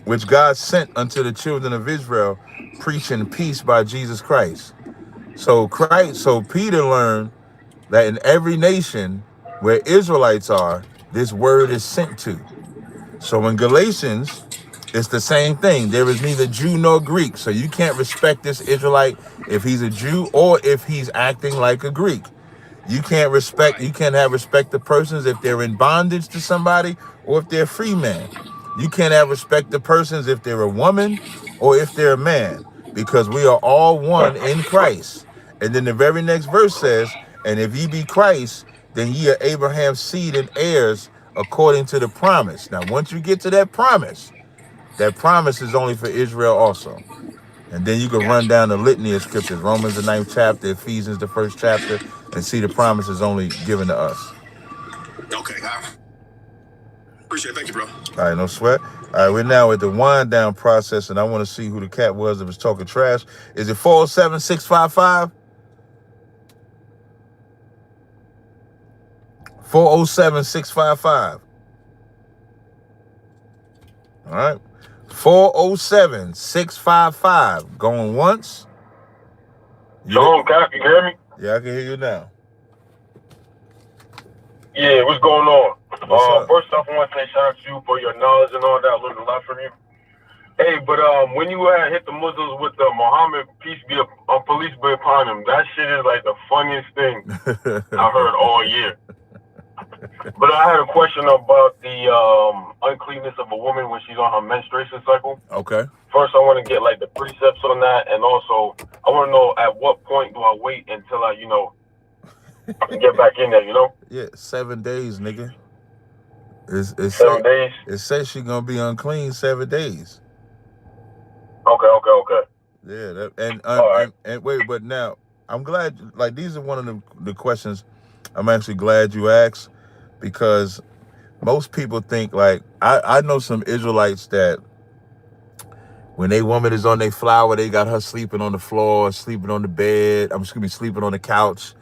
which God sent unto the children of Israel, preaching peace by Jesus Christ." So Peter learned that in every nation where Israelites are, this word is sent to. So in Galatians, it's the same thing. There is neither Jew nor Greek. So you can't respect this Israelite if he's a Jew or if he's acting like a Greek. You can't have respect to persons if they're in bondage to somebody or if they're free man. You can't have respect to persons if they're a woman or if they're a man, because we are all one in Christ. And then the very next verse says, "And if ye be Christ, then ye are Abraham's seed and heirs according to the promise." Now, once you get to that promise is only for Israel also. And then you can run down the litany of scriptures, Romans the 9th chapter, Ephesians the 1st chapter, and see the promise is only given to us. Okay. Appreciate it. Thank you, bro. All right, no sweat. All right, we're now at the wind down process, and I want to see who the cat was that was talking trash. Is it 407-655? 407-655. All right. 407-655. Going once. Shalom, Cap. You hear me? Yeah, I can hear you now. Yeah, what's going on? What's First off, I want to say shout out to you for your knowledge and all that. I learned a lot from you. Hey, but when you hit the Muslims with the Muhammad, peace be police be upon him, that shit is like the funniest thing I heard all year. But I had a question about the uncleanness of a woman when she's on her menstruation cycle. Okay. First, I want to get like the precepts on that, and also I want to know at what point do I wait until I can get back in there, Yeah, 7 days, nigga. 7 days? It says she's going to be unclean 7 days. Okay. Yeah, and wait, but now, I'm glad, like, these are one of the questions I'm actually glad you asked, because most people think, like, I know some Israelites that when they woman is on their flower, they got her sleeping on the floor, sleeping on the bed, sleeping on the couch.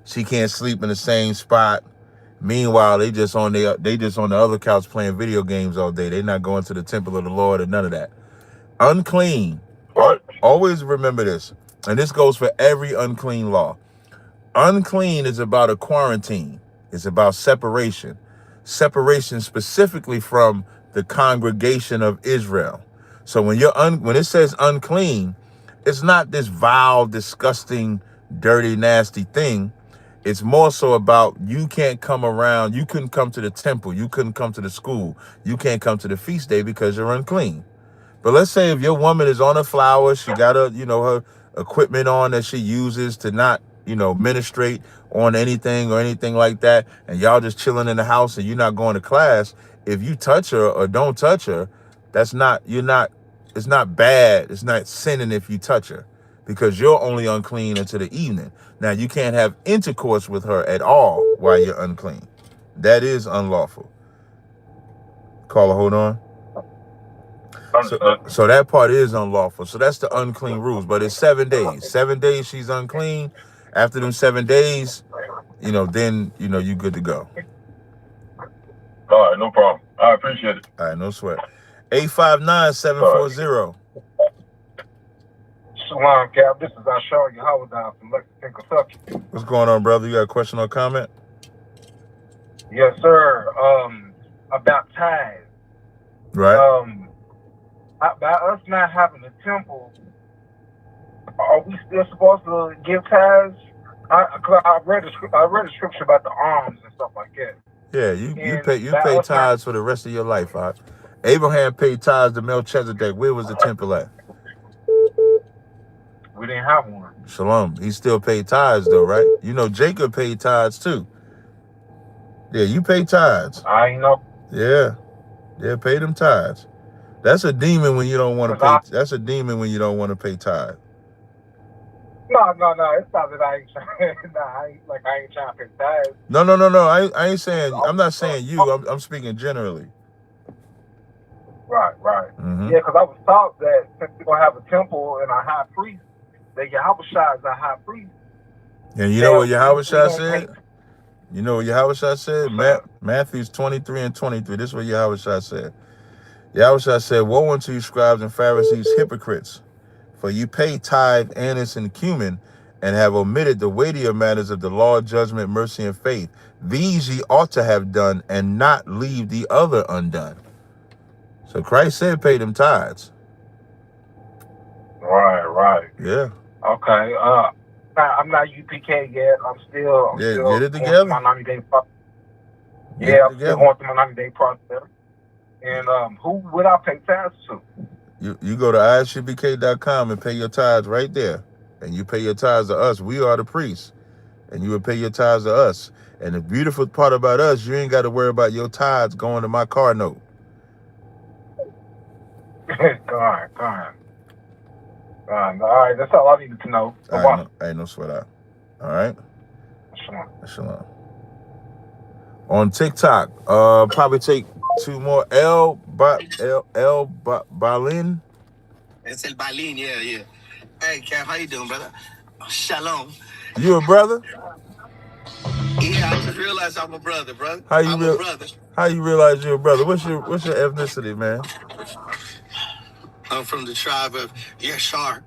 She can't sleep in the same spot. Meanwhile, they just on the other couch playing video games all day. They're not going to the temple of the Lord or none of that. Unclean. Always remember this. And this goes for every unclean law. Unclean is about a quarantine. It's about separation. Separation specifically from the congregation of Israel. So when it says unclean, it's not this vile, disgusting, dirty, nasty thing. It's more so about you can't come around. You couldn't come to the temple. You couldn't come to the school. You can't come to the feast day because you're unclean. But let's say if your woman is on a flower, she got her equipment on that she uses to not, ministrate on anything like that, and y'all just chilling in the house and you're not going to class. If you touch her or don't touch her, it's not bad. It's not sinning if you touch her, because you're only unclean until the evening. Now, you can't have intercourse with her at all while you're unclean. That is unlawful. Caller, hold on. So that part is unlawful. So that's the unclean rules. But it's 7 days. 7 days she's unclean. After them 7 days, then you good to go. All right, no problem. I appreciate it. All right, no sweat. 859-740. Shalom, Cap. This is Ashar Yahawah from Lexington, Kentucky. What's going on, brother? You got a question or comment? Yes, sir. About tithes. Right. By us not having a temple, are we still supposed to give tithes? I read a scripture about the alms and stuff like that. Yeah, you pay tithes for the rest of your life. Right? Abraham paid tithes to Melchizedek. Where was the temple at? We didn't have one. Shalom. He still paid tithes though, right? Jacob paid tithes too. Yeah, you pay tithes. I know. Yeah, pay them tithes. That's a demon when you don't want to pay. That's a demon when you don't want to pay tithe. No. It's not that I ain't trying. I ain't trying to pay tithes. No. I ain't saying. I'm not saying you. I'm speaking generally. Right. Mm-hmm. Yeah, because I was taught that since we're gonna have a temple and a high priest, that Yahushua is a high priest. And you know what Yahushua said? You know what Yahushua said? Matthew 23 and 23. This is what Yahushua said. Yahushua said, "Woe unto you, scribes and Pharisees, hypocrites! For you pay tithe, anise, and cumin, and have omitted the weightier matters of the law, judgment, mercy, and faith. These ye ought to have done, and not leave the other undone." So Christ said, "Pay them tithes." Right. Yeah. Okay. I'm not UPK yet. I'm still get it together. My 90-day process. I'm still going through my 90-day process. And who would I pay tithes to? You go to ishbk.com and pay your tithes right there. And you pay your tithes to us. We are the priests. And you would pay your tithes to us. And the beautiful part about us, you ain't got to worry about your tithes going to my car note. God. All right, that's all I needed to know. Ain't no sweat out. All right? Shalom. On TikTok, probably take two more. El Balin. It's El Balin, yeah. Hey, Cap, how you doing, brother? Shalom. You a brother? Yeah, I just realized I'm a brother, brother. How you realize you're a brother? What's your ethnicity, man? I'm from the tribe of Yashar.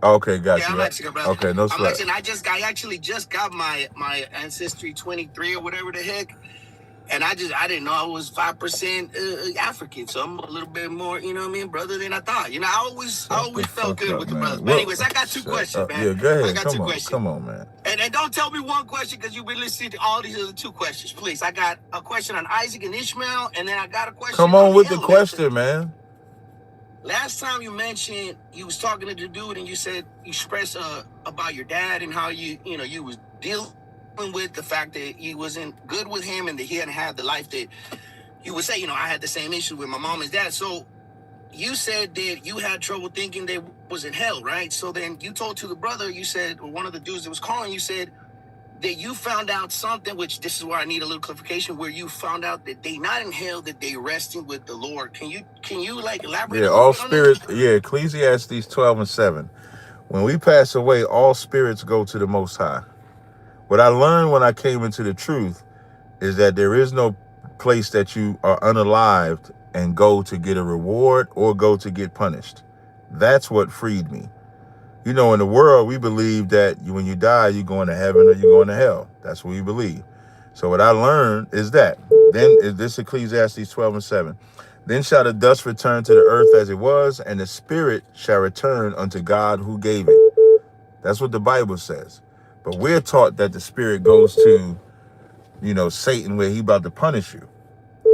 Okay, got you. I'm Mexican, brother. Okay, no sweat. I'm Mexican. I actually just got my ancestry 23 or whatever the heck, and I didn't know I was 5% African, so I'm a little bit more, you know what I mean, brother, than I thought. You know, I always felt good with the brothers. But anyways, I got two questions, man. Yeah, go ahead. I got two questions. Come on, man. And don't tell me one question because you've been listening to all these other two questions, please. I got a question on Isaac and Ishmael, and then I got a question. Come on with the question, man. Last time you mentioned you was talking to the dude and you said you expressed about your dad and how you was dealing with the fact that he wasn't good with him and that he hadn't had the life that you would say, I had the same issue with my mom and dad. So you said that you had trouble thinking they was in hell, right? So then you told to the brother, you said, or one of the dudes that was calling, you said that you found out something, which this is where I need a little clarification, where you found out that they not in hell, that they resting with the Lord. Can you like elaborate? Yeah, all spirits. Yeah, Ecclesiastes 12 and 7. When we pass away, all spirits go to the Most High. What I learned when I came into the truth is that there is no place that you are unalived and go to get a reward or go to get punished. That's what freed me. In the world, we believe that when you die, you're going to heaven or you're going to hell. That's what we believe. So what I learned is that. Then is this Ecclesiastes 12 and 7. Then shall the dust return to the earth as it was, and the spirit shall return unto God who gave it. That's what the Bible says. But we're taught that the spirit goes to, Satan, where he about to punish you.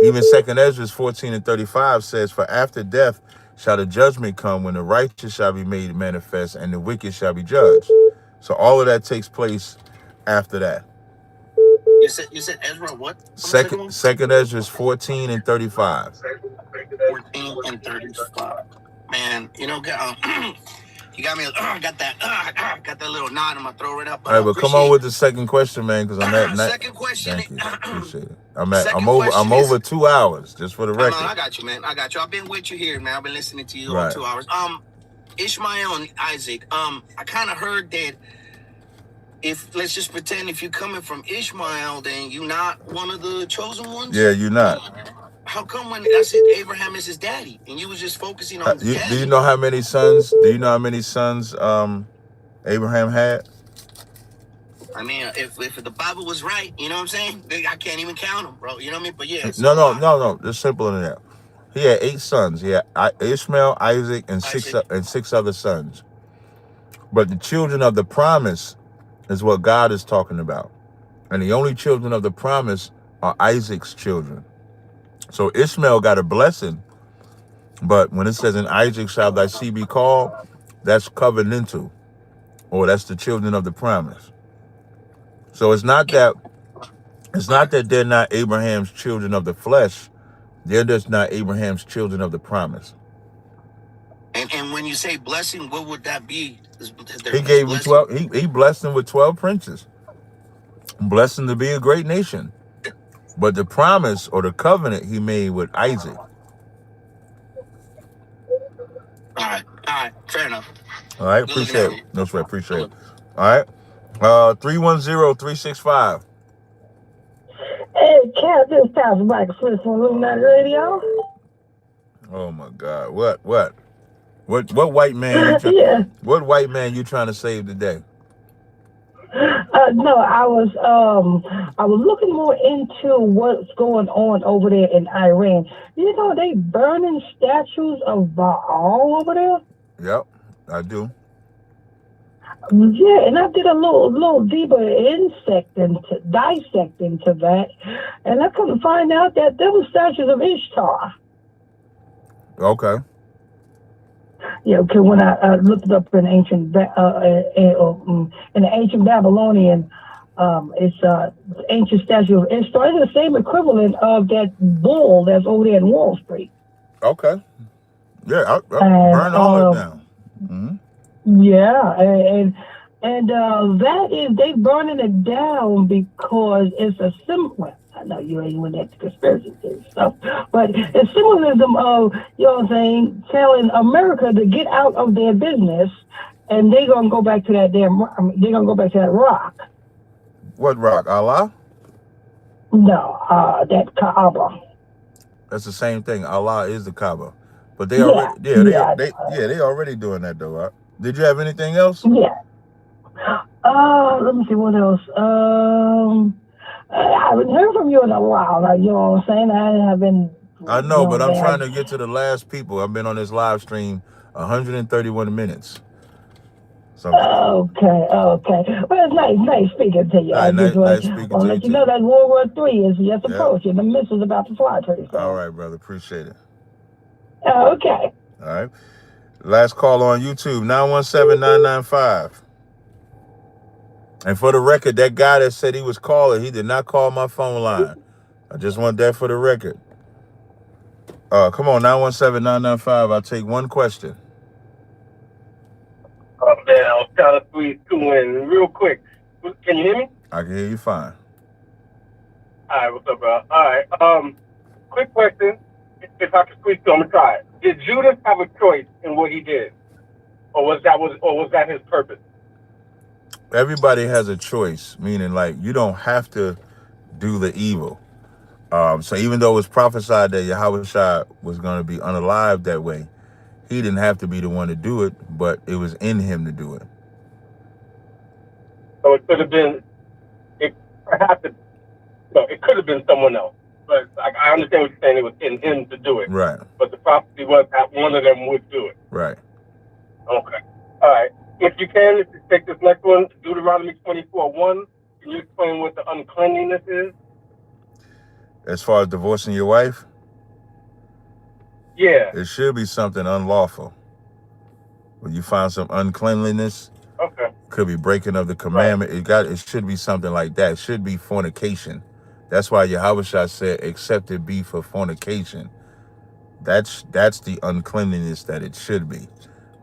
Even 2 Ezra 14 and 35 says, "For after death shall the judgment come, when the righteous shall be made manifest and the wicked shall be judged." So all of that takes place after that. You said Ezra what? Second Ezra 14 and 35. 14 and 35. Man, you got me. Got that little knot in my throat right up. All right, but come on with the second question, man, because I'm at second question. Thank you. Appreciate it. I'm over 2 hours, just for the record. I got you, man. I got you. I've been with you here, man. I've been listening to you all 2 hours. Ishmael and Isaac. I kind of heard that let's just pretend if you're coming from Ishmael, then you're not one of the chosen ones. Yeah, you're not. How come when I said Abraham is his daddy and you was just focusing on his daddy? Do you know how many sons? Abraham had? I mean, if the Bible was right, you know what I'm saying? I can't even count them, bro. You know what I mean? But yeah. No. It's simpler than that. He had 8 sons. He had Ishmael, Isaac, and six other sons. But the children of the promise is what God is talking about. And the only children of the promise are Isaac's children. So Ishmael got a blessing, but when it says in Isaac shall thy seed be called, that's covenantal, or that's the children of the promise. So it's not that they're not Abraham's children of the flesh, they're just not Abraham's children of the promise. And when you say blessing, what would that be? He gave him 12. He blessed him with 12 princes. Blessed him to be a great nation. But the promise or the covenant he made with Isaac. All right, fair enough. All right, appreciate it. No sweat, appreciate it. All right, 310-365. Hey, Cat, this Tazaryach Mike Smith from Illuminati Radio. Oh my God, what white man? What white man you trying to save today? No, I was looking more into what's going on over there in Iran. You know, they burning statues of Baal over there. Yep, I do. Yeah, and I did a little deeper dissect into that, and I couldn't find out that there were statues of Ishtar. Okay. Yeah, because when I looked it up in ancient in the ancient Babylonian, it's ancient statue of Ishtar. It's the same equivalent of that bull that's over there in Wall Street. Okay. Yeah, I'll burn all it down. Mm-hmm. Yeah, and that is, they burning it down because it's a symbol. I know you ain't with that conspiracy theory stuff, but it's symbolism of, you know what I'm saying, telling America to get out of their business, and they're gonna go back to that they're gonna go back to that rock. What rock? Allah? No, that Kaaba. That's the same thing. Allah is the Kaaba, but they already they already doing that though. Right? Did you have anything else? Yeah. Let me see what else. I haven't heard from you in a while. Like, you know what I'm saying? I haven't. I know, but I'm trying to get to the last people. I've been on this live stream 131 minutes. So. Okay. Well, it's nice speaking to you. Right, nice speaking to you. Let you know that World War III is just approaching. The missile's about to fly pretty soon. All right, brother. Appreciate it. Okay. All right. Last call on YouTube, 917-995. And for the record, that guy that said he was calling, he did not call my phone line. I just want that for the record. Come on, 917-995. I'll take one question. Oh, man, I was trying to squeeze two in real quick. Can you hear me? I can hear you fine. All right, what's up, bro? All right, quick question. If I could squeeze two, I'm going to try it. Did Judas have a choice in what he did? Or was that his purpose? Everybody has a choice, meaning like you don't have to do the evil. So even though it was prophesied that Yahushua was going to be unalived that way, he didn't have to be the one to do it, but it was in him to do it. So it could have been, it could have been someone else. But I understand what you're saying. It was in him to do it. Right. But the prophecy was that one of them would do it. Right. Okay. All right. If you can, take this next one, Deuteronomy 24:1. Can you explain what the uncleanliness is? As far as divorcing your wife? Yeah. It should be something unlawful. When you find some uncleanliness, okay, could be breaking of the commandment. Right. It should be something like that. It should be fornication. That's why Yahushua said, except it be for fornication. That's the uncleanliness that it should be.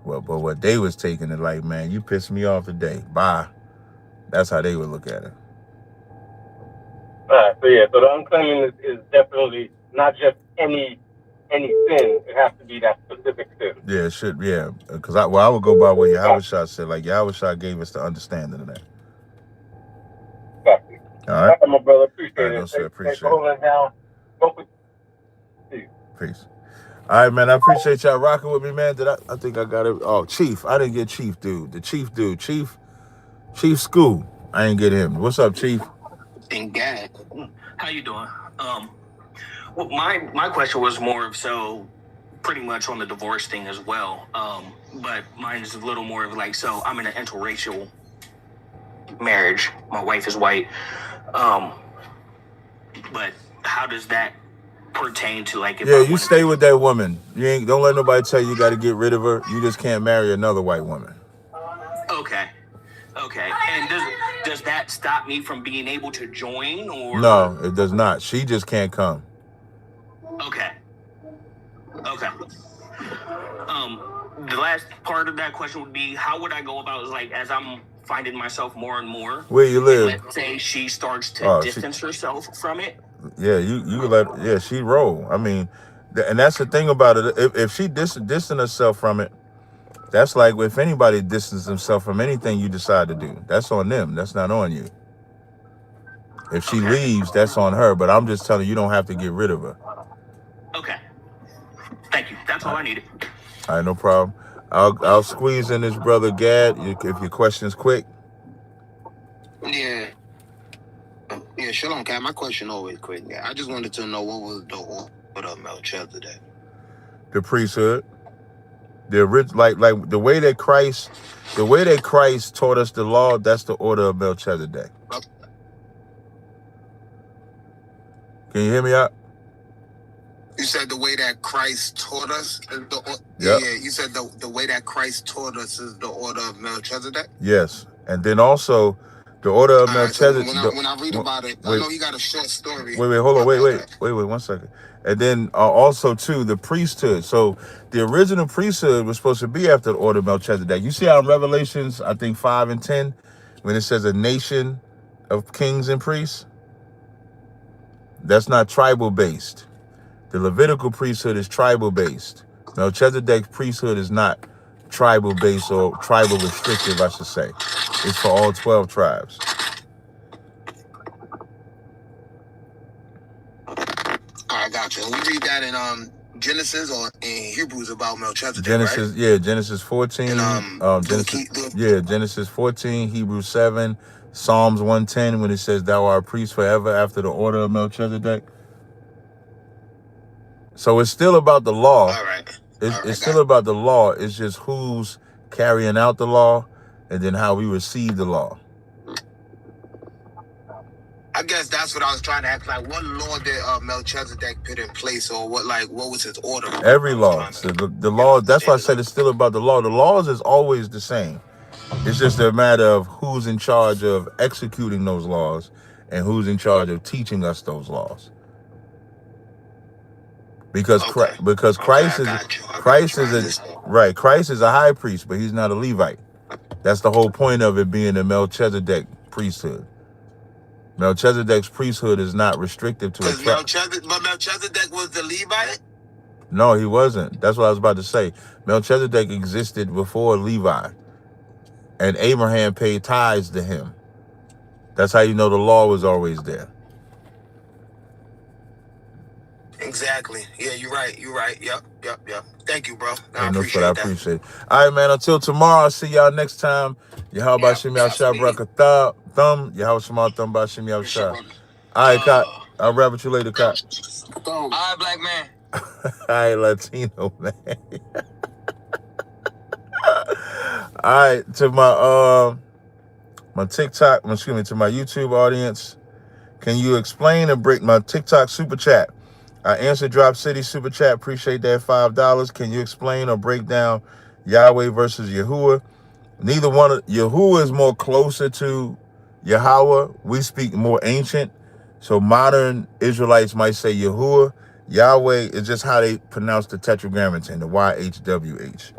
Well, but what they was taking it like, man, you pissed me off today. Bye. That's how they would look at it. All right. So the uncleanliness is definitely not just any sin. It has to be that specific sin. Yeah, it should. Yeah, because I would go by what Yahushua said. Like Yahushua gave us the understanding of that. Exactly. All right. My brother, appreciate it. No, sir, Thanks for holding it down. Peace. All right, man. I appreciate y'all rocking with me, man. I think I got it. Oh, Chief. I didn't get Chief dude. The Chief dude. Chief School. I didn't get him. What's up, Chief? Thank God. How you doing? Well, my question was more of so pretty much on the divorce thing as well. But mine is a little more of like, so I'm in an interracial marriage. My wife is white. But how does that pertain to like if you stay with that woman. Don't let nobody tell you got to get rid of her. You just can't marry another white woman. Okay. And does that stop me from being able to join or no, it does not. She just can't come. the last part of that question would be, how would I go about, like, as I'm finding myself more and more? Where you live? Let's say she starts to distance herself from it. Yeah, you let she roll. I mean, and that's the thing about it. If she distant herself from it, that's like if anybody distances himself from anything you decide to do, that's on them. That's not on you. If she leaves, that's on her. But I'm just telling you, don't have to get rid of her. Okay. Thank you. That's all I needed. All right, no problem. I'll squeeze in this brother Gad if your question's quick. Yeah. Yeah, shalom, Cat. My question always quick. I just wanted to know what was the order of Melchizedek. The priesthood. Like the way that Christ taught us the law, that's the order of Melchizedek. Can you hear me out? You said the way that Christ taught us is Yeah. You said the way that Christ taught us is the order of Melchizedek? Yes. And then also the order of Melchizedek. So when I read about it, I know he got a short story. Wait, hold on. Wait, 1 second. And then also too, the priesthood. So the original priesthood was supposed to be after the order of Melchizedek. You see how in Revelations, I think 5 and 10, when it says a nation of kings and priests, that's not tribal based. The Levitical priesthood is tribal based. Melchizedek's priesthood is not tribal based or tribal restrictive, I should say. It's for all 12 tribes. I got you. We read that in Genesis or in Hebrews about Melchizedek, Genesis, right? Yeah, Genesis 14. Genesis 14, Hebrews 7, Psalms 110, when it says, "Thou art a priest forever after the order of Melchizedek." So it's still about the law. All right. It's still about the law. It's just who's carrying out the law, and then how we receive the law. I guess that's what I was trying to ask. Like, what law did Melchizedek put in place, or what was his order? Every law. So the law. That's why I said it's still about the law. The laws is always the same. It's just a matter of who's in charge of executing those laws and who's in charge of teaching us those laws. Because Christ is a high priest, but he's not a Levite. That's the whole point of it being a Melchizedek priesthood. Melchizedek's priesthood is not restrictive to a tribe. But Melchizedek was the Levite? No, he wasn't. That's what I was about to say. Melchizedek existed before Levi, and Abraham paid tithes to him. That's how you know the law was always there. Exactly. Yeah, you're right. Yep. Thank you, bro. I appreciate it. All right, man. Until tomorrow, I'll see y'all next time. Yahweh Bashim Yahshua Brakatah Thumb. Yahweh Shema Thumb Bashim Yahshua. All right, Kat. I'll rap with you later, Kat. All right, black man. All right, Latino man. All right, to my TikTok, to my YouTube audience. Can you explain and break my TikTok super chat? I answered Drop City super chat. Appreciate that $5. Can you explain or break down Yahweh versus Yahuwah? Neither one of Yahuwah is more closer to Yahweh. We speak more ancient. So modern Israelites might say Yahuwah. Yahweh is just how they pronounce the tetragrammaton, the YHWH.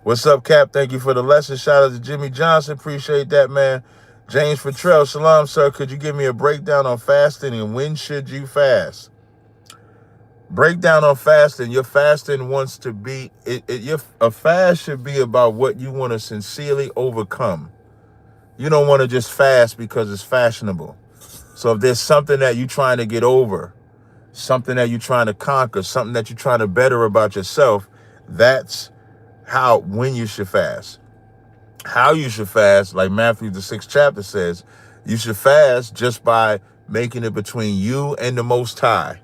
What's up, Cap? Thank you for the lesson. Shout out to Jimmy Johnson. Appreciate that, man. James Fertrell, shalom, sir. Could you give me a breakdown on fasting and when should you fast? Breakdown on fasting. Your fasting wants to be, a fast should be about what you want to sincerely overcome. You don't want to just fast because it's fashionable. So if there's something that you're trying to get over, something that you're trying to conquer, something that you're trying to better about yourself, that's when you should fast. How you should fast, like Matthew the 6th chapter says, you should fast just by making it between you and the Most High.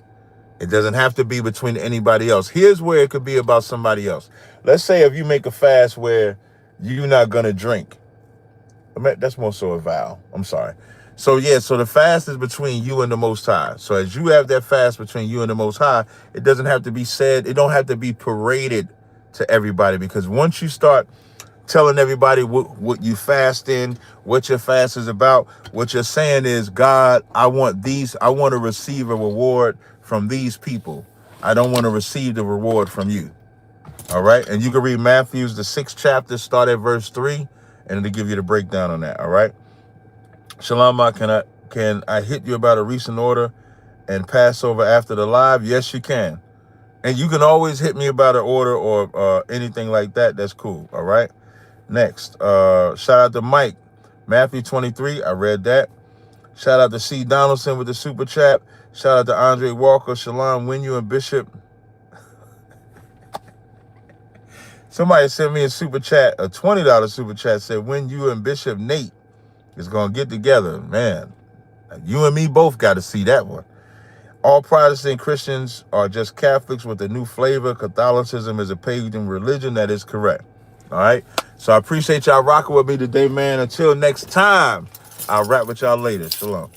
It doesn't have to be between anybody else. Here's where it could be about somebody else. Let's say if you make a fast where you're not going to drink. That's more so a vow. I'm sorry. So the fast is between you and the Most High. So as you have that fast between you and the Most High, it doesn't have to be said. It don't have to be paraded to everybody, because once you start telling everybody what you fast in, what your fast is about, what you're saying is, God, I want to receive a reward from these people. I don't want to receive the reward from you. All right. And you can read Matthew's, the 6th chapter, start at verse 3, and it'll give you the breakdown on that. All right. Shalom, can I hit you about a recent order and Passover after the live? Yes, you can. And you can always hit me about an order or anything like that. That's cool. All right. Next, shout out to Mike. Matthew 23, I read that. Shout out to C. Donaldson with the super chat. Shout out to Andre Walker, Shalom, Winu, and Bishop. Somebody sent me a super chat, a $20 super chat, said when you and Bishop Nate is going to get together. Man, you and me both got to see that one. All Protestant Christians are just Catholics with a new flavor. Catholicism is a pagan religion. That is correct. All right. So I appreciate y'all rocking with me today, man. Until next time, I'll rap with y'all later. Shalom.